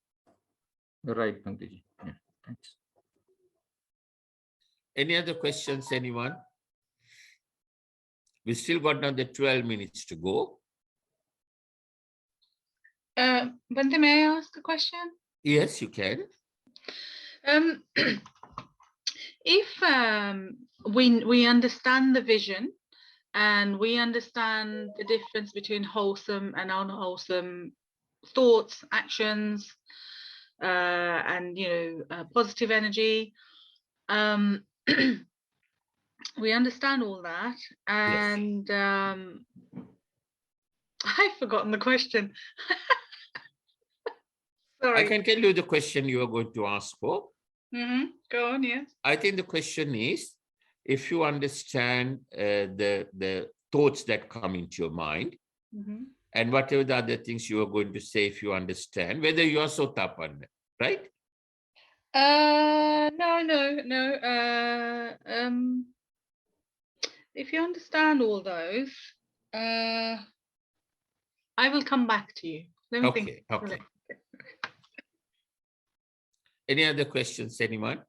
Speaker 2: Right, Bhante. Yeah, thanks.
Speaker 1: Any other questions, anyone? We still got another 12 minutes to go.
Speaker 6: Bhante, may I ask a question?
Speaker 1: Yes, you can.
Speaker 6: If we understand the vision, and we understand the difference between wholesome and unwholesome thoughts, actions, and positive energy, we understand all that, and I've forgotten the question. Sorry.
Speaker 1: I can tell you the question you are going to ask for.
Speaker 6: Go on, yes.
Speaker 1: I think the question is, if you understand the thoughts that come into your mind, and whatever the other things you are going to say, if you understand, whether you are Sotapanna, right?
Speaker 6: No. If you understand all those, I will come back to you. Let me think.
Speaker 1: Okay. Any other questions, anyone?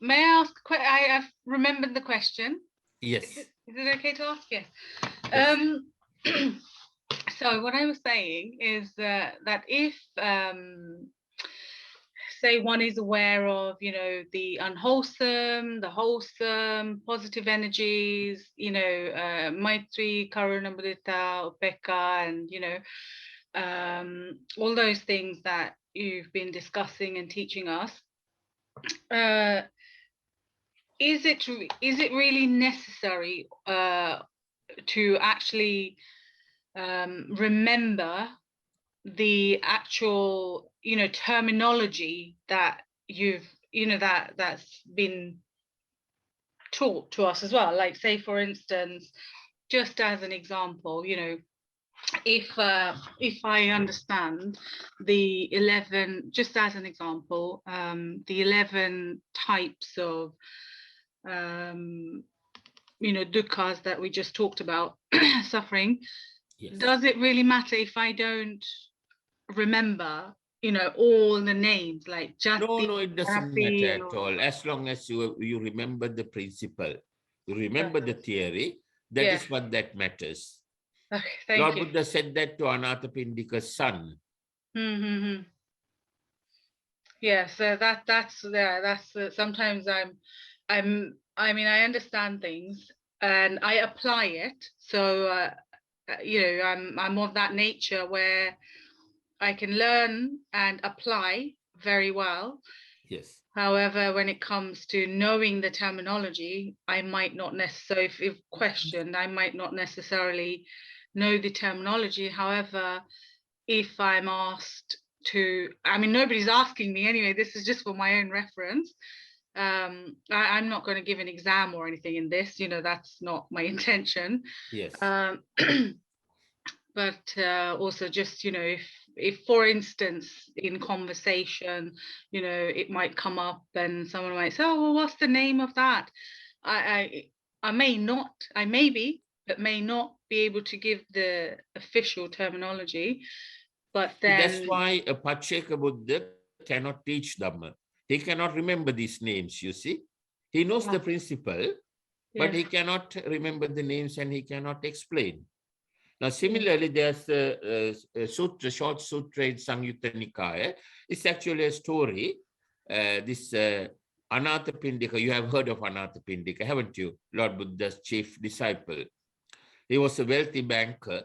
Speaker 6: May I ask? I've remembered the question.
Speaker 1: Yes.
Speaker 6: Is it okay to ask? Yes.
Speaker 1: Yes.
Speaker 6: So what I was saying is that if say one is aware of, the unwholesome, the wholesome, positive energies, Maitri, Karuna, Mudita, Upekkha, and all those things that you've been discussing and teaching us. Is it really necessary to actually remember the actual terminology that that's been taught to us as well? Like, say for instance, just as an example, if I understand the 11, just as an example, the 11 types of dukkhas that we just talked about, suffering, does it really matter if I don't remember all the names, like Jati?
Speaker 1: No, it doesn't matter at all. As long as you remember the principle, you remember the theory, that is what that matters.
Speaker 6: Okay, thank
Speaker 1: Lord
Speaker 6: you.
Speaker 1: Buddha said that to Anathapindika's son.
Speaker 6: Yeah, so that's sometimes I understand things and I apply it. So I'm of that nature where I can learn and apply very well.
Speaker 1: Yes.
Speaker 6: However, when it comes to knowing the terminology, I might not necessarily, if questioned, I might not necessarily know the terminology. However, if I'm asked to, nobody's asking me anyway, this is just for my own reference. I'm not going to give an exam or anything in this, that's not my intention.
Speaker 1: Yes.
Speaker 6: But also just, if for instance, in conversation, it might come up and someone might say, oh, well, what's the name of that? I may not, I may be, but may not be able to give the official terminology. But then
Speaker 1: that's why a Pacceka Buddha cannot teach Dhamma. He cannot remember these names, you see. He knows the principle, but he cannot remember the names and he cannot explain. Now, similarly, there's a sutra, short sutra in Samyutta Nikaya. It's actually a story. This Anathapindika, you have heard of Anathapindika, haven't you? Lord Buddha's chief disciple. He was a wealthy banker.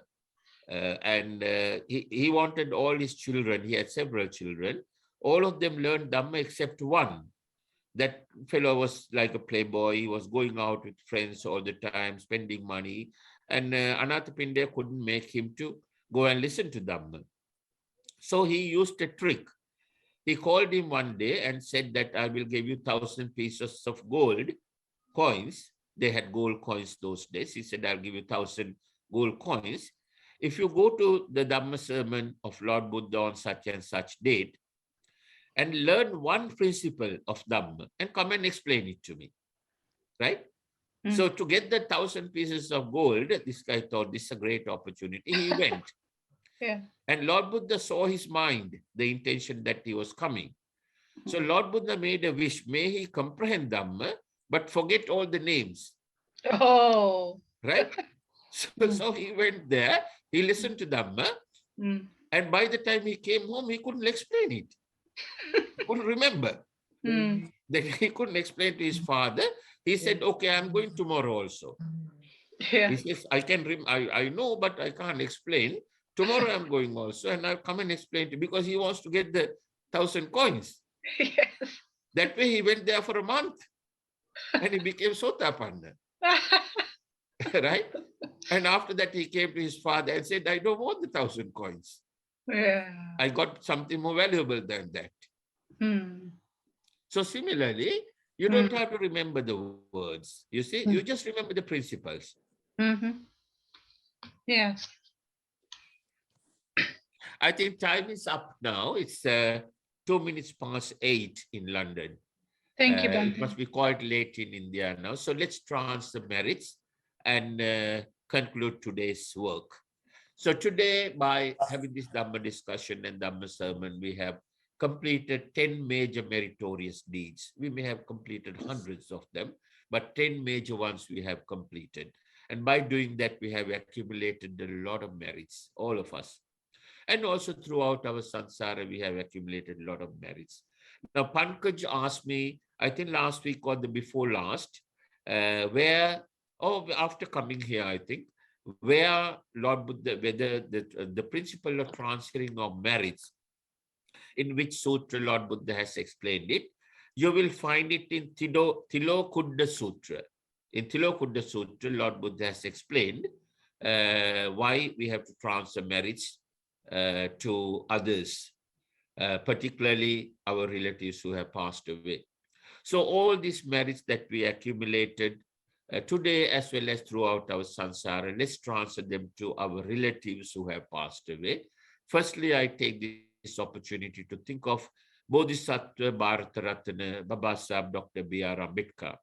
Speaker 1: And he wanted all his children, he had several children, all of them learned Dhamma except one. That fellow was like a playboy, he was going out with friends all the time, spending money, and Anathapindika couldn't make him to go and listen to Dhamma. So he used a trick. He called him one day and said that I will give you 1,000 pieces of gold coins. They had gold coins those days. He said, I'll give you 1,000 gold coins. If you go to the Dhamma sermon of Lord Buddha on such and such date and learn one principle of Dhamma and come and explain it to me, right? So to get the 1,000 pieces of gold, this guy thought this is a great opportunity. He went. And Lord Buddha saw his mind, the intention that he was coming. So Lord Buddha made a wish, may he comprehend Dhamma, but forget all the names.
Speaker 6: Oh.
Speaker 1: Right? So he went there, he listened to Dhamma, and by the time he came home, he couldn't explain it. He couldn't remember. Then he couldn't explain to his father. He said, okay, I'm going tomorrow also. He says, I know, but I can't explain. Tomorrow I'm going also, and I'll come and explain to you, because he wants to get the 1,000 coins. That way he went there for a month. and he became Sotapanna, right? And after that, he came to his father and said, I don't want the 1,000 coins.
Speaker 6: Yeah.
Speaker 1: I got something more valuable than that.
Speaker 6: Hmm.
Speaker 1: So similarly, you don't have to remember the words. You see, you just remember the principles.
Speaker 6: Mm-hmm. Yes.
Speaker 1: I think time is up now. It's 2 minutes past 8 in London.
Speaker 6: Thank you,
Speaker 1: It
Speaker 6: Bhante.
Speaker 1: must be quite late in India now. So let's transfer merits and conclude today's work. So today, by having this Dhamma discussion and Dhamma sermon, we have completed 10 major meritorious deeds. We may have completed hundreds of them, but 10 major ones we have completed. And by doing that, we have accumulated a lot of merits, all of us. And also throughout our samsara, we have accumulated a lot of merits. Now, Pankaj asked me, I think last week or the before last, after coming here, I think, where Lord Buddha, whether the principle of transferring of merits, in which sutra Lord Buddha has explained it, you will find it in Tilokudda Sutra. In Tilokudda Sutra, Lord Buddha has explained why we have to transfer merits to others, particularly our relatives who have passed away. So all these merits that we accumulated today as well as throughout our samsara, let's transfer them to our relatives who have passed away. Firstly, I take this opportunity to think of Bodhisattva Bharata Ratana, Baba Sahib Dr. B.R. Ambedkar,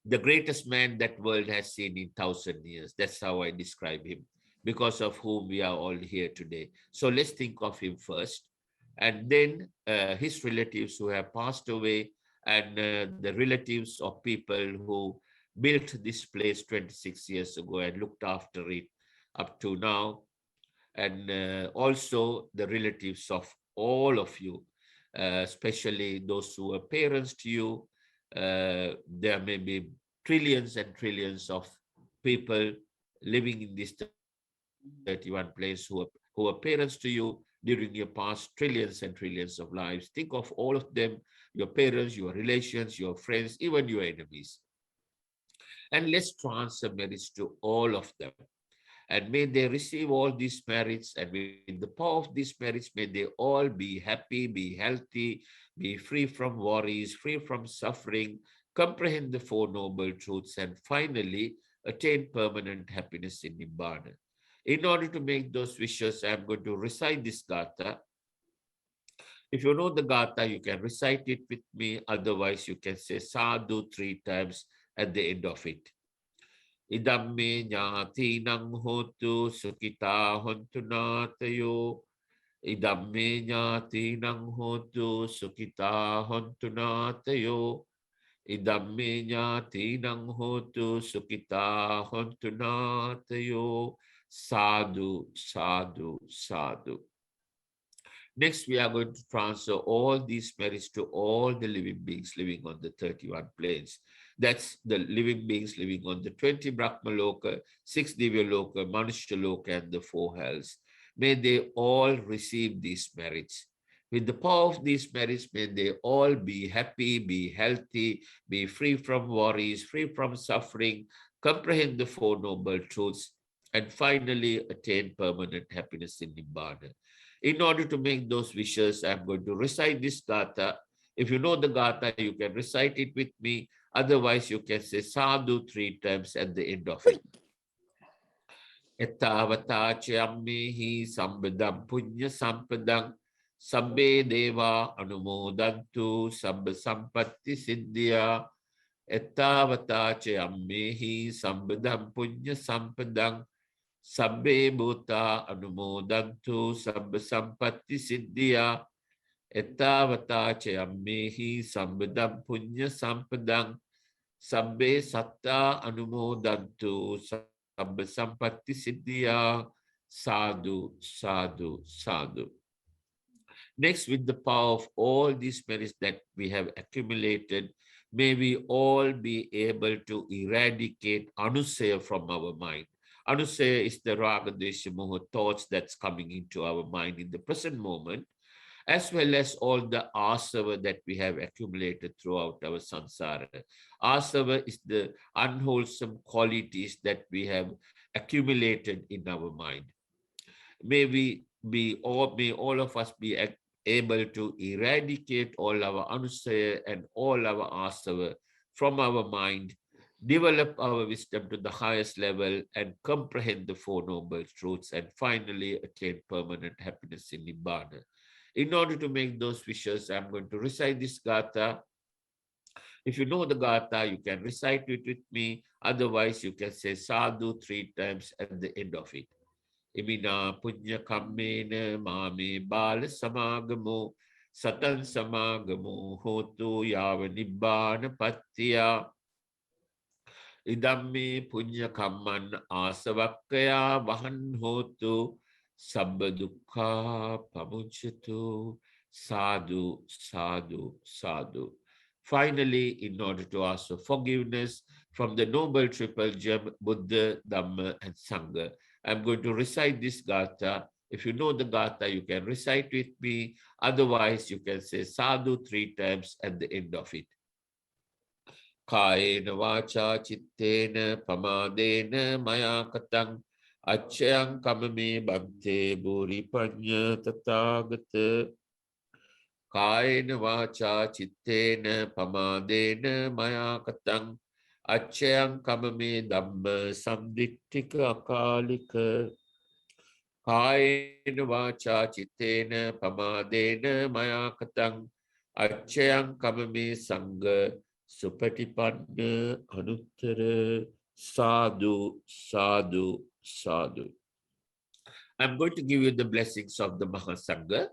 Speaker 1: the greatest man that world has seen in 1,000 years. That's how I describe him, because of whom we are all here today. So let's think of him first, and then his relatives who have passed away, and the relatives of people who built this place 26 years ago and looked after it up to now, and also the relatives of all of you, especially those who are parents to you. There may be trillions and trillions of people living in this 31 place who are parents to you during your past trillions and trillions of lives. Think of all of them, your parents, your relations, your friends, even your enemies. And let's transfer merits to all of them. And may they receive all these merits, and with the power of these merits, may they all be happy, be healthy, be free from worries, free from suffering, comprehend the Four Noble Truths, and finally attain permanent happiness in Nibbana. In order to make those wishes, I'm going to recite this Gatha. If you know the Gatha, you can recite it with me. Otherwise, you can say sadhu 3 times at the end of it. Idamme jnatinang hotu sukita hontu natayo. Idamme jnatinang hotu sukita hontu natayo. Idamme jnatinang hotu sukita hontu natayo. Sadhu, sadhu, sadhu. Next, we are going to transfer all these merits to all the living beings living on the 31 planes. That's the living beings living on the 20 Brahmaloka, 6 Divyaloka, Manushaloka, and the 4 hells. May they all receive these merits. With the power of these merits, may they all be happy, be healthy, be free from worries, free from suffering, comprehend the 4 Noble Truths, and finally attain permanent happiness in Nibbana. In order to make those wishes, I'm going to recite this Gatha. If you know the Gatha, you can recite it with me. Otherwise, you can say sadhu 3 times at the end of it. Ettavata chayammehi sambadam punya sampadam sabbe deva anumodantu sabba sampatti siddhya. Ettavata chayammehi sambadam punya sampadam sabbe bhuta anumodantu sabba sampatti siddhya. Ettavata chayammehi sambadam punya sampadam sabbe satta anumodantu sabba sampatti siddhya. Sadhu, sadhu, sadhu. Next, with the power of all these merits that we have accumulated, may we all be able to eradicate anusaya from our mind. Anusaya is the raga, desha, moha thoughts that's coming into our mind in the present moment. as well as all the asava that we have accumulated throughout our samsara. Asava is the unwholesome qualities that we have accumulated in our mind. May all of us be able to eradicate all our anusaya and all our asava from our mind, develop our wisdom to the highest level, and comprehend the Four Noble Truths, and finally attain permanent happiness in Nibbana. In order to make those wishes, I'm going to recite this Gatha. If you know the Gatha, you can recite it with me. Otherwise, you can say sadhu 3 times at the end of it. Imina punya kammena mame bala samagamo satan samagamo hotu yava nibbana pattiya. Idamme punya kamman asavakkaya vahan hotu sabba dukkha pamuncatu. Sadhu, sadhu, sadhu. Finally, in order to ask for forgiveness from the Noble Triple Gem, Buddha, Dhamma, and Sangha, I'm going to recite this Gatha. If you know the Gatha, you can recite with me. Otherwise, you can say sadhu 3 times at the end of it. Kayena vacha chittena pamadena maya katang achyang kamame bhante buripanya tathagata. Kayena vacha chittena pamadena maya katang achyang kamame dhamma samdittika akalika. Kayena vacha chittena pamadena maya katang achyang kamame sangha supatipanna anuttara. Sadhu, sadhu, sadhu. I'm going to give you the blessings of the Mahasangha.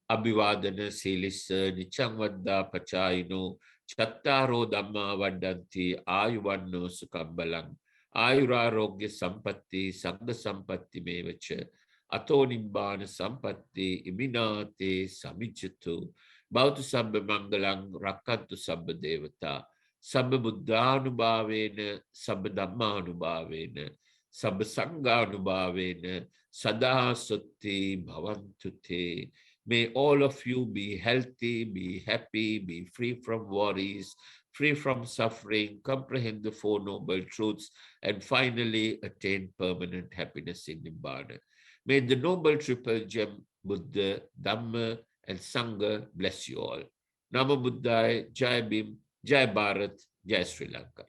Speaker 1: Abhivadana silisa nichang vadda pachayino chattaro dhamma vaddanti ayuvanno sukambalang ayurarogya sampatti sangha sampatti mevacha ato nibbana sampatti iminate samijjatu bhavatu sabba mangalang rakkantu sabba devata sabba buddhanubhavena sabba dhammanubhavena sabba sanghanubhavena sada sutti bhavantu te. May all of you be healthy, be happy, be free from worries, free from suffering, comprehend the Four Noble Truths, and finally attain permanent happiness in Nibbana. May the Noble Triple Gem, Buddha, Dhamma, and Sangha bless you all. Namo Buddhaya, Jai Bhim, Jai Bharat, Jai Sri Lanka.